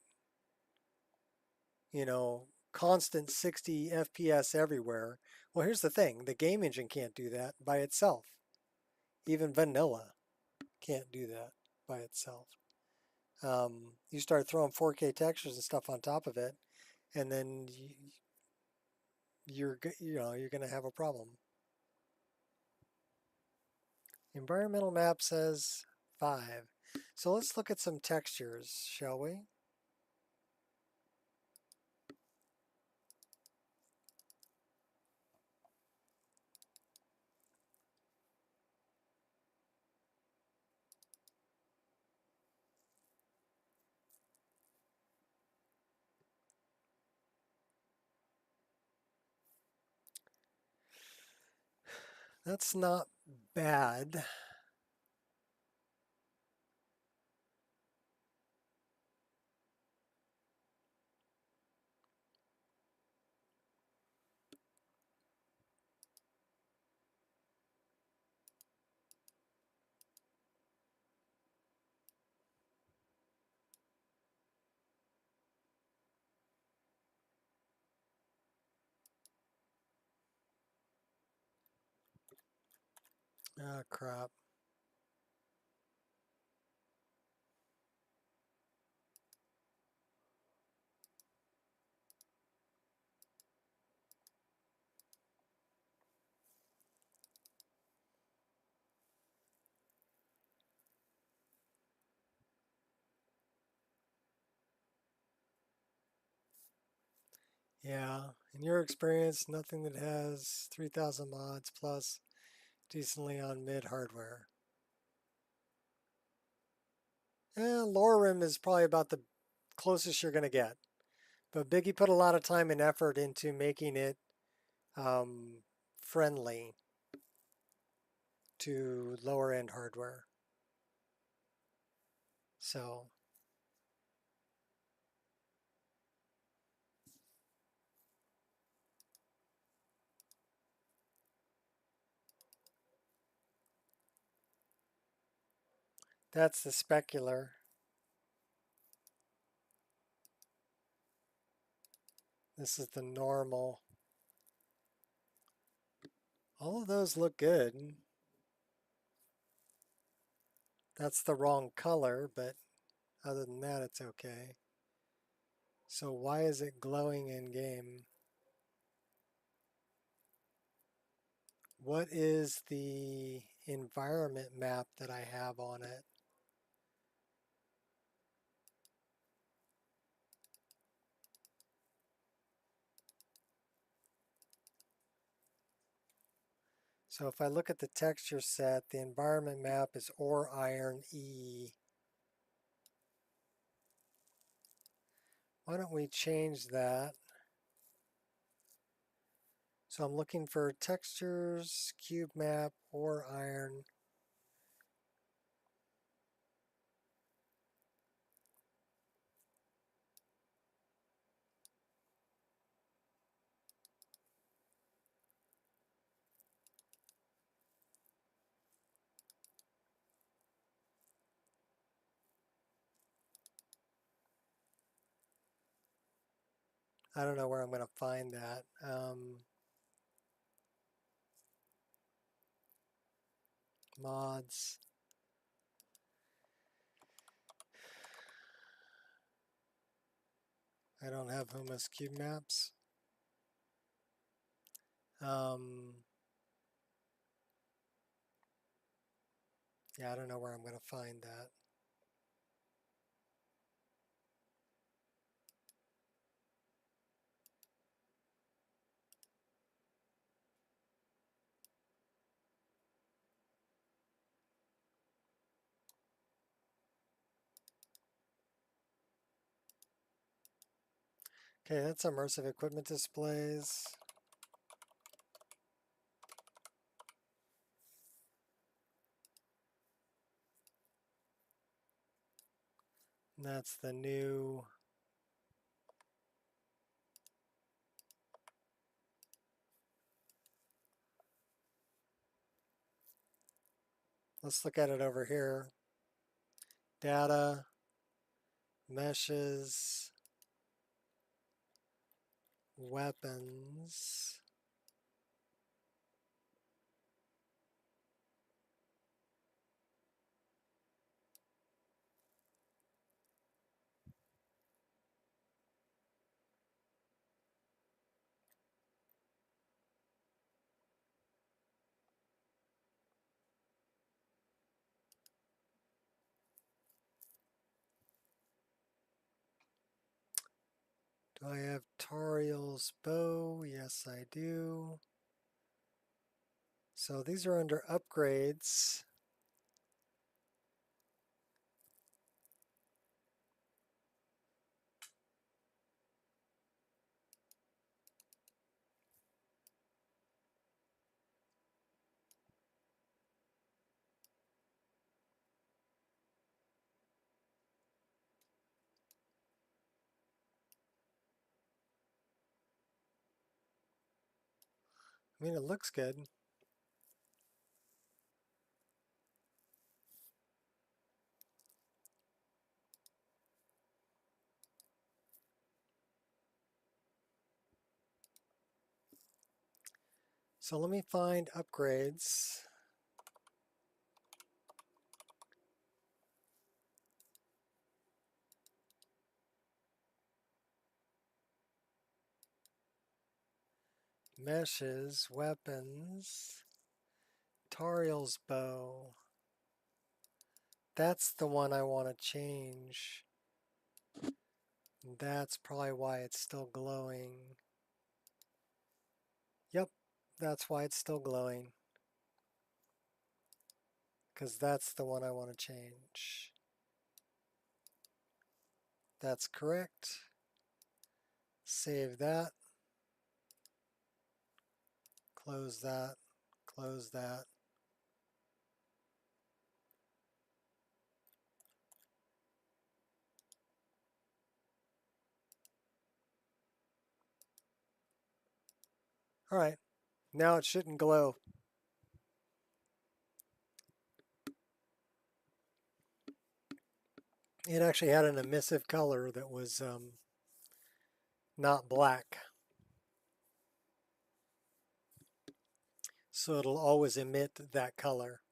you know, constant 60 FPS everywhere. Well, here's the thing. The game engine can't do that by itself. Even vanilla can't do that by itself. You start throwing 4K textures and stuff on top of it, and then you're going to have a problem. Environmental map says 5. So let's look at some textures, shall we? That's not bad. Ah, crap. Yeah, in your experience, nothing that has 3,000 mods plus decently on mid hardware. Lore Rim is probably about the closest you're going to get. But Biggie put a lot of time and effort into making it friendly to lower end hardware. So that's the specular. This is the normal. All of those look good. That's the wrong color, but other than that, it's okay. So why is it glowing in game? What is the environment map that I have on it? So if I look at the texture set, the environment map is Ore Iron E. Why don't we change that? So I'm looking for textures, cube map, Ore Iron. I don't know where I'm going to find that. Mods. I don't have Humus cube maps. Yeah, I don't know where I'm going to find that. Okay, that's immersive equipment displays. And that's the new let's look at it over here. Data, meshes, weapons. Do I have Tariel's bow? Yes, I do. So these are under upgrades. I mean, it looks good. So let me find upgrades. Meshes, weapons, Tariel's bow. That's the one I want to change. That's probably why it's still glowing. Yep, that's why it's still glowing. Because that's the one I want to change. That's correct. Save that. Close that. Close that. All right, now it shouldn't glow. It actually had an emissive color that was not black. So it'll always emit that color.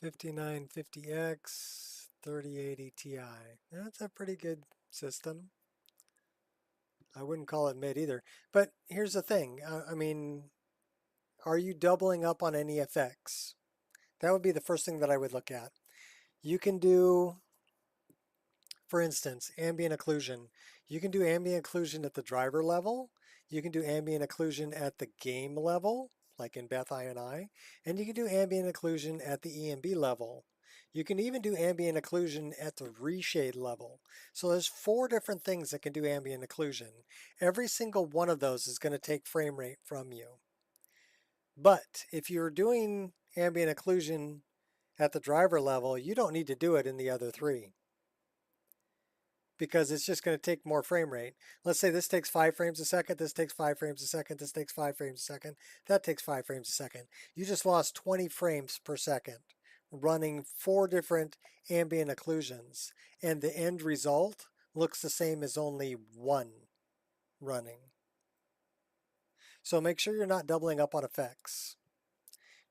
$5950X, 3080 Ti. That's a pretty good system. I wouldn't call it mid either. But here's the thing. I mean, are you doubling up on any effects? That would be the first thing that I would look at. You can do, for instance, ambient occlusion. You can do ambient occlusion at the driver level. You can do ambient occlusion at the game level, like in Beth I and I. And you can do ambient occlusion at the EMB level. You can even do ambient occlusion at the reshade level. So there's 4 different things that can do ambient occlusion. Every single one of those is going to take frame rate from you. But if you're doing ambient occlusion at the driver level, you don't need to do it in the other 3. Because it's just going to take more frame rate. Let's say this takes 5 frames a second, this takes 5 frames a second, this takes 5 frames a second, that takes 5 frames a second. You just lost 20 frames per second running 4 different ambient occlusions, and the end result looks the same as only 1 running. So make sure you're not doubling up on effects.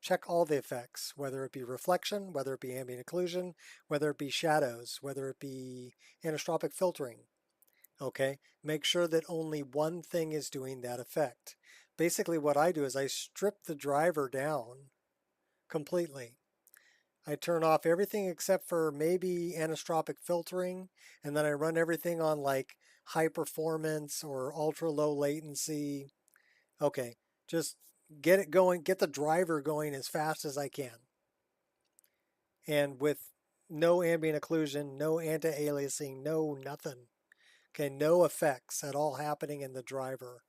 Check all the effects, whether it be reflection, whether it be ambient occlusion, whether it be shadows, whether it be anisotropic filtering. Okay, make sure that only one thing is doing that effect. Basically what I do is I strip the driver down completely. I turn off everything except for maybe anisotropic filtering, and then I run everything on like high performance or ultra low latency. Okay, just get it going, get the driver going as fast as I can. And with no ambient occlusion, no anti-aliasing, no nothing. Okay, no effects at all happening in the driver.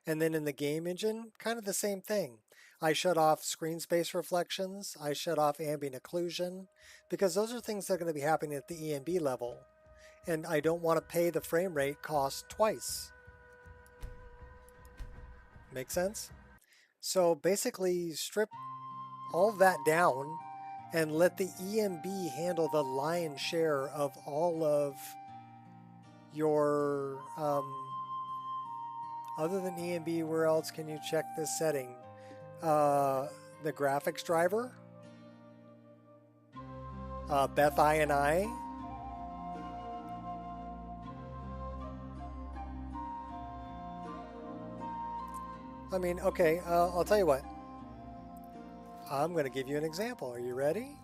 And then in the game engine, kind of the same thing. I shut off screen space reflections. I shut off ambient occlusion because those are things that are going to be happening at the EMB level. And I don't want to pay the frame rate cost twice. Make sense? So basically strip all that down and let the EMB handle the lion's share of all of your, other than EMB, where else can you check this setting? The graphics driver, Beth I and I. I mean, okay, I'll tell you what. I'm going to give you an example. Are you ready?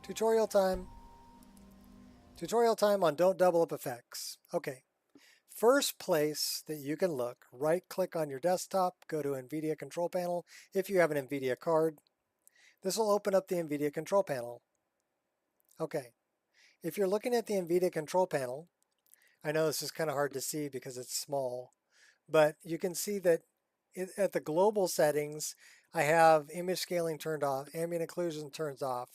Tutorial time. Tutorial time on don't double up effects. Okay. First place that you can look, right click on your desktop, go to NVIDIA control panel if you have an NVIDIA card. This will open up the NVIDIA control panel. Okay. If you're looking at the NVIDIA control panel, I know this is kind of hard to see because it's small, but you can see that at the global settings, I have image scaling turned off, ambient occlusion turns off,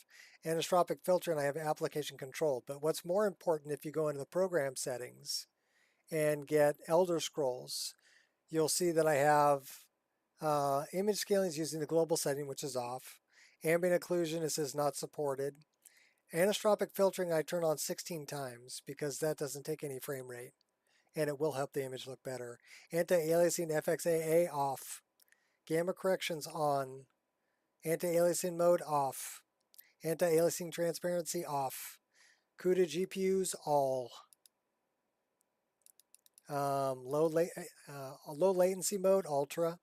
anisotropic filter, and I have application control. But what's more important, if you go into the program settings and get Elder Scrolls, you'll see that I have image scaling is using the global setting, which is off. Ambient occlusion, it says not supported. Anisotropic filtering I turn on 16 times because that doesn't take any frame rate, and it will help the image look better. Anti-aliasing FXAA off. Gamma corrections on. Anti-aliasing mode off. Anti-aliasing transparency off. CUDA GPUs all. low latency mode, ultra.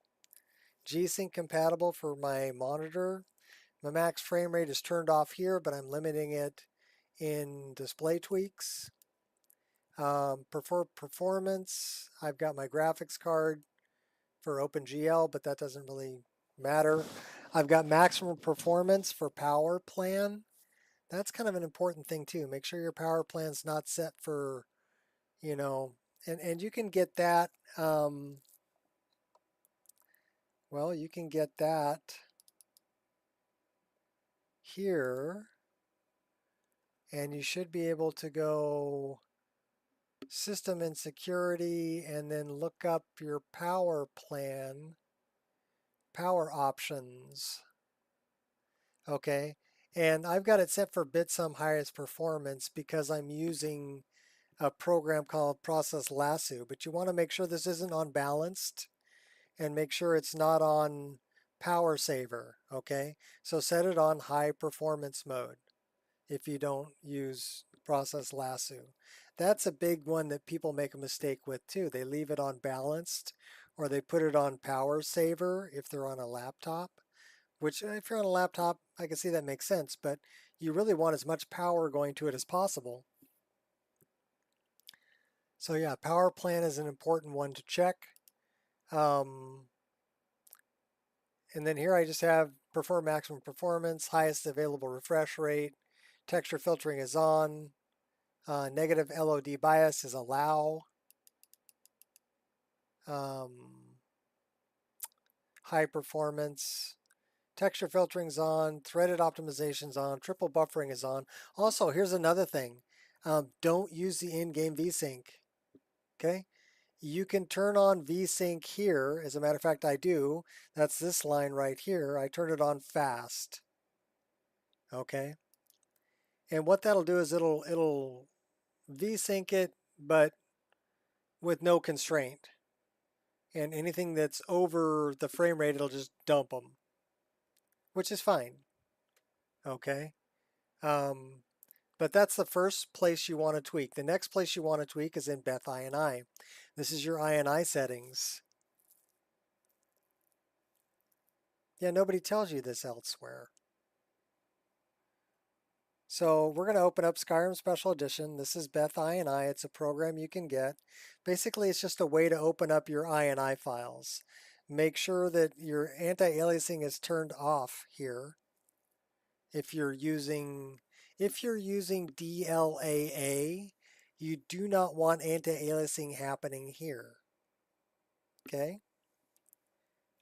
G-Sync compatible for my monitor. My max frame rate is turned off here, but I'm limiting it in display tweaks. Prefer performance. I've got my graphics card for OpenGL, but that doesn't really matter. I've got maximum performance for power plan. That's kind of an important thing too. Make sure your power plan's not set for, you know, and you can get that, well, you can get that here, and you should be able to go system and security and then look up your power plan, power options. Okay, and I've got it set for bitsum highest performance because I'm using a program called Process Lasso, but you want to make sure this isn't unbalanced and make sure it's not on power saver, okay? So set it on high performance mode if you don't use Process Lasso. That's a big one that people make a mistake with too. They leave it on balanced or they put it on power saver if they're on a laptop, which if you're on a laptop, I can see that makes sense, but you really want as much power going to it as possible. So yeah, power plan is an important one to check. And then here I just have prefer maximum performance, highest available refresh rate, texture filtering is on, negative LOD bias is allow, high performance, texture filtering is on, threaded optimization is on, triple buffering is on. Also, here's another thing. Don't use the in-game VSync, okay? You can turn on VSync here. As a matter of fact, I do. That's this line right here. I turn it on fast. Okay. And what that'll do is it'll VSync it, but with no constraint. And anything that's over the frame rate, it'll just dump them, which is fine. Okay. But that's the first place you want to tweak. The next place you want to tweak is in Beth INI. This is your INI settings. Yeah, nobody tells you this elsewhere. So we're going to open up Skyrim Special Edition. This is Beth INI. It's a program you can get. Basically, it's just a way to open up your INI files. Make sure that your anti-aliasing is turned off here. If you're using DLAA, you do not want anti-aliasing happening here. Okay?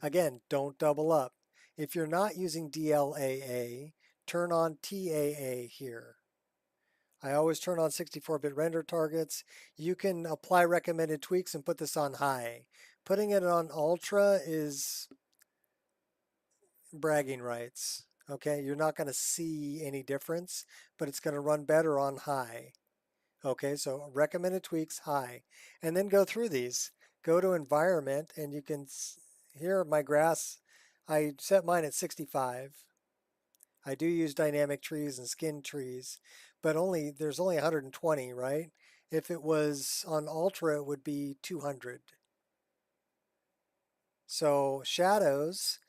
Again, don't double up. If you're not using DLAA, turn on TAA here. I always turn on 64-bit render targets. You can apply recommended tweaks and put this on high. Putting it on ultra is bragging rights. Okay, you're not going to see any difference, but it's going to run better on high. Okay, so recommended tweaks, high. And then go through these. Go to environment, and you can, here my grass, I set mine at 65. I do use dynamic trees and skin trees, but there's only 120, right? If it was on ultra, it would be 200. So shadows,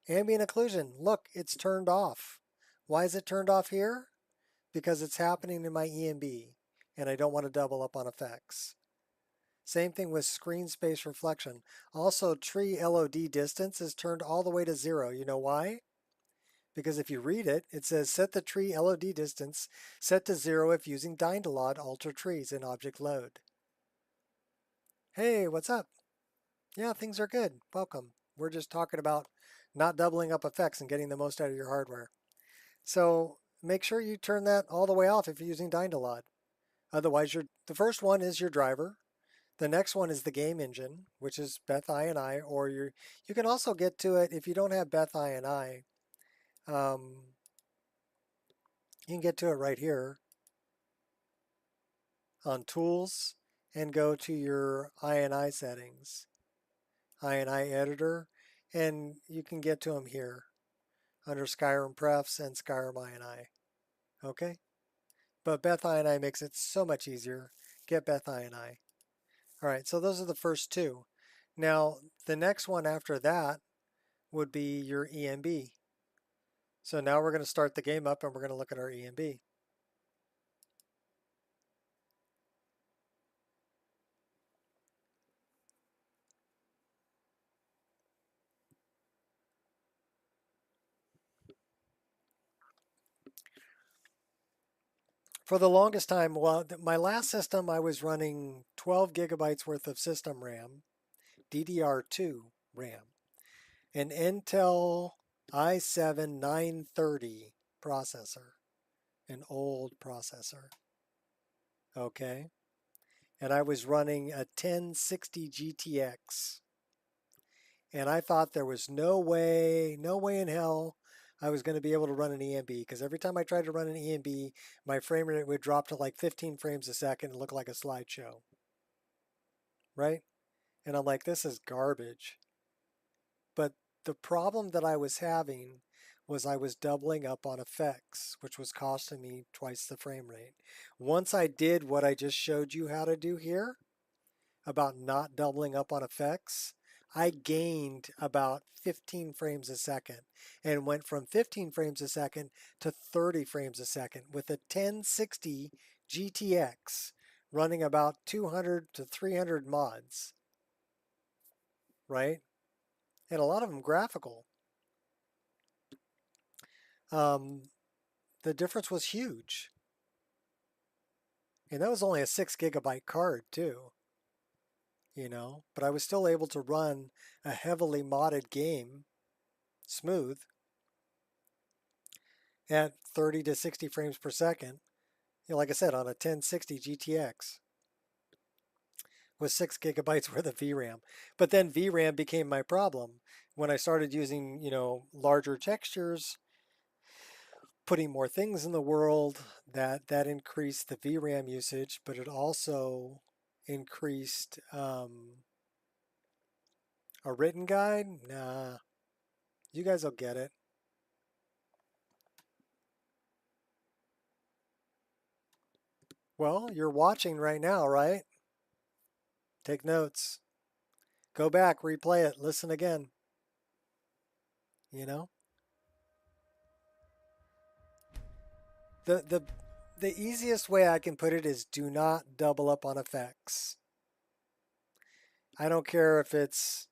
ambient occlusion, look, it's turned off. Why is it turned off here? Because it's happening in my EMB, and I don't want to double up on effects. Same thing with screen space reflection. Also, tree LOD distance is turned all the way to 0. You know why? Because if you read it, it says set the tree LOD distance set to 0 if using Dynalod alter trees in object load. Hey, what's up? Yeah, things are good. Welcome. We're just talking about not doubling up effects and getting the most out of your hardware. So make sure you turn that all the way off if you're using Dynalod. Otherwise, the first one is your driver. The next one is the game engine, which is Beth INI, or you can also get to it if you don't have Beth INI. You can get to it right here on Tools and go to your INI settings, INI editor, and you can get to them here under Skyrim Prefs and Skyrim INI. Okay? But Beth INI makes it so much easier. Get Beth INI. All right, so those are the first two. Now, the next one after that would be your EMB. So now we're going to start the game up and we're going to look at our EMB. For the longest time, well, my last system, I was running 12 gigabytes worth of system RAM, DDR2 RAM, an Intel i7-930 processor, an old processor. Okay. And I was running a 1060 GTX. And I thought there was no way in hell I was going to be able to run an EMB, because every time I tried to run an EMB, my frame rate would drop to like 15 frames a second and look like a slideshow. Right? And I'm like, this is garbage. But the problem that I was having was I was doubling up on effects, which was costing me twice the frame rate. Once I did what I just showed you how to do here, about not doubling up on effects, I gained about 15 frames a second and went from 15 frames a second to 30 frames a second with a 1060 GTX running about 200 to 300 mods, right? And a lot of them graphical. The difference was huge. And that was only a 6 gigabyte card too. You know, but I was still able to run a heavily modded game smooth at 30 to 60 frames per second. You know, like I said, on a 1060 GTX with 6 gigabytes worth of VRAM. But then VRAM became my problem when I started using, you know, larger textures, putting more things in the world. That increased the VRAM usage, but it also increased a written guide. Nah, you guys will get it. Well, you're watching right now, right? Take notes. Go back, replay it, listen again. You know? The easiest way I can put it is do not double up on effects. I don't care if it's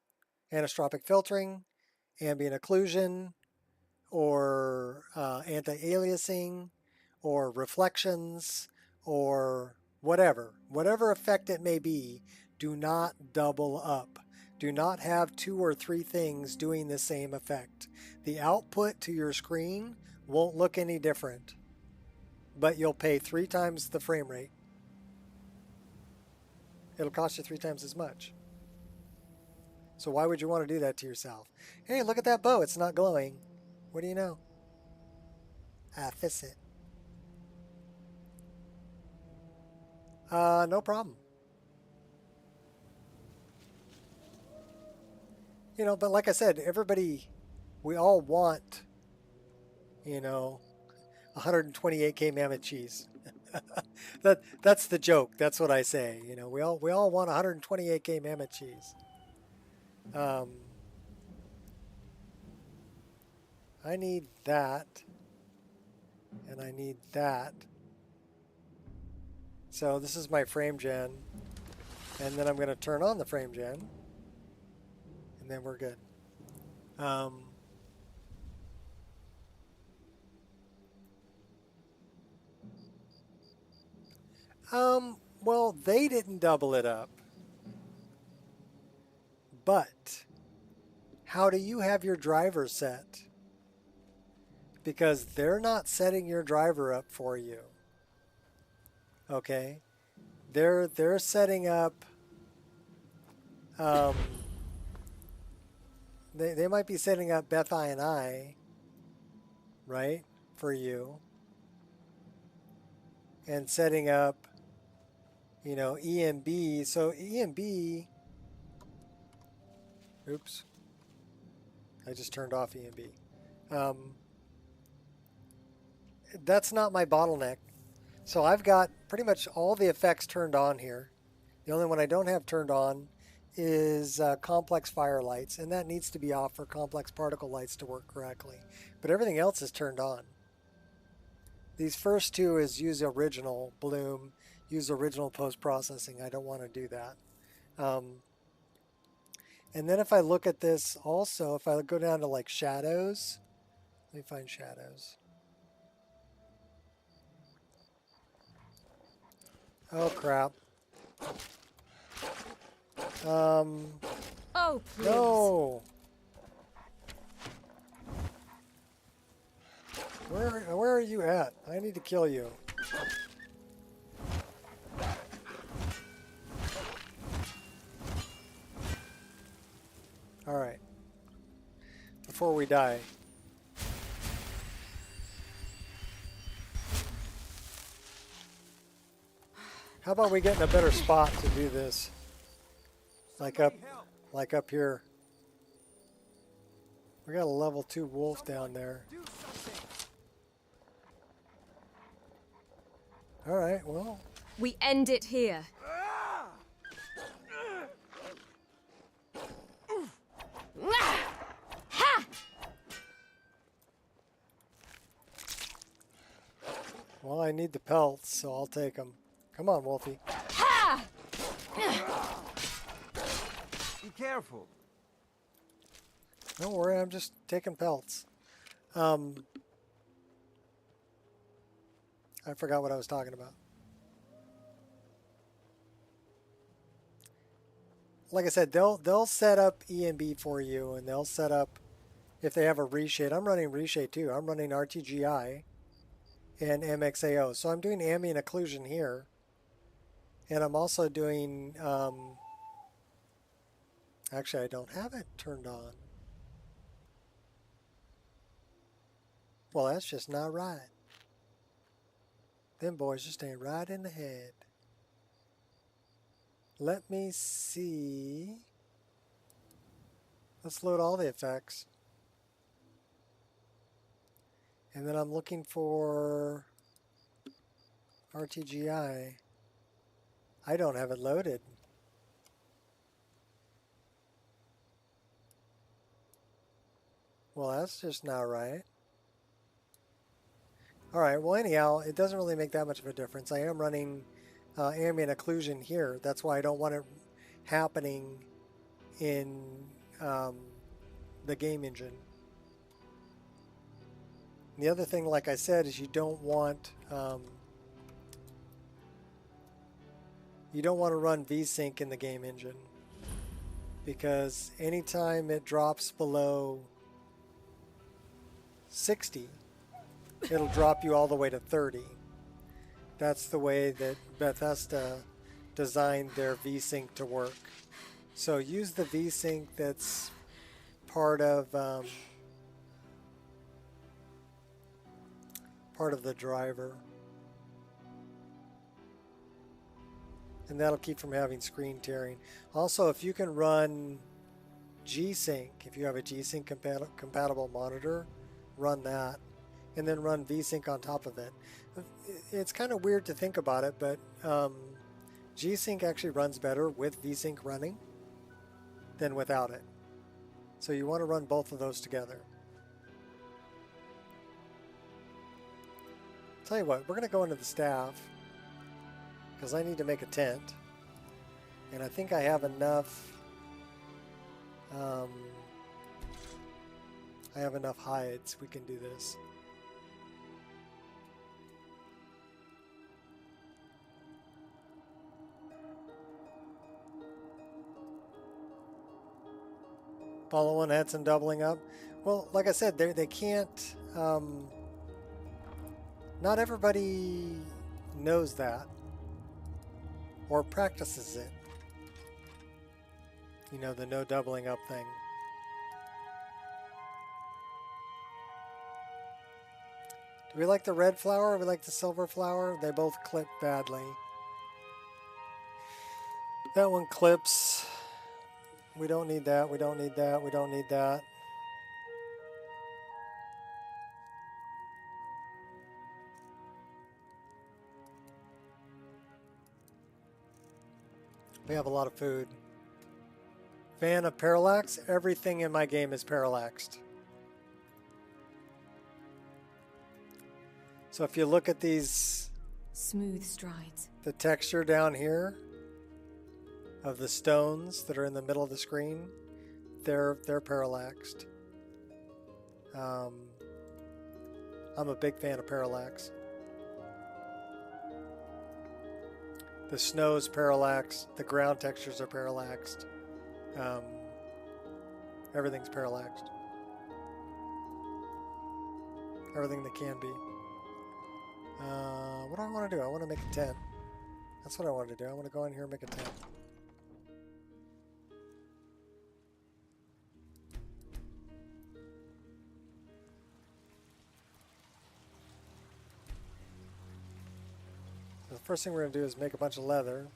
anisotropic filtering, ambient occlusion, or anti-aliasing, or reflections, or whatever. Whatever effect it may be, do not double up. Do not have 2 or 3 things doing the same effect. The output to your screen won't look any different, but you'll pay 3 times the frame rate. It'll cost you 3 times as much. So why would you want to do that to yourself? Hey, look at that bow. It's not glowing. What do you know? Fix it. No problem. You know, but like I said, everybody, we all want, you know, 128K mammoth cheese. That's the joke. That's what I say. You know, we all want 128K mammoth cheese. I need that, and I need that. So this is my frame gen, and then I'm going to turn on the frame gen, and then we're good. Well, they didn't double it up, but how do you have your driver set? Because they're not setting your driver up for you. Okay, they're setting up. They might be setting up Beth I and I, right, for you, and setting up, you know, EMB. So EMB. Oops, I just turned off EMB. That's not my bottleneck. So I've got pretty much all the effects turned on here. The only one I don't have turned on is complex fire lights, and that needs to be off for complex particle lights to work correctly. But everything else is turned on. These first two is use original bloom, use original post-processing. I don't want to do that. And then if I look at this also, if I go down to like shadows, let me find shadows. Oh crap. Oh, please. No. Where are you at? I need to kill you. All right. Before we die. How about we get in a better spot to do this? Like up here. We got a level 2 wolf down there. All right, well. We end it here. Well, I need the pelts, so I'll take them. Come on, Wolfie. Be careful. Don't worry, I'm just taking pelts. I forgot what I was talking about. Like I said, they'll set up EMB for you, and they'll set up if they have a reshade. I'm running reshade too. I'm running RTGI and MXAO. So I'm doing ambient occlusion here, and I'm also doing. Actually, I don't have it turned on. Well, that's just not right. Them boys just ain't right in the head. Let me see. Let's load all the effects. And then I'm looking for RTGI. I don't have it loaded. Well, that's just not right. Alright, well anyhow, it doesn't really make that much of a difference. I am running ambient occlusion here. That's why I don't want it happening in the game engine. And the other thing, like I said, is you don't want to run VSync in the game engine, because anytime it drops below 60, it'll drop you all the way to 30. That's the way that Bethesda designed their VSync to work. So use the VSync that's part of the driver. And that'll keep from having screen tearing. Also, if you can run G-Sync, if you have a G-Sync compatible monitor, run that. And then run VSync on top of it. It's kind of weird to think about it, but G-Sync actually runs better with VSync running than without it. So you want to run both of those together. Tell you what, we're going to go into the staff because I need to make a tent. And I think I have enough. I have enough hides. We can do this. Follow one had some doubling up. Well, like I said, they can't. Not everybody knows that or practices it. You know, the no doubling up thing. Do we like the red flower or we like the silver flower? They both clip badly. That one clips. We don't need that, we don't need that, we don't need that. We have a lot of food. Fan of parallax? Everything in my game is parallaxed. So if you look at these... Smooth strides. The texture down here of the stones that are in the middle of the screen, they're parallaxed. I'm a big fan of parallax. The snow's parallaxed. The ground textures are parallaxed. Everything's parallaxed. Everything that can be. What do I want to do? I want to make a tent. That's what I want to do. I want to go in here and make a tent. So the first thing we're going to do is make a bunch of leather.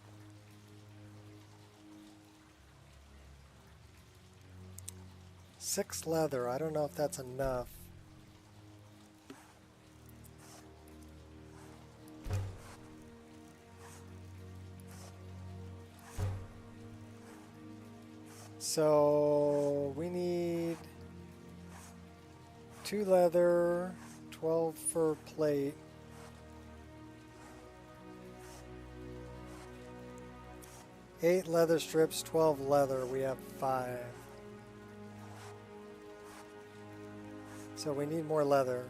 Six leather. I don't know if that's enough. So we need 2 leather, 12 fur plate. Eight leather strips, 12 leather. We have 5. So we need more leather.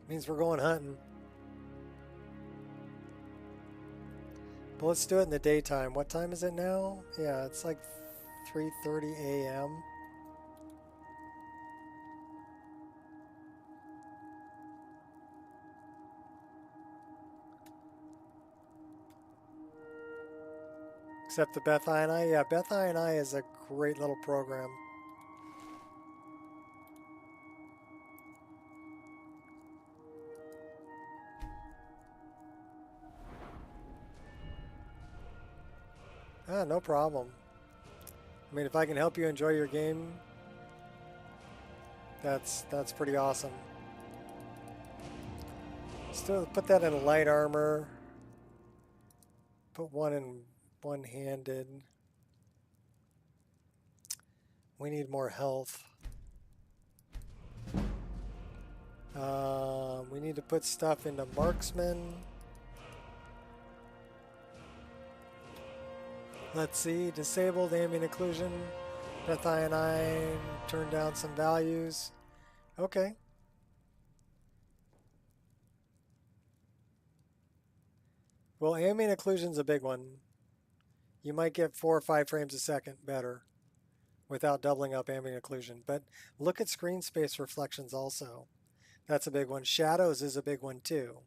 Means we're going hunting. But let's do it in the daytime. What time is it now? Yeah, it's like 3:30 a.m. Except the Beth I. Yeah, Beth I is a great little program. Ah, no problem. I mean, if I can help you enjoy your game, that's pretty awesome. Still put that in light armor. Put one in one-handed. We need more health. We need to put stuff into marksman. Let's see, disabled ambient occlusion. Beth I turn down some values. Okay. Well, ambient occlusion's a big one. You might get 4 or 5 frames a second better without doubling up ambient occlusion. But look at screen space reflections also. That's a big one. Shadows is a big one too.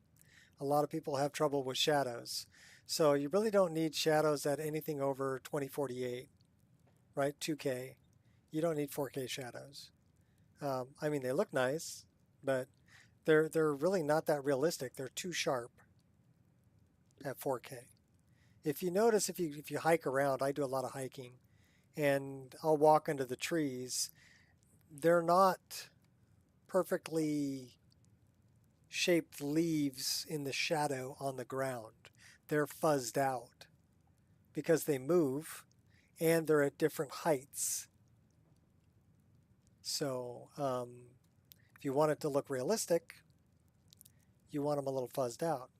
A lot of people have trouble with shadows. So you really don't need shadows at anything over 2048, right? 2K. You don't need 4K shadows. I mean, they look nice, but they're really not that realistic. They're too sharp at 4K. If you notice, if you hike around, I do a lot of hiking, and I'll walk into the trees. They're not perfectly shaped leaves in the shadow on the ground. They're fuzzed out because they move and they're at different heights. So if you want it to look realistic, you want them a little fuzzed out.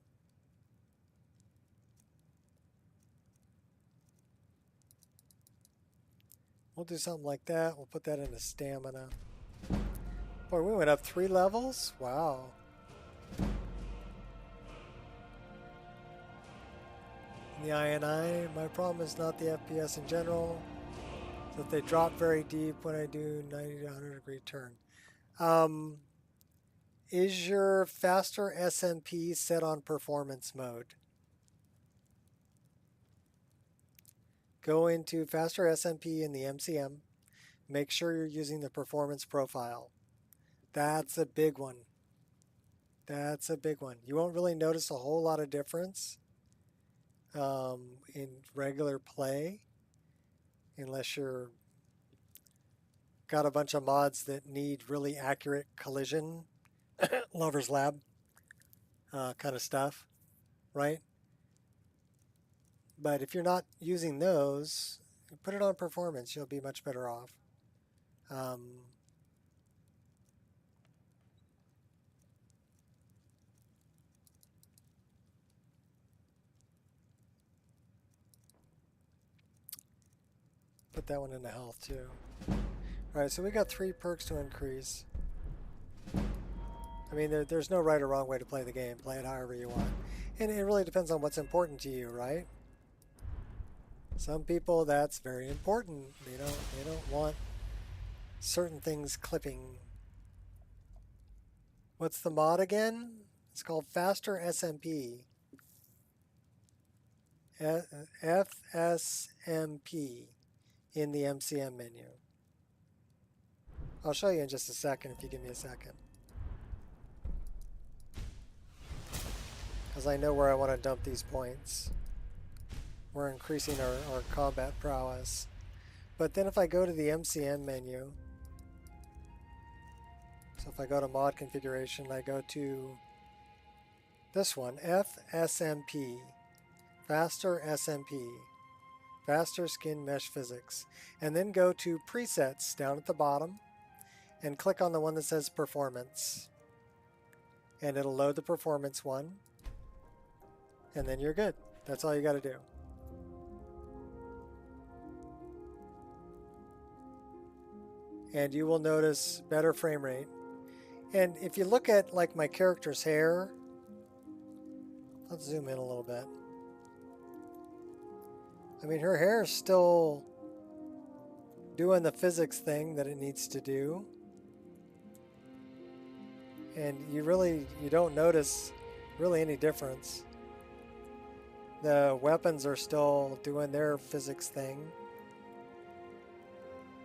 We'll do something like that. We'll put that into stamina. Boy, we went up 3 levels? Wow. The INI, my problem is not the FPS in general, that they drop very deep when I do 90 to 100 degree turn. Is your faster SMP set on performance mode? Go into faster SMP in the MCM. Make sure you're using the performance profile. That's a big one. That's a big one. You won't really notice a whole lot of difference in regular play, unless you're got a bunch of mods that need really accurate collision Lover's Lab kind of stuff, right? But if you're not using those, put it on performance. You'll be much better off. Put that one into health too. Alright, so we got 3 perks to increase. I mean, there's no right or wrong way to play the game. Play it however you want. And it really depends on what's important to you, right? Some people, that's very important. They don't want certain things clipping. What's the mod again? It's called Faster SMP. FSMP in the MCM menu. I'll show you in just a second if you give me a second. Because I know where I want to dump these points. We're increasing our combat prowess. But then if I go to the MCM menu, so if I go to mod configuration, I go to this one, FSMP, Faster SMP, Faster Skin Mesh Physics, and then go to presets down at the bottom and click on the one that says performance. And it'll load the performance one, and then you're good. That's all you got to do. And you will notice better frame rate. And if you look at like my character's hair, let's zoom in a little bit. I mean, her hair is still doing the physics thing that it needs to do. And you don't notice really any difference. The weapons are still doing their physics thing.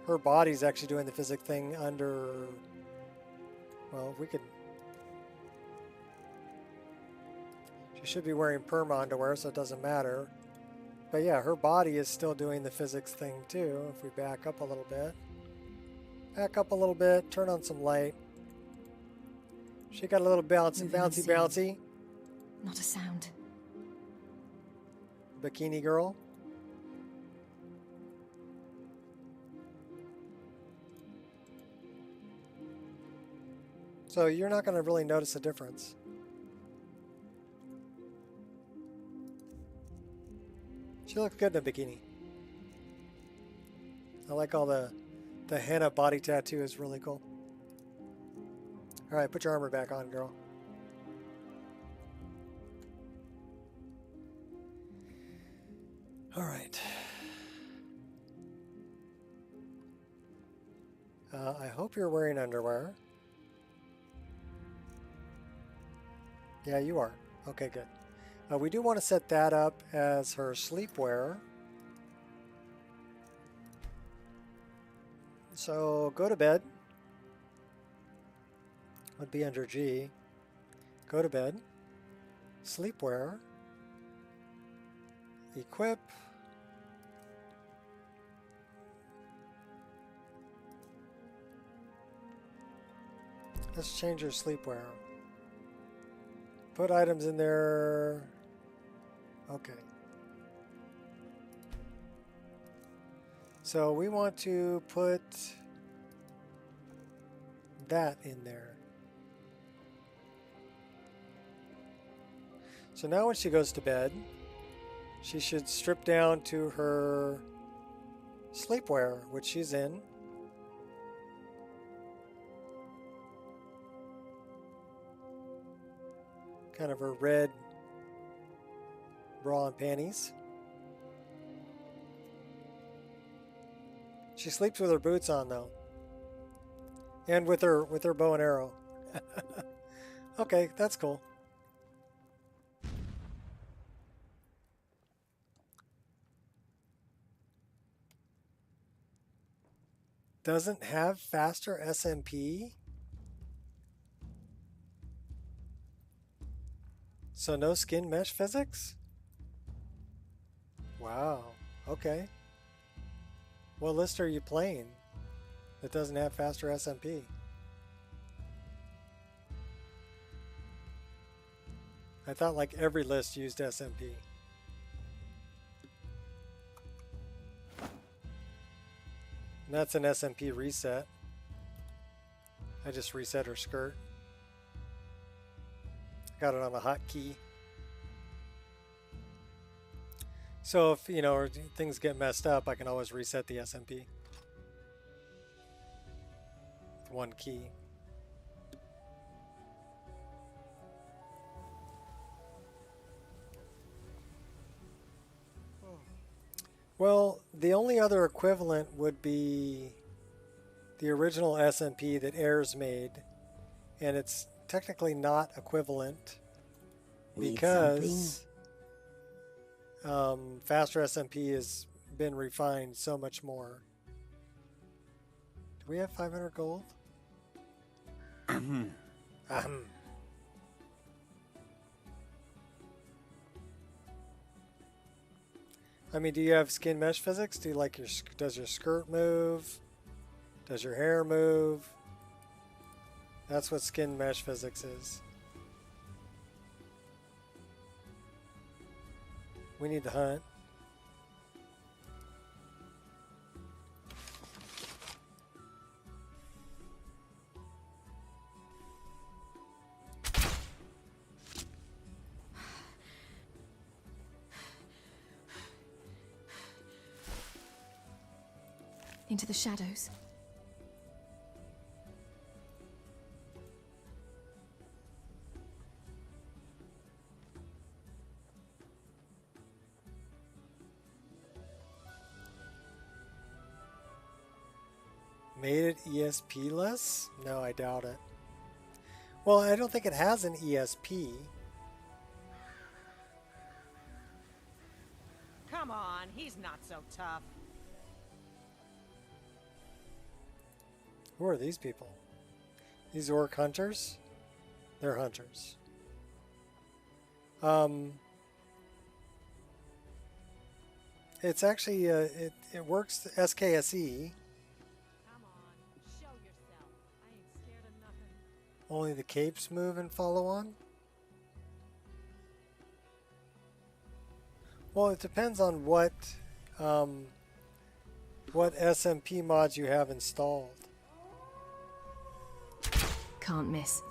Her body's actually doing the physics thing under, well, she should be wearing perma underwear, so it doesn't matter. But yeah, her body is still doing the physics thing too. If we back up a little bit. Back up a little bit, turn on some light. She got a little bouncy. Not a sound. Bikini girl. So you're not going to really notice a difference. She looks good in a bikini. I like all the henna body tattoo is really cool. All right, put your armor back on, girl. All right. I hope you're wearing underwear. Yeah, you are. Okay, good. We do want to set that up as her sleepwear. So go to bed. Would be under G. Go to bed. Sleepwear. Equip. Let's change your sleepwear. Put items in there. Okay. So we want to put that in there. So now when she goes to bed, she should strip down to her sleepwear, which she's in. Kind of her red bra and panties. She sleeps with her boots on though. And with her bow and arrow. Okay, that's cool. Doesn't have faster SMP? So no skin mesh physics? Wow, okay. What list are you playing that doesn't have faster SMP? I thought like every list used SMP. And that's an SMP reset. I just reset her skirt. Got it on a hotkey. So if, you know, things get messed up, I can always reset the SMP. With one key. Well, the only other equivalent would be the original SMP that Ayers made, and it's technically not equivalent because faster SMP has been refined so much more. Do we have 500 gold? I mean, do you have skin mesh physics? Do you like your, does your skirt move? Does your hair move? That's what skin mesh physics is. We need to hunt. Into the shadows. Made it ESP-less? No, I doubt it. Well, I don't think it has an ESP. Come on, he's not so tough. Who are these people? These orc hunters? They're hunters. It's actually, it works SKSE. Come on, show yourself. I ain't scared of nothing. Only the capes move and follow on? Well, it depends on what SMP mods you have installed. Can't miss.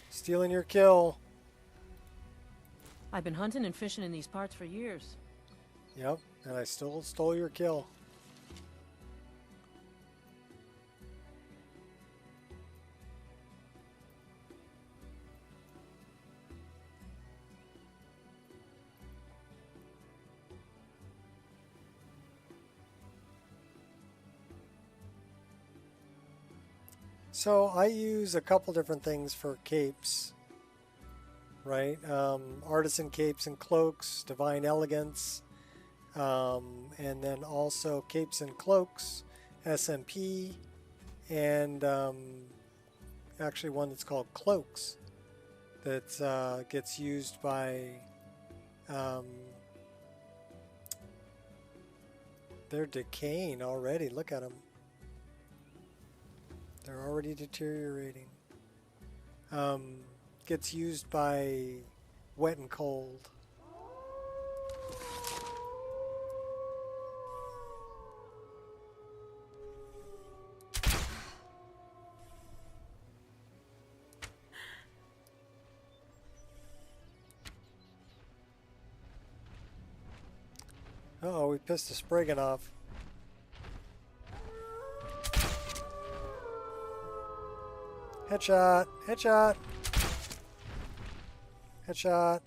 Stealing your kill. I've been hunting and fishing in these parts for years. Yep, and I still stole your kill. So I use a couple different things for capes, right? Artisan capes and cloaks, divine elegance, and then also capes and cloaks, SMP, and actually one that's called cloaks that gets used by they're decaying already. Look at them. They're already deteriorating. Gets used by wet and cold. Uh-oh, we pissed the Spriggan off. Headshot! Headshot! Headshot!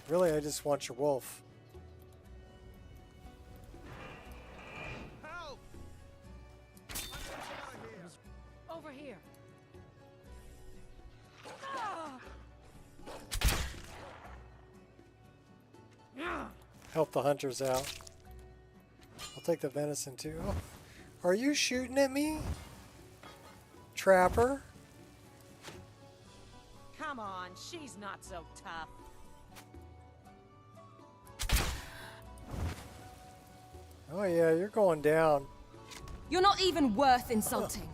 Really, I just want your wolf. Help! Over here. Help the hunters out. I'll take the venison too. Oh, are you shooting at me? Trapper? Come on, she's not so tough. Oh yeah, you're going down. You're not even worth insulting.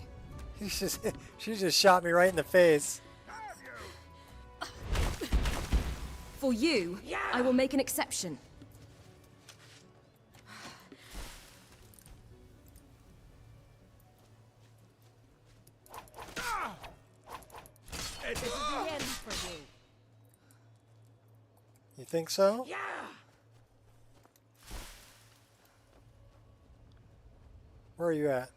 She just shot me right in the face. For you, I will make an exception. This is the end for you. You think so? Yeah. Where are you at?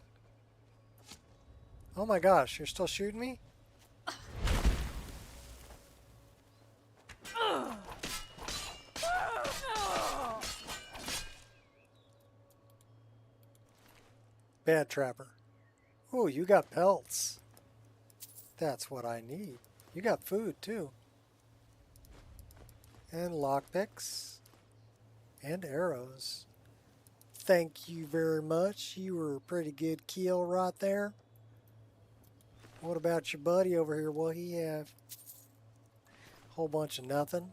Oh my gosh, you're still shooting me? Bad trapper. Ooh, you got pelts. That's what I need. You got food too. And lockpicks. And arrows. Thank you very much. You were a pretty good kill right there. What about your buddy over here? What he have? Whole bunch of nothing.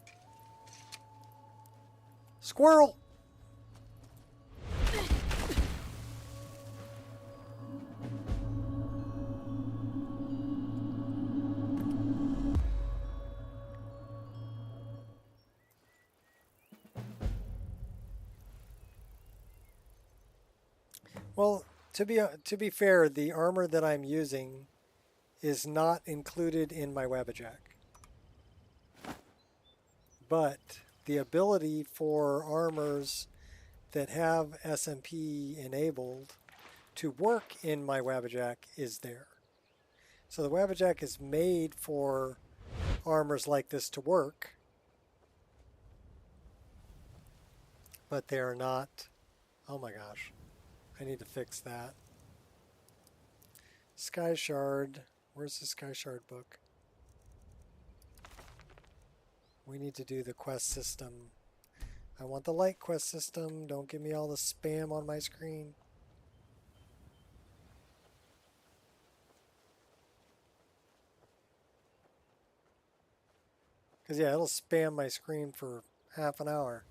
Squirrel! Well, to be fair, the armor that I'm using is not included in my Wabbajack. But the ability for armors that have SMP enabled to work in my Wabbajack is there. So the Wabbajack is made for armors like this to work, but they are not. Oh my gosh. I need to fix that. Sky Shard. Where's the Sky Shard book? We need to do the quest system. I want the light quest system. Don't give me all the spam on my screen. Because yeah, it'll spam my screen for half an hour.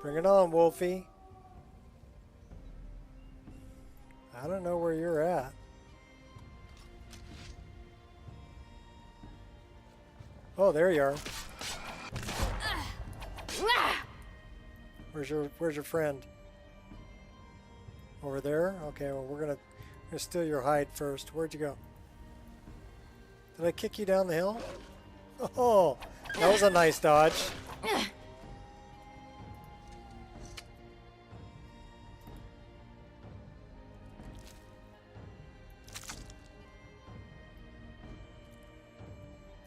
Bring it on, Wolfie. I don't know where you're at. Oh, there you are. Where's your friend? Over there? Okay, well we're gonna steal your hide first. Where'd you go? Did I kick you down the hill? Oh, that was a nice dodge.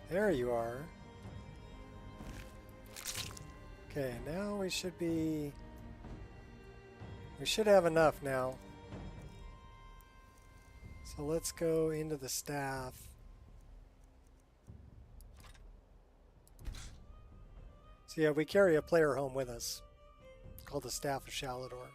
There you are. Okay, now we should have enough now. So let's go into the staff. So yeah, we carry a player home with us. It's called the Staff of Shalador.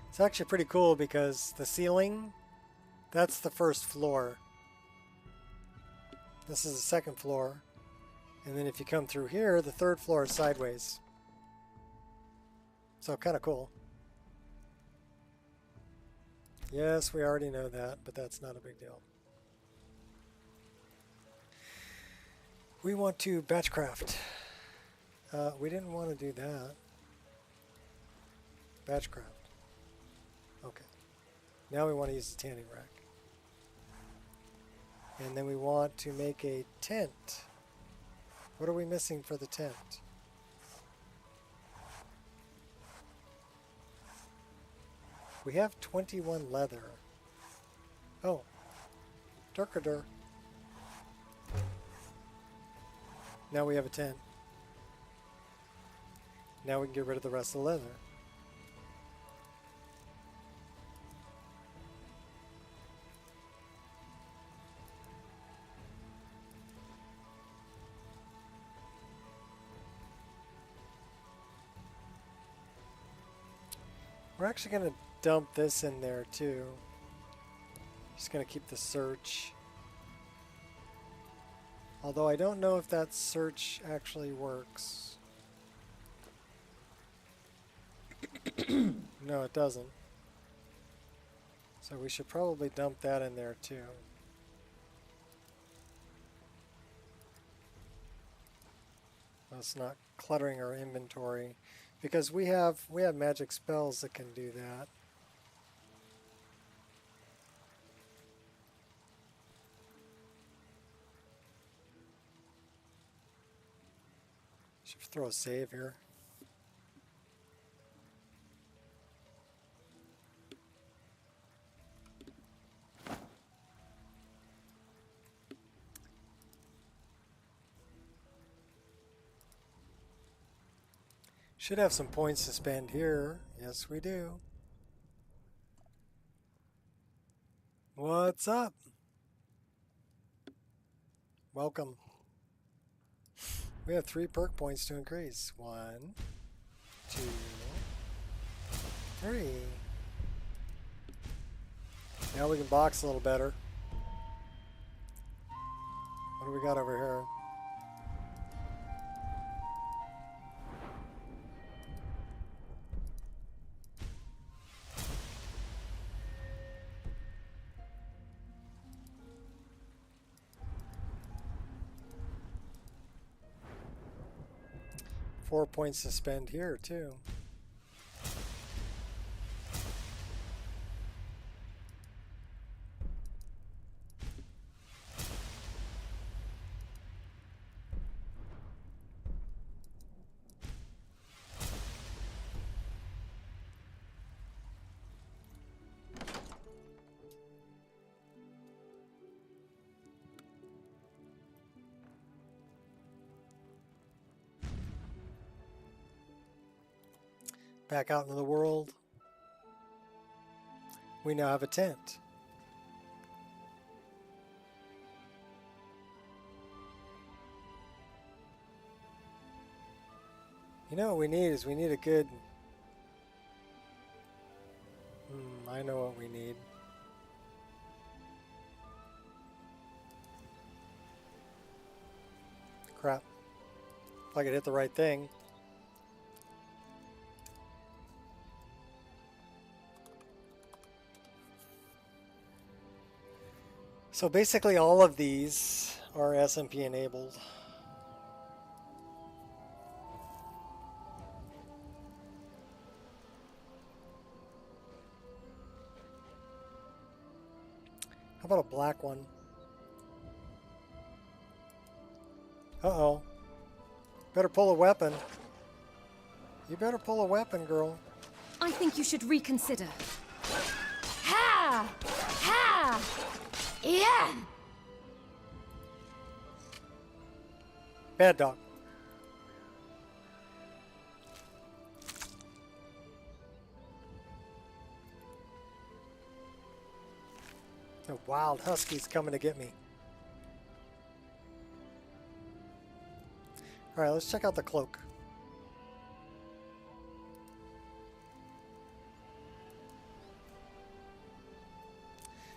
It's actually pretty cool because the ceiling, that's the first floor. This is the second floor. And then if you come through here, the third floor is sideways. So kind of cool. Yes, we already know that, but that's not a big deal. We want to batchcraft. We didn't want to do that. Batchcraft. Okay. Now we want to use the tanning rack. And then we want to make a tent. What are we missing for the tent? We have 21 leather. Oh. Durkadur. Now we have a tent. Now we can get rid of the rest of the leather. We're actually going to dump this in there too. Just going to keep the search. Although I don't know if that search actually works. No, it doesn't. So we should probably dump that in there too. That's not cluttering our inventory, because we have magic spells that can do that. Should throw a save here. Should have some points to spend here. Yes, we do. What's up? Welcome. We have 3 perk points to increase. 1, 2, 3. Now we can box a little better. What do we got over here? Four points to spend here too. Back out into the world. We now have a tent. You know what we need is we need a good... I know what we need. Crap. If I could hit the right thing. So basically all of these are SMP enabled. How about a black one? Uh-oh. Better pull a weapon. You better pull a weapon, girl. I think you should reconsider. Ha! Ha! Yeah! Bad dog. The wild husky's coming to get me. Alright, let's check out the cloak.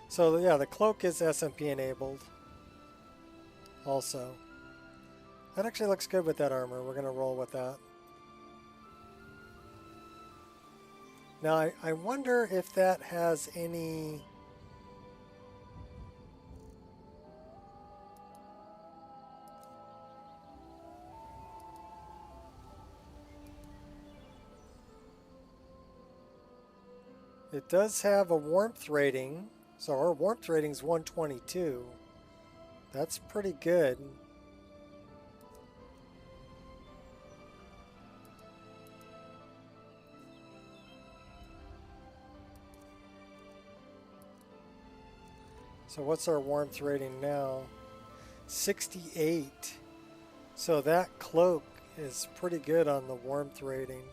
So yeah, the cloak is SMP enabled also. That actually looks good with that armor. We're going to roll with that. Now I wonder if that has any... It does have a warmth rating. So our warmth rating is 122. That's pretty good. So what's our warmth rating now? 68. So that cloak is pretty good on the warmth rating.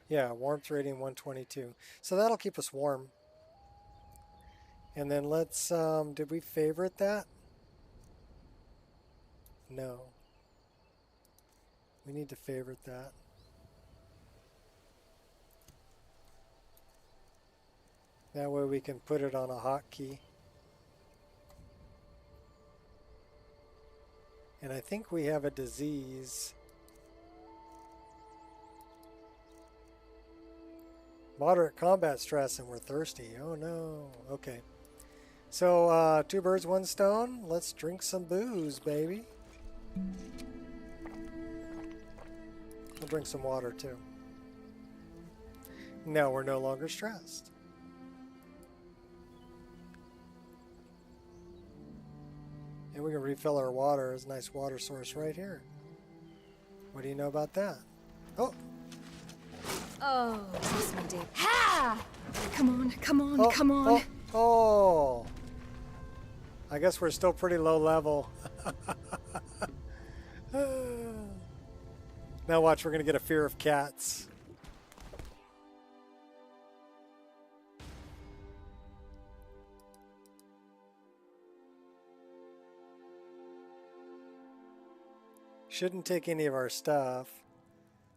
Yeah, warmth rating 122. So that'll keep us warm. And then let's, did we favorite that? No. We need to favorite that. That way we can put it on a hotkey. And I think we have a disease. Moderate combat stress and we're thirsty. Oh no. Okay. So, 2 birds, 1 stone. Let's drink some booze, baby. We'll drink some water too. Now we're no longer stressed. And we can refill our water. There's a nice water source right here. What do you know about that? Oh! Oh, trust me, dear. Ha! Come on, come on, Oh, come on. Oh! I guess we're still pretty low level. Now watch, we're going to get a fear of cats. Shouldn't take any of our stuff.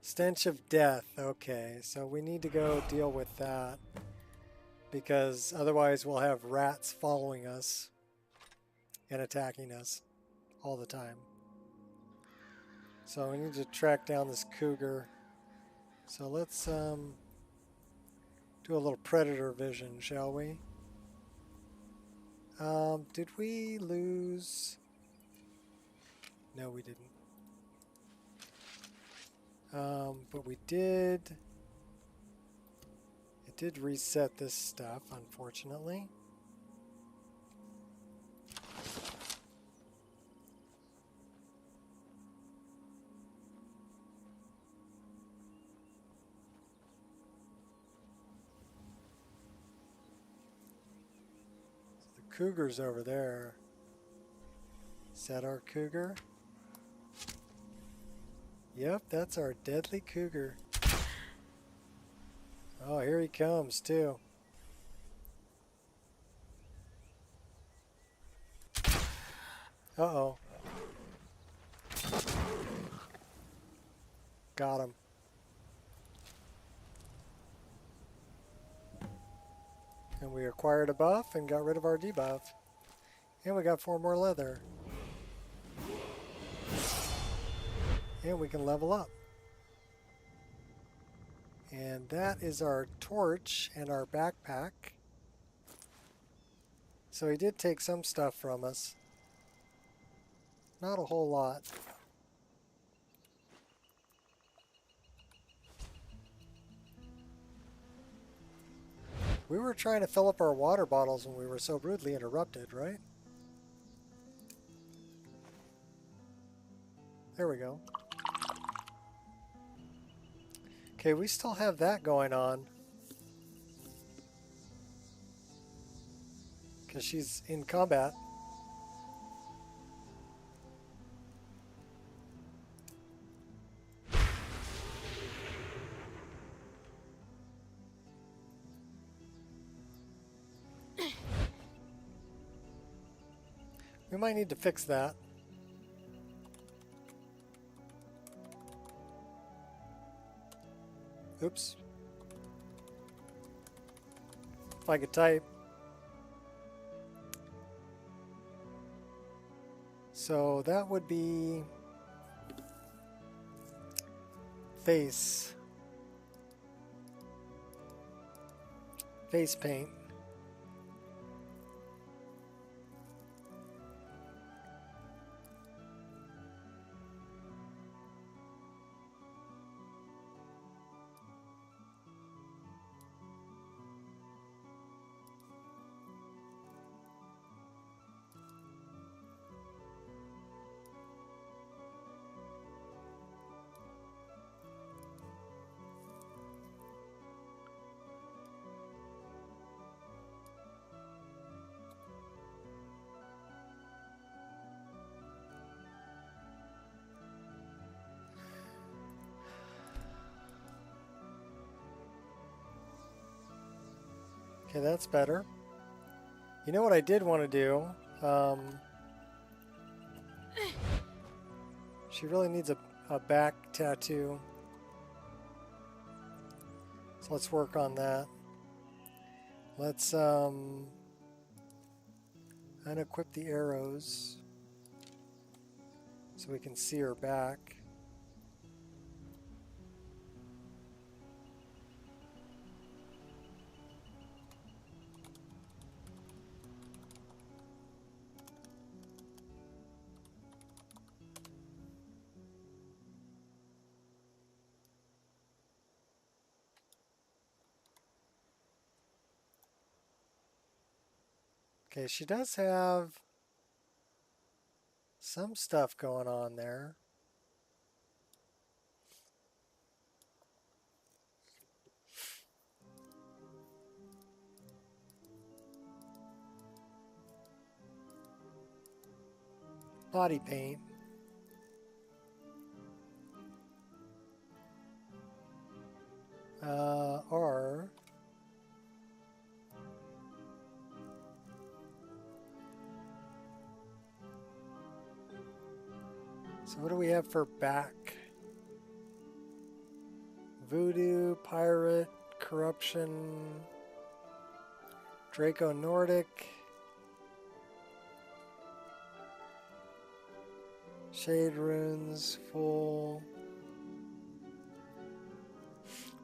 Stench of death. Okay, so we need to go deal with that. Because otherwise we'll have rats following us and attacking us all the time. So we need to track down this cougar. So let's do a little predator vision, shall we? Did we lose? No, we didn't. But we did. It did reset this stuff, unfortunately. So the cougar's over there. Is that our cougar? Yep, that's our deadly cougar. Oh, here he comes, too. Uh-oh. Got him. And we acquired a buff and got rid of our debuff. And we got 4 more leather. And we can level up. And that is our torch and our backpack. So he did take some stuff from us. Not a whole lot. We were trying to fill up our water bottles when we were so rudely interrupted, right? There we go. Okay, we still have that going on. Because she's in combat. We might need to fix that. Oops. If I could type. So that would be face paint. Okay, that's better. You know what I did want to do? She really needs a back tattoo. So let's work on that. Let's unequip the arrows so we can see her back. Okay, she does have some stuff going on there. Body paint. Or so what do we have for back? Voodoo, pirate, corruption, Draco Nordic, shade runes, full,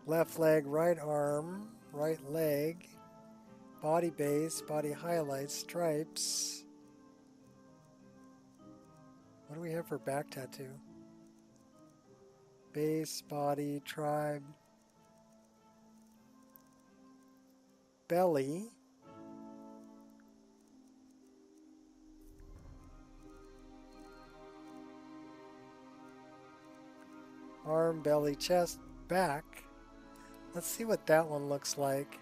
left leg, right arm, right leg, body base, body highlights, stripes. What do we have for back tattoo? Base, body, tribe, belly, arm, belly, chest, back. Let's see what that one looks like.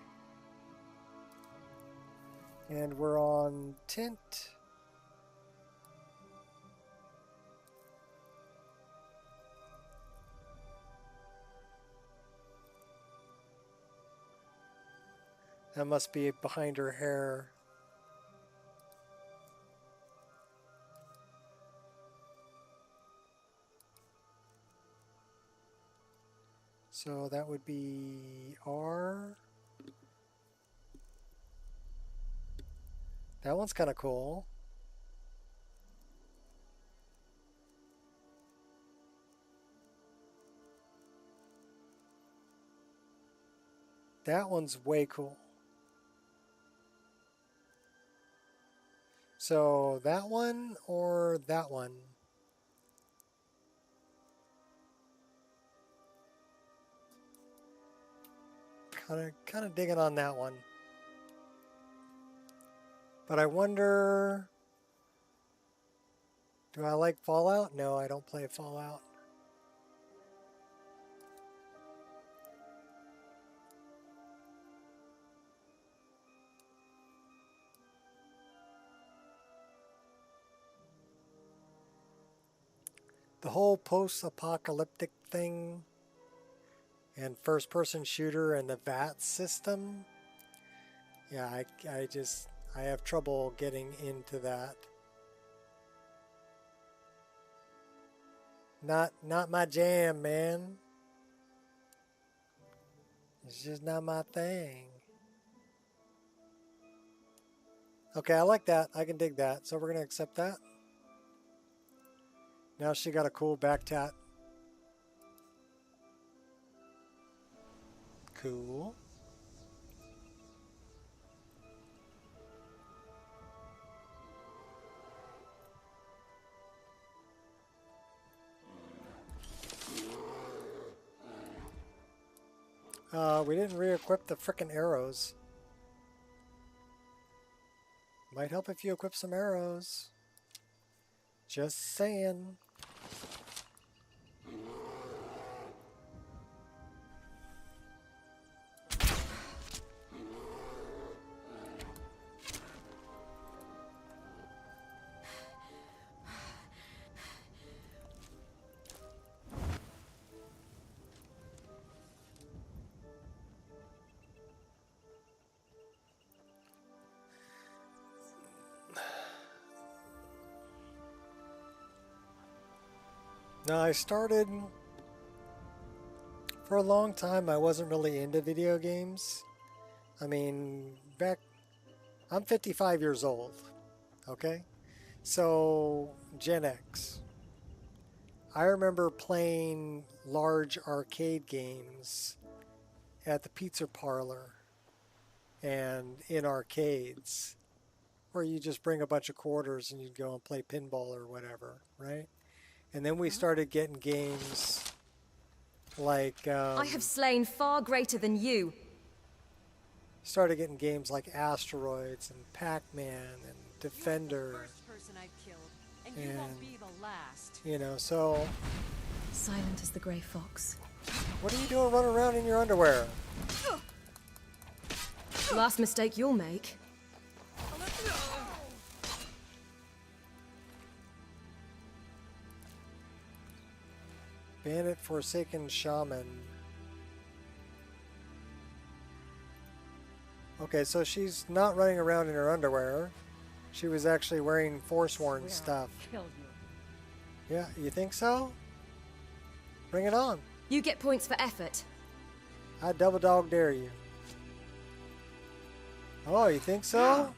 And we're on tint. That must be behind her hair. So that would be R. That one's kind of cool. That one's way cool. So that one or that one? Kind of digging on that one. But I wonder, do I like Fallout? No, I don't play Fallout. The whole post-apocalyptic thing and first-person shooter and the VAT system, yeah, I have trouble getting into that. Not my jam, man. It's just not my thing. Okay, I like that. I can dig that. So we're going to accept that. Now she got a cool back tat. Cool. We didn't re-equip the frickin' arrows. Might help if you equip some arrows. Just saying. Now, I started... For a long time, I wasn't really into video games. I mean, I'm 55 years old, okay? So, Gen X. I remember playing large arcade games at the pizza parlor and in arcades where you just bring a bunch of quarters and you'd go and play pinball or whatever, right? And then we started getting games like... I have slain far greater than you. Started getting games like Asteroids and Pac-Man and Defender. And, you know, so... Silent as the grey fox. What are you doing running around in your underwear? Last mistake you'll make. Bandit Forsaken Shaman. Okay, so she's not running around in her underwear. She was actually wearing Forsworn stuff. Yeah, you think so? Bring it on. You get points for effort. I double dog dare you. Oh, you think so?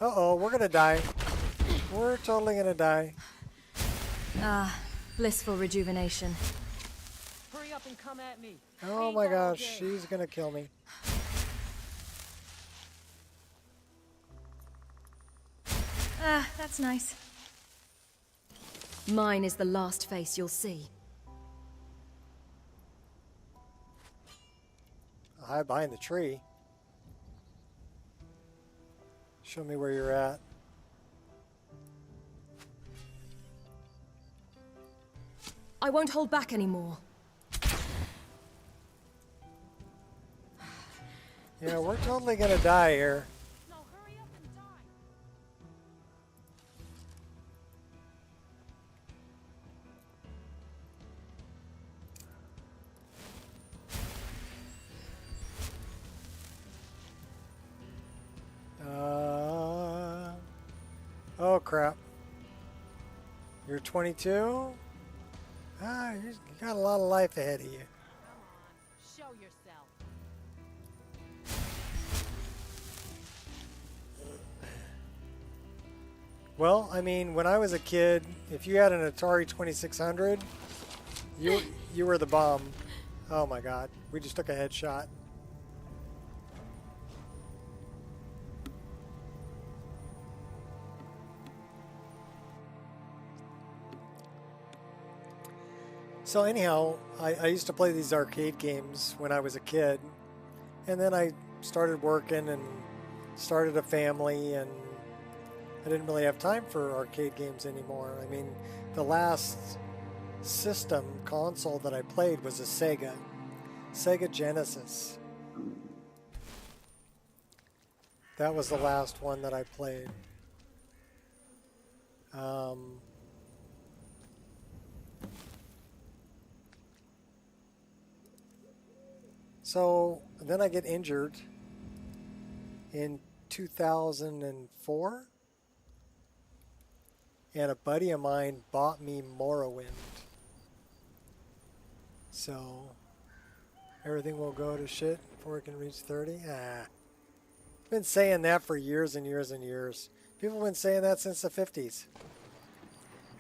Uh-oh, we're gonna die. We're totally gonna die. Ah, blissful rejuvenation. Hurry up and come at me. Oh my gosh, she's gonna kill me. Ah, that's nice. Mine is the last face you'll see. I'll hide behind the tree. Show me where you're at. I won't hold back anymore. Yeah, we're totally gonna die here. No, hurry up and die. Oh crap. You're 22? Ah, you got a lot of life ahead of you. show yourself. Well, I mean, when I was a kid, if you had an Atari 2600, you were the bomb. Oh my god, we just took a headshot. So anyhow, I used to play these arcade games when I was a kid, and then I started working and started a family, and I didn't really have time for arcade games anymore. I mean, the last system console that I played was a Sega Genesis. That was the last one that I played. So then I get injured in 2004, and a buddy of mine bought me Morrowind. So everything will go to shit before it can reach 30. Been saying that for years and years and years. People have been saying that since the 50s.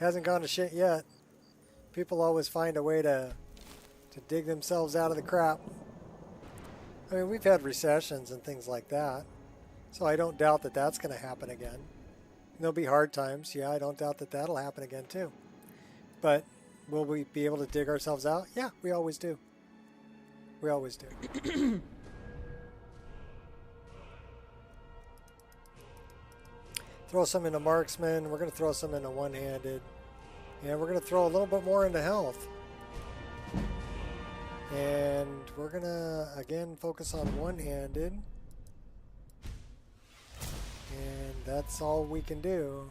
Hasn't gone to shit yet. People always find a way to dig themselves out of the crap. I mean, we've had recessions and things like that, so I don't doubt that that's going to happen again. There'll be hard times. Yeah, I don't doubt that that'll happen again too. But will we be able to dig ourselves out? Yeah, we always do. We always do. Throw some into marksman. We're going to throw some into one-handed. And we're going to throw a little bit more into health. And we're going to, again, focus on one-handed. And that's all we can do.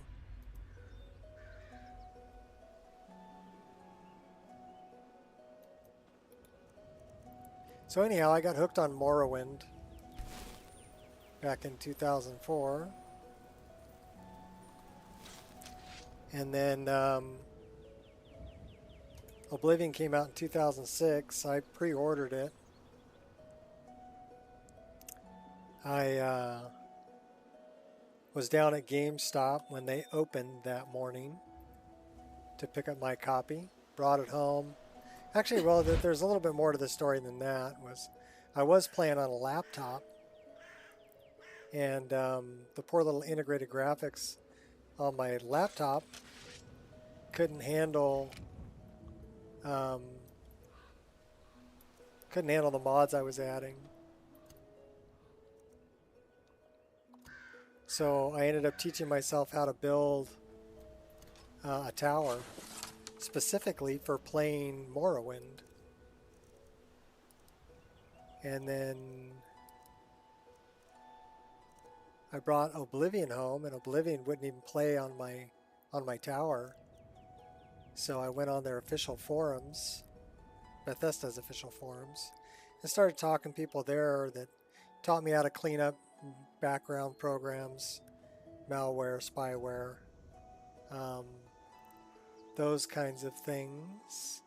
So anyhow, I got hooked on Morrowind back in 2004. And then Oblivion came out in 2006. I pre-ordered it. I was down at GameStop when they opened that morning to pick up my copy. Brought it home. Actually, well, there's a little bit more to the story than that. I was playing on a laptop, and the poor little integrated graphics on my laptop couldn't handle the mods I was adding. So I ended up teaching myself how to build a tower specifically for playing Morrowind. And then I brought Oblivion home, and Oblivion wouldn't even play on my tower. So I went on their official forums, Bethesda's official forums, and started talking to people there that taught me how to clean up background programs, malware, spyware, those kinds of things,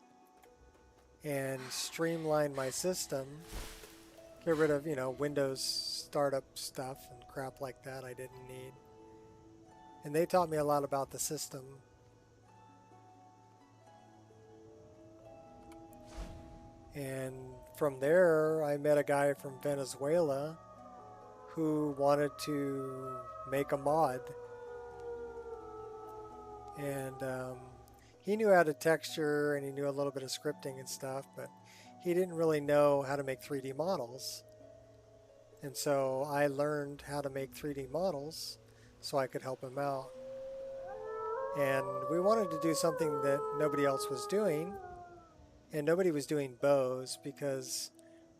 and streamline my system, get rid of, Windows startup stuff and crap like that I didn't need. And they taught me a lot about the system. And from there, I met a guy from Venezuela who wanted to make a mod. And he knew how to texture, and he knew a little bit of scripting and stuff, but he didn't really know how to make 3D models. And so I learned how to make 3D models so I could help him out. And we wanted to do something that nobody else was doing, and nobody was doing bows, because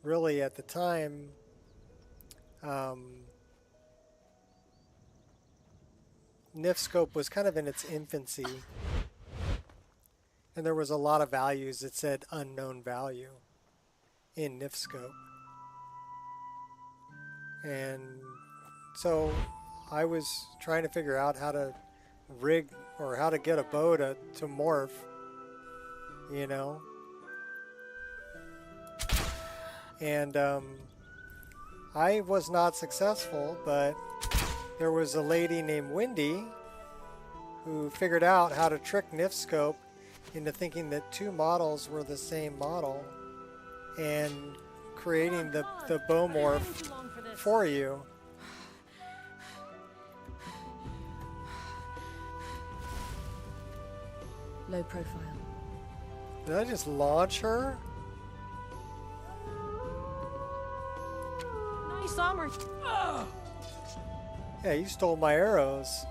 really at the time, NifScope was kind of in its infancy, and there was a lot of values that said unknown value in NifScope. And so I was trying to figure out how to rig, or how to get a bow to morph, And I was not successful, but there was a lady named Wendy who figured out how to trick NifScope into thinking that two models were the same model and creating the bow morph for you. Low profile. Did I just launch her? Nice armor. Yeah, you stole my arrows.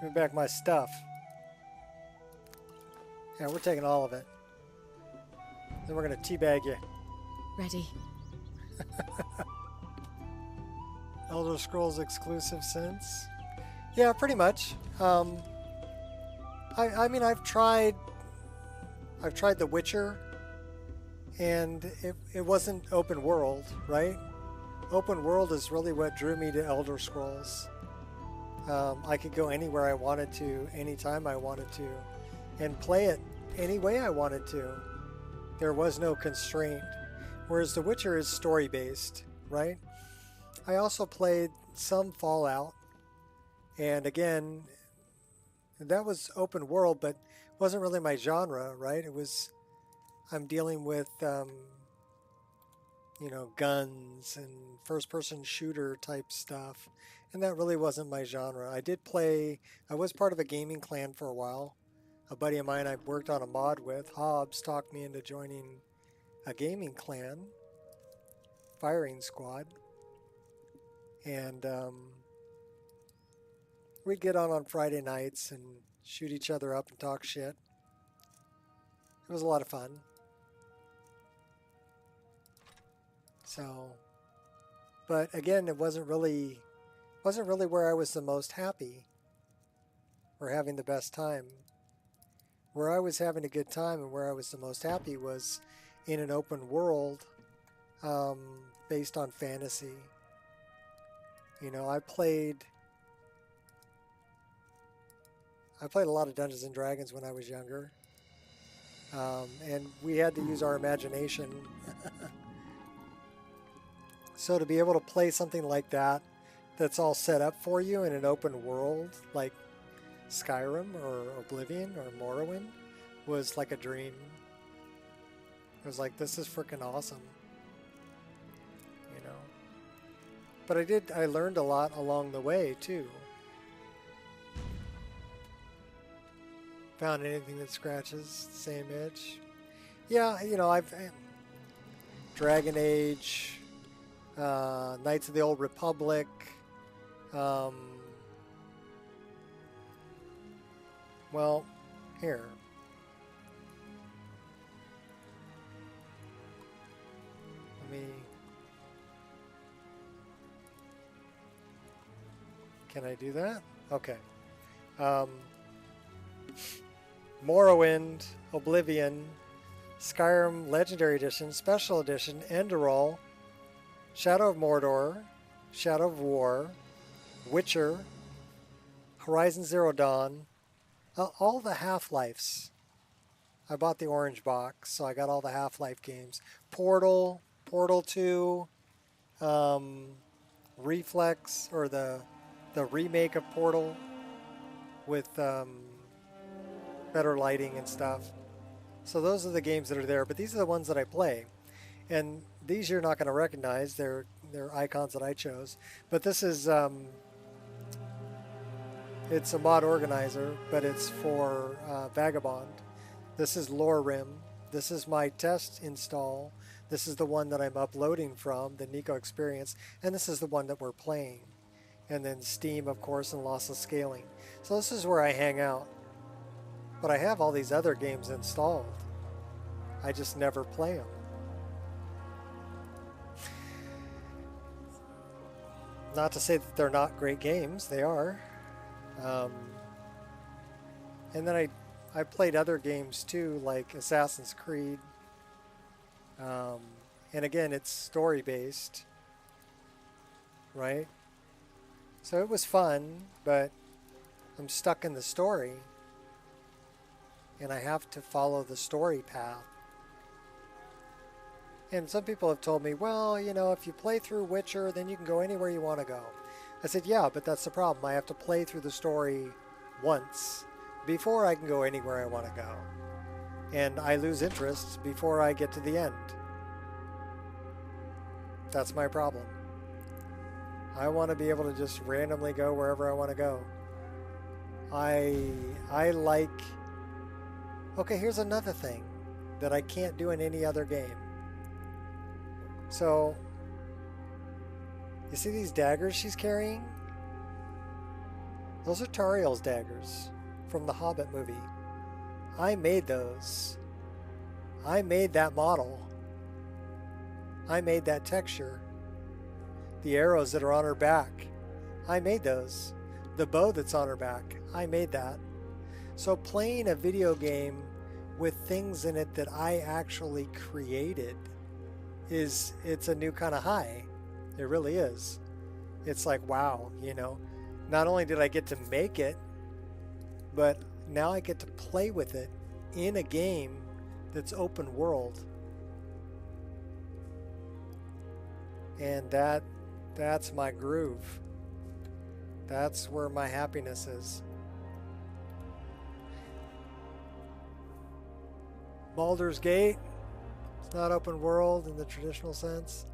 Give me back my stuff. Yeah, we're taking all of it. Then we're gonna teabag you. Ready. Elder Scrolls exclusive since? Yeah, pretty much. I mean, I've tried The Witcher, and it wasn't open world, right? Open world is really what drew me to Elder Scrolls. I could go anywhere I wanted to, anytime I wanted to, and play it any way I wanted to. There was no constraint. Whereas The Witcher is story-based, right? I also played some Fallout, and again, that was open world, but wasn't really my genre, right? I'm dealing with, guns and first-person shooter type stuff, and that really wasn't my genre. I was part of a gaming clan for a while. A buddy of mine I worked on a mod with, Hobbs, talked me into joining a gaming clan, firing squad. And we'd get on Friday nights and shoot each other up and talk shit. It was a lot of fun. So, but again, it wasn't really where I was the most happy or having the best time. Where I was having a good time and where I was the most happy was in an open world based on fantasy. You know, I played a lot of Dungeons and Dragons when I was younger, and we had to use our imagination. So to be able to play something like that, that's all set up for you in an open world, like Skyrim or Oblivion or Morrowind, was like a dream. It was like, this is freaking awesome, you know. But I learned a lot along the way too. Found anything that scratches the same itch. Yeah, you know, Dragon Age, Knights of the Old Republic, well, here. Let me... Can I do that? Okay. Morrowind, Oblivion, Skyrim Legendary Edition, Special Edition, Enderall, Shadow of Mordor, Shadow of War, Witcher, Horizon Zero Dawn, all the Half-Lives. I bought the orange box, so I got all the Half-Life games. Portal, Portal 2, Reflex, or the remake of Portal with better lighting and stuff. So those are the games that are there, but these are the ones that I play. And these you're not going to recognize. They're icons that I chose. But this is it's a mod organizer, but it's for Vagabond. This is Lore Rim. This is my test install. This is the one that I'm uploading from, the Nico Experience, and this is the one that we're playing. And then Steam, of course, and Lossless Scaling. So this is where I hang out. But I have all these other games installed. I just never play them. Not to say that they're not great games, they are. And then I played other games too, like Assassin's Creed. And again, it's story-based, right? So it was fun, but I'm stuck in the story. And I have to follow the story path. And some people have told me, well, you know, if you play through Witcher, then you can go anywhere you want to go. I said, yeah, but that's the problem. I have to play through the story once before I can go anywhere I want to go. And I lose interest before I get to the end. That's my problem. I want to be able to just randomly go wherever I want to go. I like... Okay, here's another thing that I can't do in any other game. So, you see these daggers she's carrying? Those are Tariel's daggers from the Hobbit movie. I made those. I made that model. I made that texture. The arrows that are on her back, I made those. The bow that's on her back, I made that. So playing a video game with things in it that I actually created it's a new kind of high. It really is. It's like, wow, you know, not only did I get to make it, but now I get to play with it in a game that's open world. And that's my groove. That's where my happiness is. Baldur's Gate, it's not open world in the traditional sense.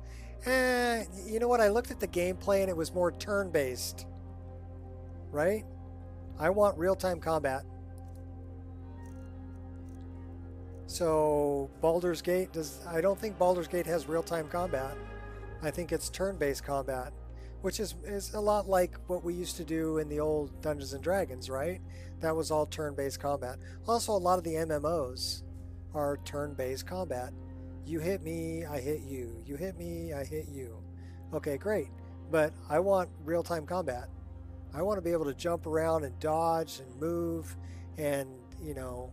You know what? I looked at the gameplay and it was more turn-based, right? I want real-time combat. So Baldur's Gate I don't think Baldur's Gate has real-time combat. I think it's turn-based combat, which is a lot like what we used to do in the old Dungeons and Dragons, right? That was all turn-based combat. Also, a lot of the MMOs are turn-based combat. You hit me, I hit you. You hit me, I hit you. Okay, great. But I want real-time combat. I want to be able to jump around and dodge and move and, you know,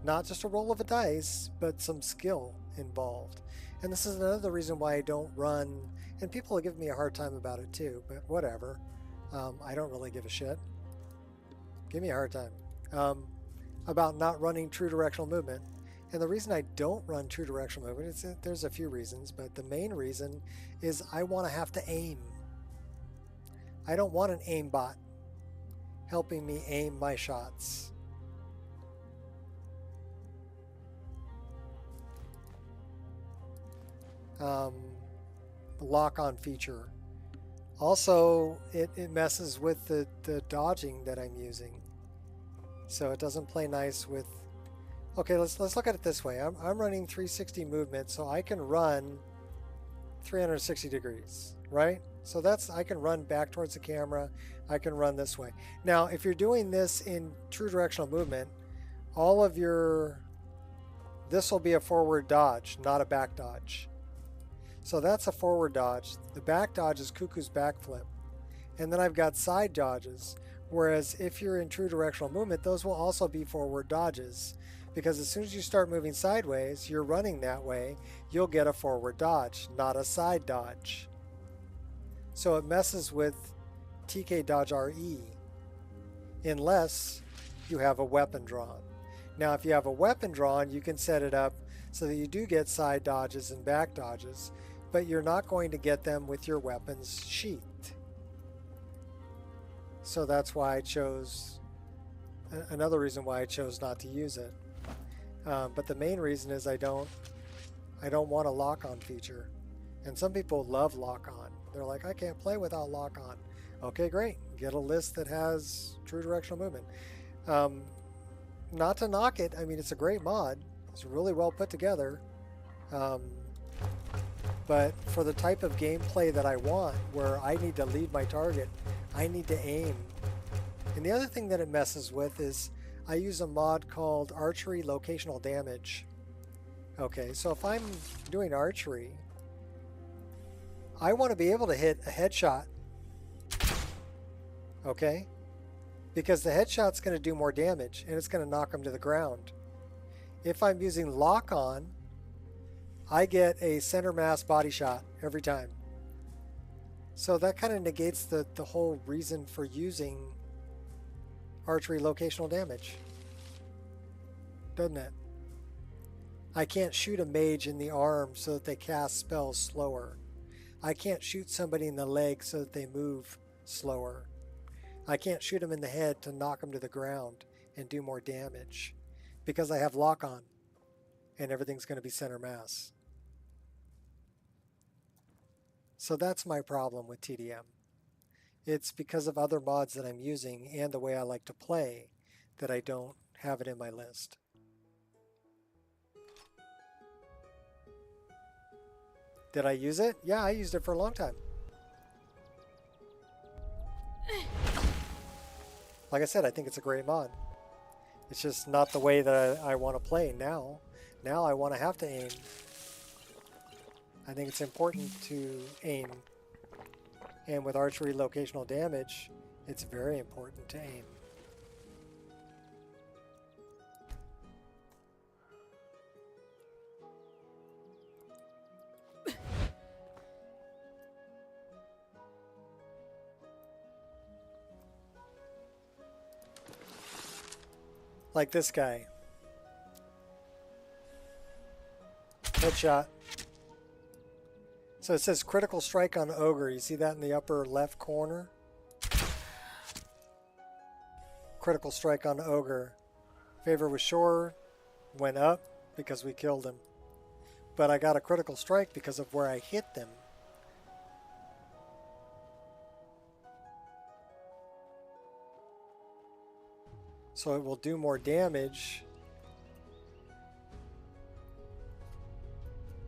Not just a roll of a dice, but some skill involved. And this is another reason why I don't run, and people give me a hard time about it too, but whatever. I don't really give a shit. Give me a hard time. About not running true directional movement. And the reason I don't run true directional movement, there's a few reasons, but the main reason is I want to have to aim. I don't want an aimbot helping me aim my shots. The lock-on feature. Also, it messes with the dodging that I'm using. So it doesn't play nice with... Okay, let's look at it this way. I'm running 360 movement, so I can run 360 degrees, right? So I can run back towards the camera. I can run this way. Now, if you're doing this in true directional movement, all of this will be a forward dodge, not a back dodge. So that's a forward dodge. The back dodge is Cuckoo's backflip. And then I've got side dodges. Whereas if you're in true directional movement, those will also be forward dodges. Because as soon as you start moving sideways, you're running that way, you'll get a forward dodge, not a side dodge. So it messes with TK Dodge RE unless you have a weapon drawn. Now if you have a weapon drawn, you can set it up so that you do get side dodges and back dodges, but you're not going to get them with your weapons sheathed. So that's why I chose, another reason why I chose not to use it. But the main reason is I don't want a lock-on feature. And some people love lock-on. They're like, I can't play without lock-on. Okay, great. Get a list that has true directional movement. Not to knock it. I mean, it's a great mod. It's really well put together. But for the type of gameplay that I want, where I need to lead my target, I need to aim. And the other thing that it messes with is I use a mod called Archery Locational Damage. Okay, so if I'm doing archery, I want to be able to hit a headshot. Okay? Because the headshot's going to do more damage and it's going to knock them to the ground. If I'm using lock-on, I get a center mass body shot every time. So that kind of negates the whole reason for using archery locational damage, doesn't it? I can't shoot a mage in the arm so that they cast spells slower. I can't shoot somebody in the leg so that they move slower. I can't shoot them in the head to knock them to the ground and do more damage because I have lock-on and everything's going to be center mass. So that's my problem with TDM. It's because of other mods that I'm using and the way I like to play that I don't have it in my list. Did I use it? Yeah, I used it for a long time. Like I said, I think it's a great mod. It's just not the way that I want to play now. Now I want to have to aim. I think it's important to aim. And with archery locational damage, it's very important to aim. Like this guy. Headshot. So it says critical strike on Ogre. You see that in the upper left corner? Critical strike on Ogre. Favor with Shore went up because we killed him. But I got a critical strike because of where I hit them. So it will do more damage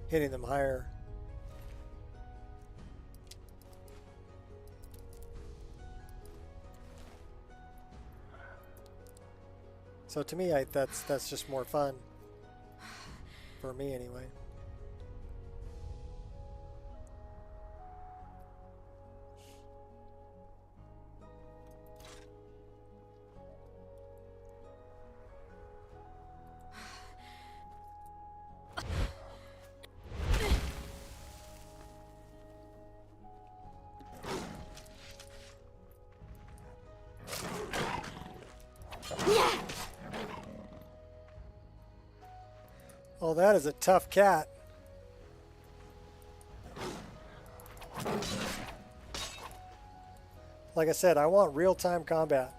hitting them higher. So to me, that's just more fun. For me, anyway. Oh, that is a tough cat. Like I said, I want real-time combat.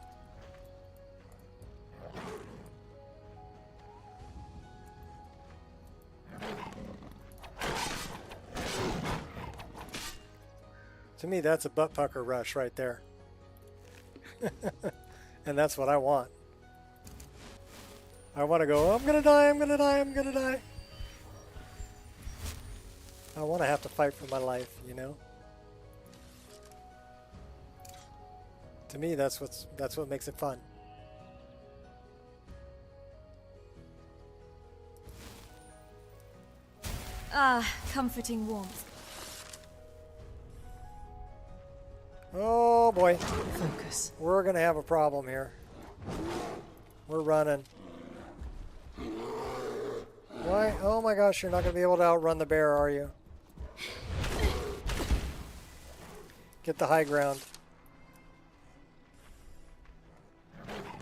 To me, that's a butt pucker rush right there. And that's what I want. I want to go, I'm gonna die, I'm gonna die, I'm gonna die. I want to have to fight for my life, you know? To me, that's what makes it fun. Ah, comforting warmth. Oh boy. Focus. We're gonna have a problem here. We're running. Why? Oh my gosh, you're not gonna be able to outrun the bear, are you? Get the high ground.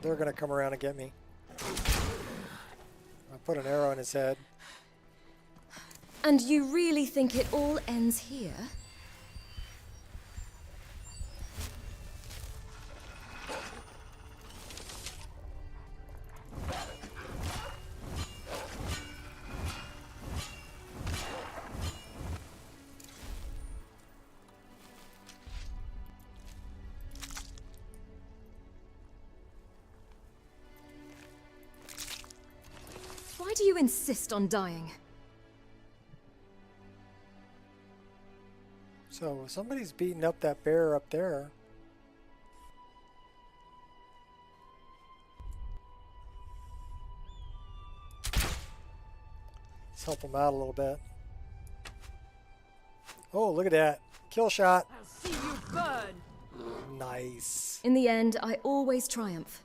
They're gonna come around and get me. I put an arrow in his head. And you really think it all ends here? Why do you insist on dying? So somebody's beating up that bear up there. Let's help him out a little bit. Oh, look at that. Kill shot. I'll see you burn. Nice. In the end, I always triumph.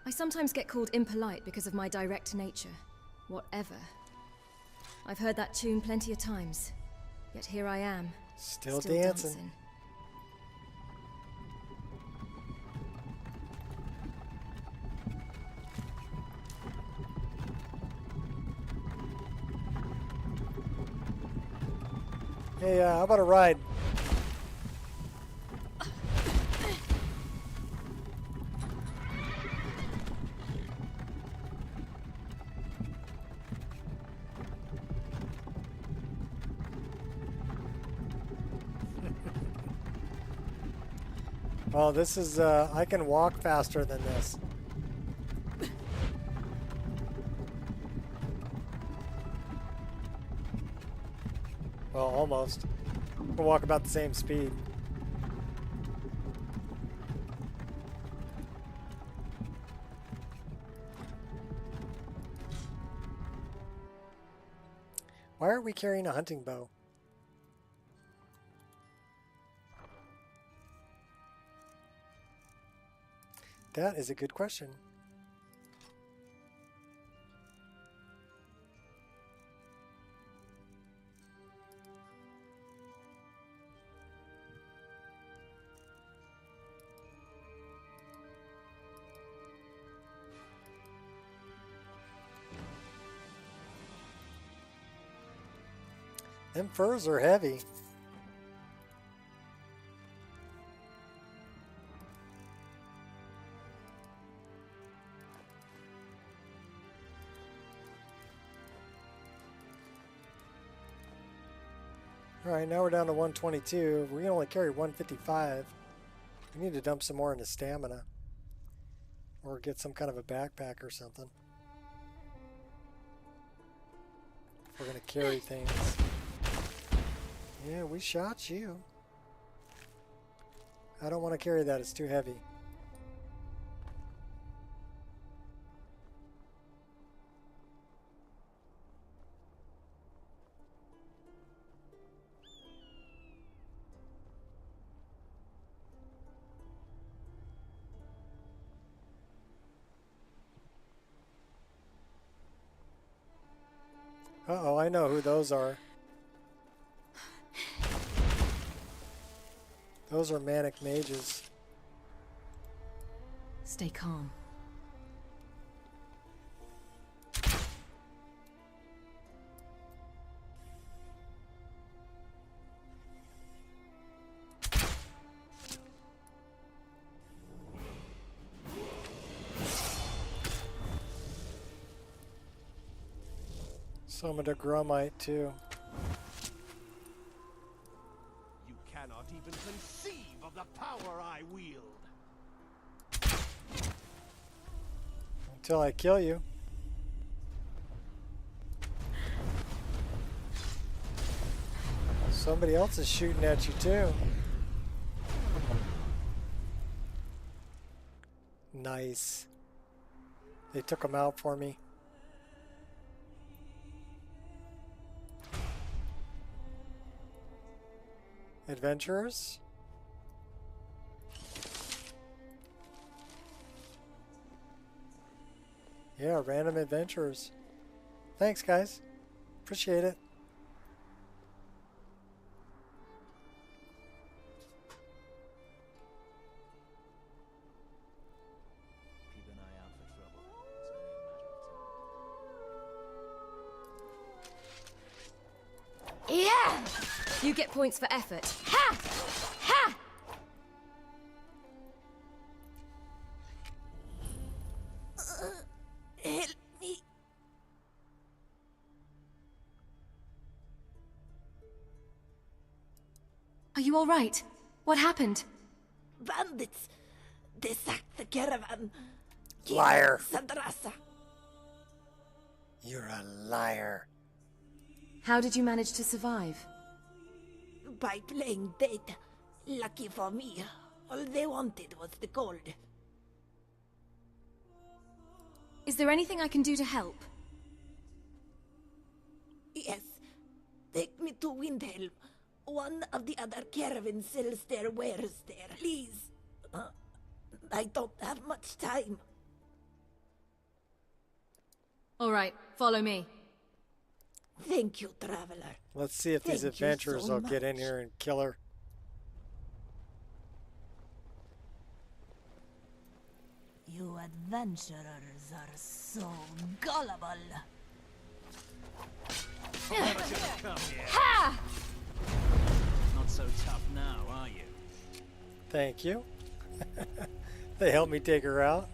I sometimes get called impolite because of my direct nature. Whatever. I've heard that tune plenty of times. Yet here I am. Still dancing. Hey, how about a ride? Oh, this is, I can walk faster than this. Well, almost. We'll walk about the same speed. Why are we carrying a hunting bow? That is a good question. Them furs are heavy. Alright, now we're down to 122. We can only carry 155. We need to dump some more into stamina. Or get some kind of a backpack or something. If we're going to carry things. Yeah, we shot you. I don't want to carry that, it's too heavy. Uh-oh, I know who those are. Those are manic mages. Stay calm. Summoned a Grumite too. You cannot even conceive of the power I wield. Until I kill you. Somebody else is shooting at you too. Nice. They took him out for me. Adventurers? Yeah, random adventurers. Thanks, guys. Appreciate it. Keep an eye out for trouble. It's only a matter of time. Yeah! You get points for effort. Ha! Ha! Help me. Are you all right? What happened? Bandits. They sacked the caravan. Liar. Sadrasa. You're a liar. How did you manage to survive? By playing dead. Lucky for me. All they wanted was the gold. Is there anything I can do to help? Yes. Take me to Windhelm. One of the other caravans sells their wares there. Please. I don't have much time. All right, follow me. Thank you, traveler. Let's see if these Thank you adventurers so will get in much. here and kill her. You adventurers are so gullible. Ha! Not so tough now, are you? Thank you. They helped me take her out.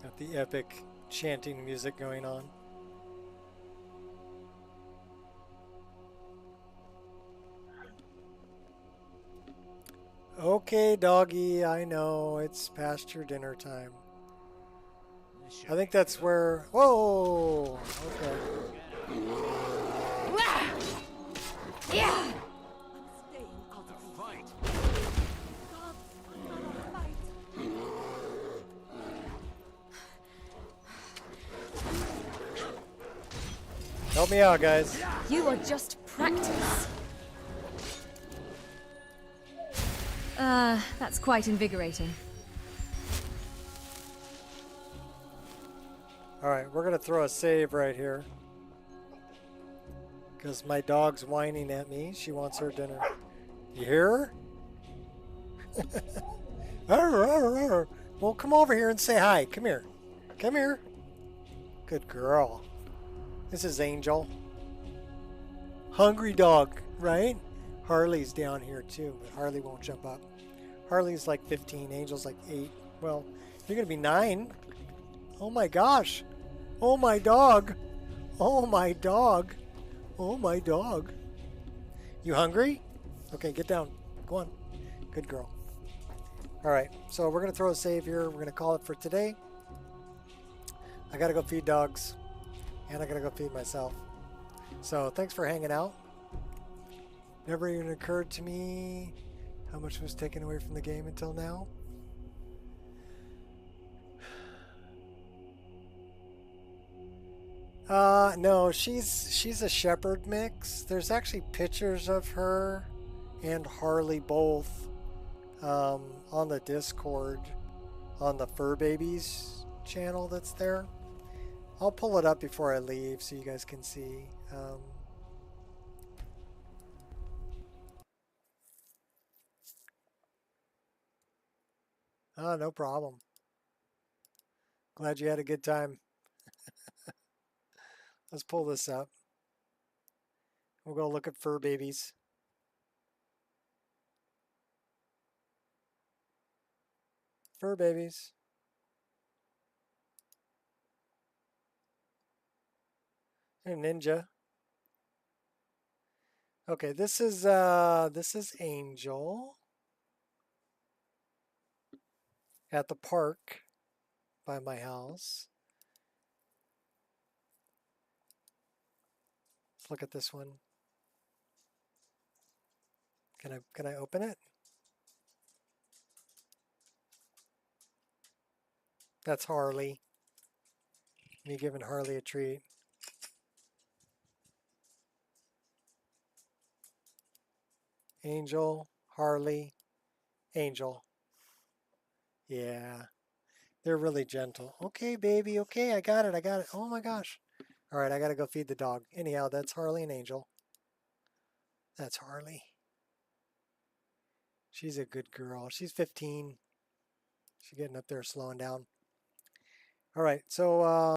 Got the epic chanting music going on. Okay, doggy, I know it's past your dinner time. I think that's where... Whoa! Okay. Yeah. Help me out, guys. You are just practice. That's quite invigorating. Alright, we're gonna throw a save right here. Because my dog's whining at me. She wants her dinner. You hear her? Well, come over here and say hi. Come here. Come here. Good girl. This is Angel. Hungry dog, right? Harley's down here too, but Harley won't jump up. Harley's like 15, Angel's like 8. Well, you're gonna be 9. Oh my gosh. Oh my dog. Oh my dog. Oh my dog. You hungry? Okay, get down. Go on. Good girl. Alright, so we're gonna throw a save here. We're gonna call it for today. I gotta go feed dogs. And I gotta go feed myself. So thanks for hanging out. Never even occurred to me how much was taken away from the game until now. No, she's a shepherd mix. There's actually pictures of her and Harley both on the Discord on the Fur Babies channel that's there. I'll pull it up before I leave so you guys can see. No problem. Glad you had a good time. Let's pull this up. We'll go look at Fur Babies. Fur babies. A ninja. Okay, this is Angel at the park by my house. Let's look at this one. Can I open it? That's Harley. Me giving Harley a treat. Angel, Harley, Angel. Yeah, they're really gentle. Okay, baby, okay, I got it. Oh my gosh. All right, I gotta go feed the dog. Anyhow, that's Harley and Angel. That's Harley. She's a good girl. She's 15. She's getting up there, slowing down. All right, so